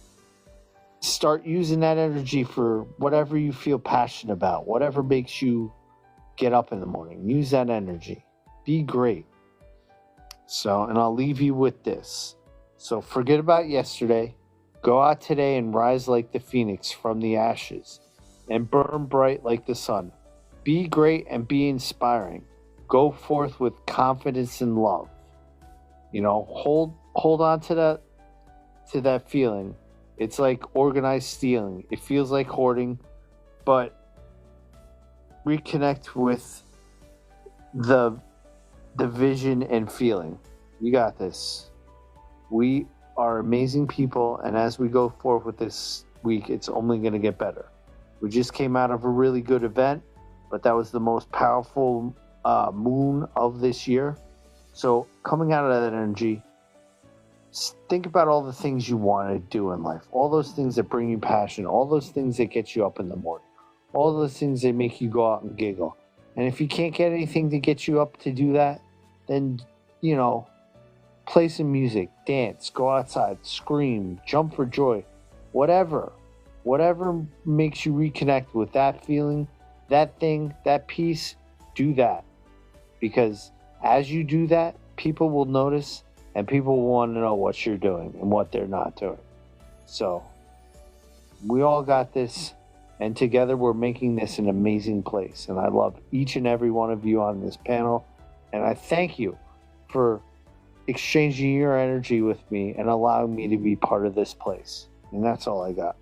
Start using that energy for whatever you feel passionate about. Whatever makes you get up in the morning. Use that energy. Be great. So, and I'll leave you with this. So forget about yesterday. Go out today and rise like the phoenix from the ashes and burn bright like the sun. Be great and be inspiring. Go forth with confidence and love. Hold on to that feeling. It's like organized stealing. It feels like hoarding, but reconnect with the vision and feeling. You got this. We are amazing people, and as we go forward with this week, it's only going to get better. We just came out of a really good event, but that was the most powerful moon of this year. So coming out of that energy, think about all the things you want to do in life, all those things that bring you passion, all those things that get you up in the morning, all those things that make you go out and giggle. And if you can't get anything to get you up to do that, then, play some music, dance, go outside, scream, jump for joy, whatever makes you reconnect with that feeling, that thing, that piece, do that. Because as you do that, people will notice and people will want to know what you're doing and what they're not doing. So we all got this, and together we're making this an amazing place. And I love each and every one of you on this panel, and I thank you for exchanging your energy with me and allowing me to be part of this place. And that's all I got.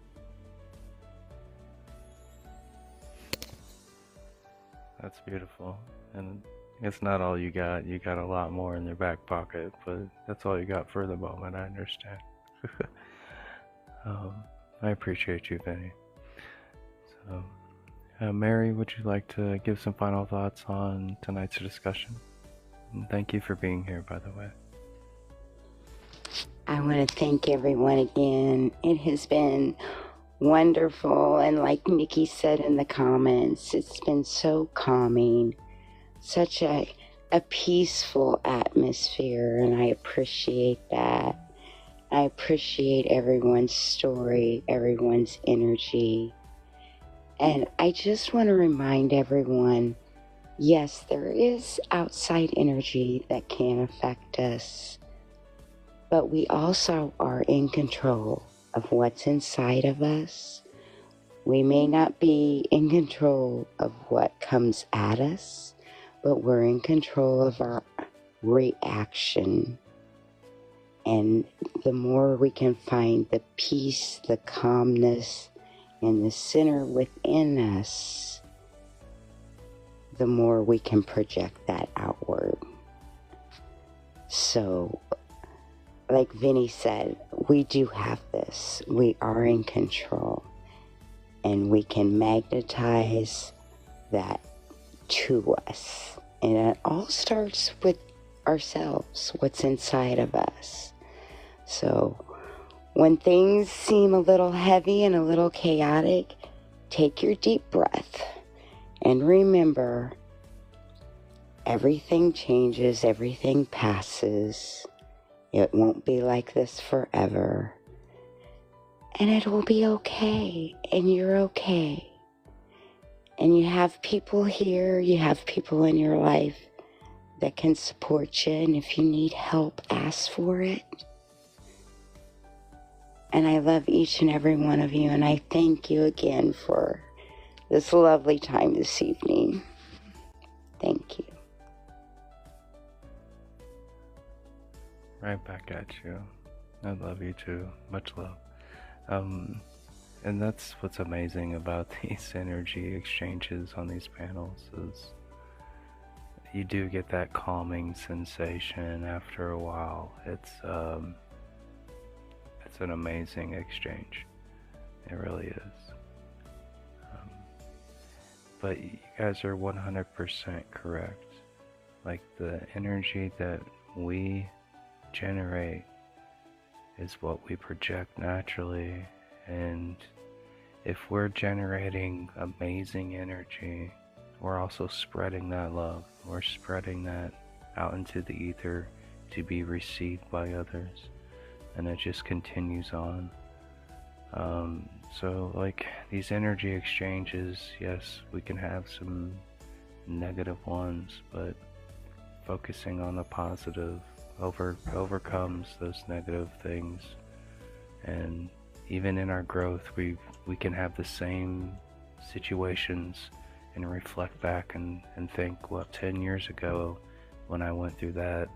That's beautiful. And it's not all you got. You got a lot more in your back pocket, but that's all you got for the moment. I understand. I appreciate you, Vinny. So, Mary, would you like to give some final thoughts on tonight's discussion? And thank you for being here, by the way. I want to thank everyone again. It has been wonderful, and like Nikki said in the comments, it's been so calming, such a peaceful atmosphere, and I appreciate that. I appreciate everyone's story, everyone's energy, and I just want to remind everyone, yes, there is outside energy that can affect us, but we also are in control of what's inside of us. We may not be in control of what comes at us, but we're in control of our reaction. And the more we can find the peace, the calmness, and the center within us, the more we can project that outward. So, like Vinny said, we do have this. We are in control. And we can magnetize that to us. And it all starts with ourselves, what's inside of us. So when things seem a little heavy and a little chaotic, take your deep breath and remember, everything changes, everything passes. It won't be like this forever. And it will be okay. And you're okay. And you have people here, you have people in your life that can support you. And if you need help, ask for it. And I love each and every one of you. And I thank you again for this lovely time this evening. Thank you. Right back at you. I love you too. Much love. And that's what's amazing about these energy exchanges on these panels is you do get that calming sensation after a while. It's an amazing exchange. It really is. But you guys are 100% correct. Like the energy that we generate is what we project naturally, and if we're generating amazing energy, we're also spreading that love. We're spreading that out into the ether to be received by others, and it just continues on. So like these energy exchanges, yes, we can have some negative ones, but focusing on the positive overcomes those negative things. And even in our growth, we can have the same situations and reflect back and think, well, 10 years ago when I went through that,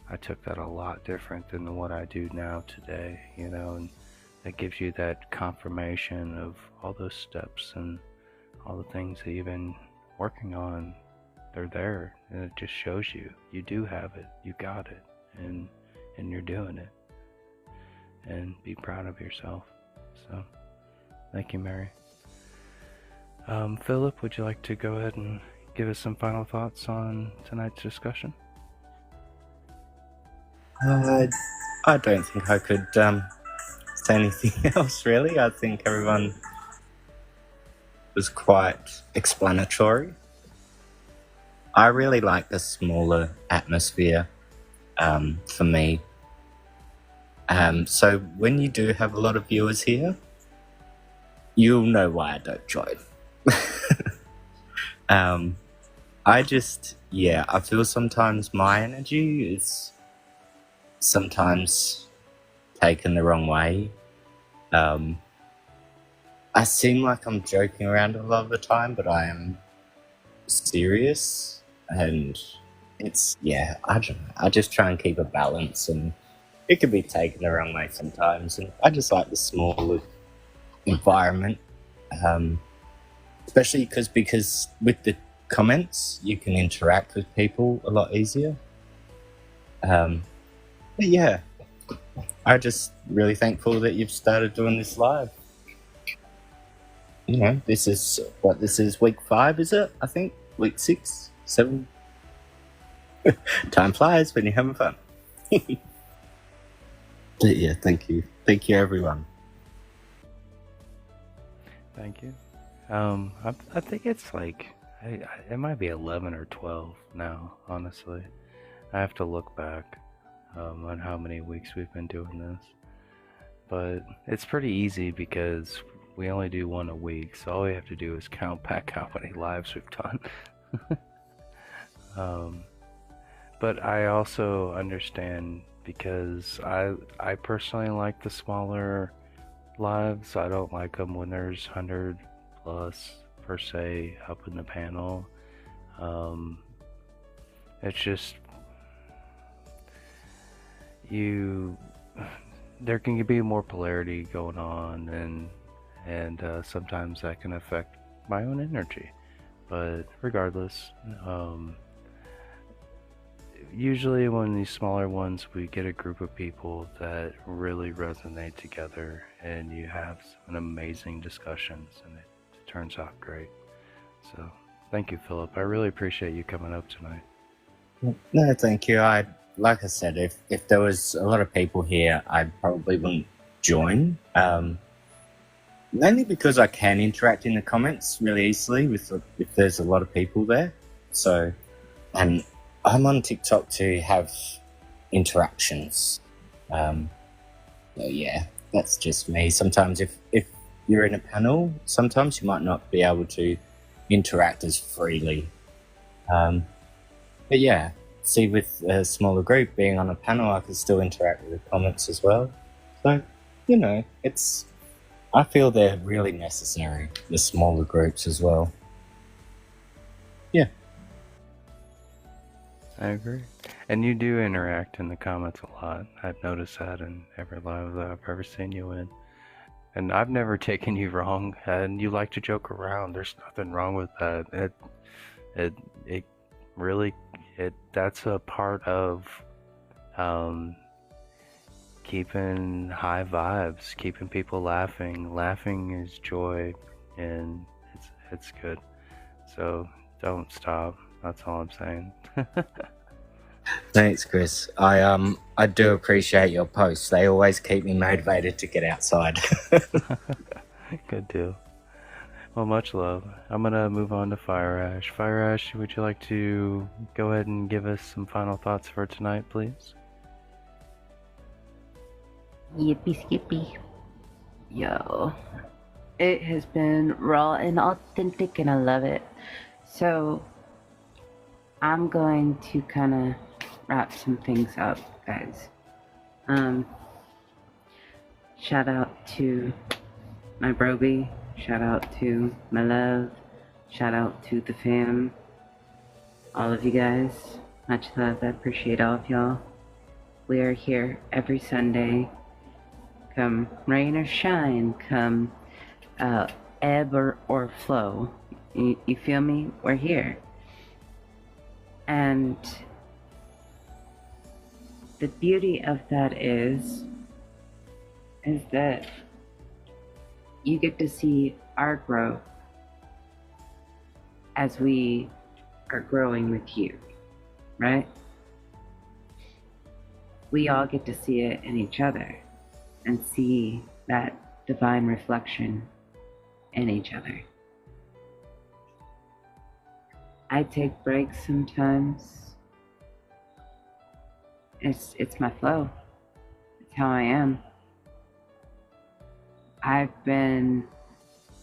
I took that a lot different than what I do now today, and that gives you that confirmation of all those steps and all the things that you've been working on. They're there, and it just shows you do have it, you got it, and you're doing it. And be proud of yourself. So, thank you, Mary. Philip, would you like to go ahead and give us some final thoughts on tonight's discussion? I don't think I could say anything else, really. I think everyone was quite explanatory. I really like the smaller atmosphere for me. So when you do have a lot of viewers here, you'll know why I don't join. I feel sometimes my energy is sometimes taken the wrong way. I seem like I'm joking around a lot of the time, but I am serious, and I don't know. I just try and keep a balance, and it can be taken the wrong way sometimes. And I just like the smaller environment, especially because with the comments you can interact with people a lot easier. But yeah, I'm just really thankful that you've started doing this live. You know, this is week 5, is it? I think week 6, 7. Time flies when you're having fun. But yeah, thank you everyone. Thank you. I think it's like it might be 11 or 12 now. Honestly, I have to look back on how many weeks we've been doing this, but it's pretty easy because we only do one a week, so all we have to do is count back how many lives we've done. But I also understand because I personally like the smaller lives. I don't like them when there's 100 plus per se up in the panel. It's just there can be more polarity going on, and sometimes that can affect my own energy. But regardless, usually when these smaller ones, we get a group of people that really resonate together, and you have some amazing discussions, and it turns out great. So thank you, Philip. I really appreciate you coming up tonight. No, thank you. Like I said, if there was a lot of people here, I probably wouldn't join. Mainly because I can interact in the comments really easily if there's a lot of people there. So, and I'm on TikTok to have interactions. Yeah, that's just me. Sometimes if you're in a panel, sometimes you might not be able to interact as freely. But yeah, see, with a smaller group being on a panel, I can still interact with the comments as well. So, you know, I feel they're really necessary, the smaller groups as well. Yeah. I agree. And you do interact in the comments a lot. I've noticed that in every live that I've ever seen you in. And I've never taken you wrong, and you like to joke around. There's nothing wrong with that. It really, that's a part of keeping high vibes, keeping people laughing. Laughing is joy, and it's good. So don't stop. That's all I'm saying. Thanks, Chris. I do appreciate your posts. They always keep me motivated to get outside. Good deal. Well, much love. I'm gonna move on to Fire Ash. Fire Ash, would you like to go ahead and give us some final thoughts for tonight, please? Yippee skippy. Yo. It has been raw and authentic, and I love it. So, I'm going to kind of wrap some things up, guys. Shout out to my Broby. Shout out to my love. Shout out to the fam. All of you guys. Much love. I appreciate all of y'all. We are here every Sunday. Come rain or shine. Come ebb or flow. You feel me? We're here. And the beauty of that is that you get to see our growth as we are growing with you, right? We all get to see it in each other and see that divine reflection in each other. I take breaks sometimes. It's my flow. It's how I am. I've been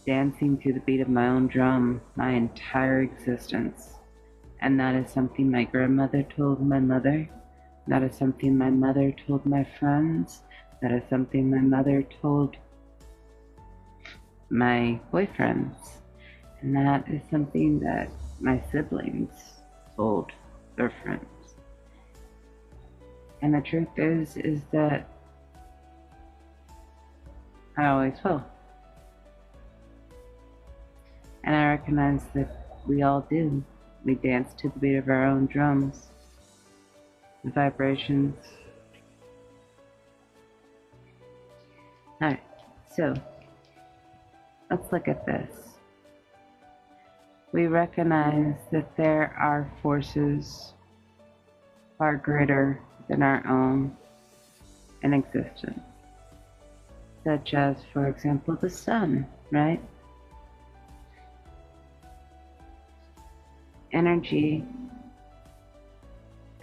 dancing to the beat of my own drum my entire existence. And that is something my grandmother told my mother. That is something my mother told my friends. That is something my mother told my boyfriends. And that is something that my siblings told their friends. And the truth is that I always will. And I recognize that we all do. We dance to the beat of our own drums, the vibrations. Alright, so let's look at this. We recognize that there are forces far greater than our own in existence, such as, for example, the sun, right? Energy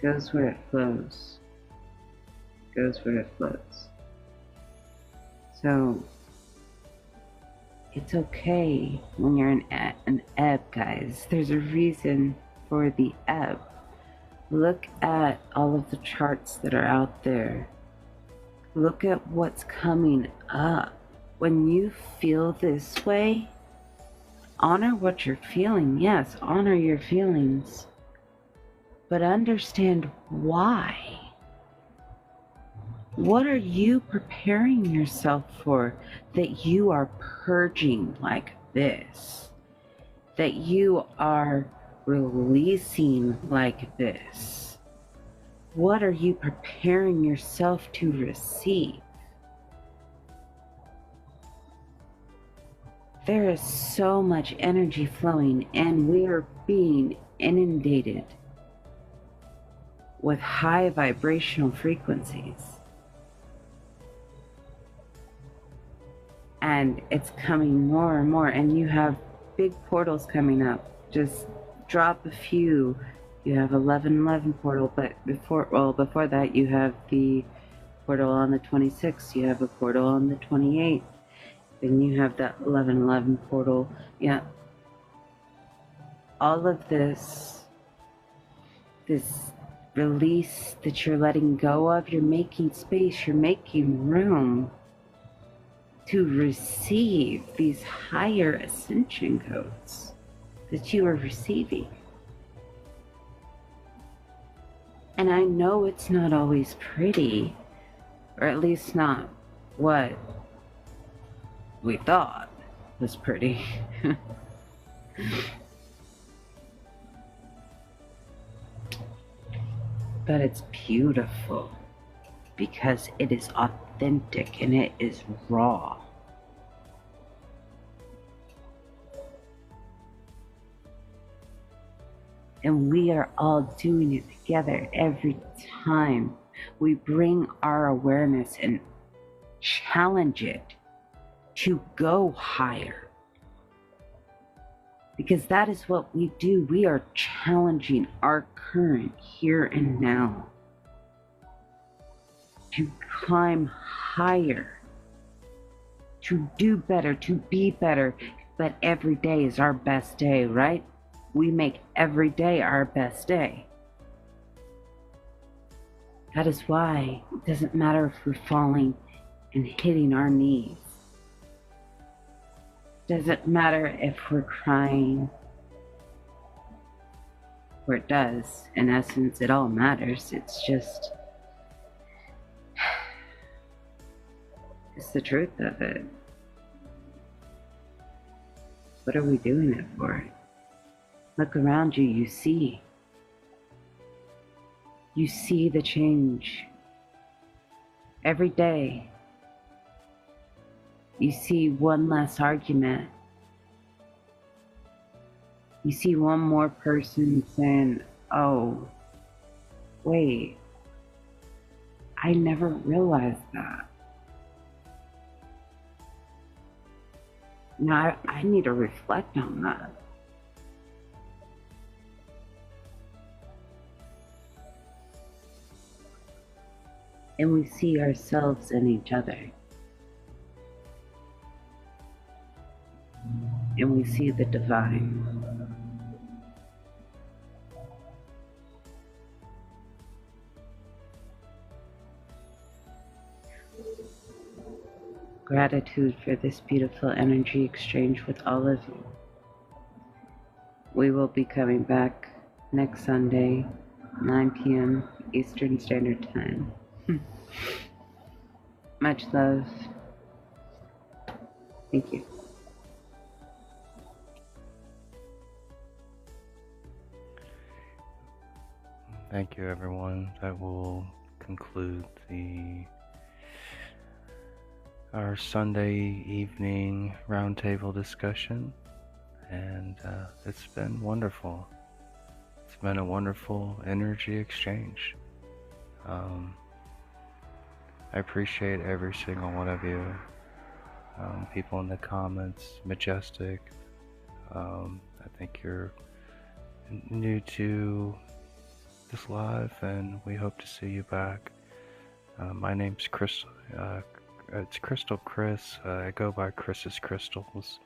goes where it flows. Goes where it flows. So it's okay when you're in an ebb, guys. There's a reason for the ebb. Look at all of the charts that are out there. Look at what's coming up. When you feel this way, honor what you're feeling. Yes, honor your feelings. But understand why. What are you preparing yourself for that you are purging like this? That you are releasing like this? What are you preparing yourself to receive? There is so much energy flowing, and we are being inundated with high vibrational frequencies. And it's coming more and more, and you have big portals coming up. Just drop a few. You have 1111 portal, but before that you have the portal on the 26th, you have a portal on the 28th, then you have that 1111 portal. Yeah. All of this release that you're letting go of, you're making space, you're making room to receive these higher ascension codes that you are receiving. And I know it's not always pretty, or at least not what we thought was pretty. But it's beautiful because it is authentic and it is raw. And we are all doing it together every time we bring our awareness and challenge it to go higher. Because that is what we do. We are challenging our current here and now to climb higher, to do better, to be better. But every day is our best day, right? We make every day our best day. That is why it doesn't matter if we're falling and hitting our knees. Doesn't matter if we're crying, or it does. In essence, it all matters. It's just, it's the truth of it. What are we doing it for? Look around you, you see. You see the change Every day, you see one less argument. You see one more person saying, oh, wait, I never realized that. Now I need to reflect on that. And we see ourselves in each other. And we see the divine. Gratitude for this beautiful energy exchange with all of you. We will be coming back next Sunday, 9 p.m. Eastern Standard Time. Much love. Thank you. Thank you, everyone. That will conclude our Sunday evening roundtable discussion, and it's been wonderful. It's been a wonderful energy exchange. I appreciate every single one of you. People in the comments, Majestic. I think you're new to this live, and we hope to see you back. My name's Crystal. It's Crystal Chris. I go by Chris's Crystals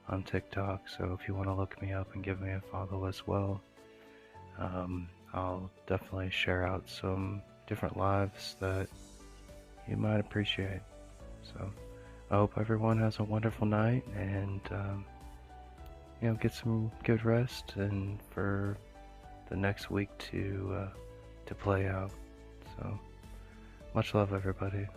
on TikTok, so if you want to look me up and give me a follow as well, I'll definitely share out some different lives that you might appreciate. So I hope everyone has a wonderful night, and get some good rest, and for the next week to play out. So much love, everybody.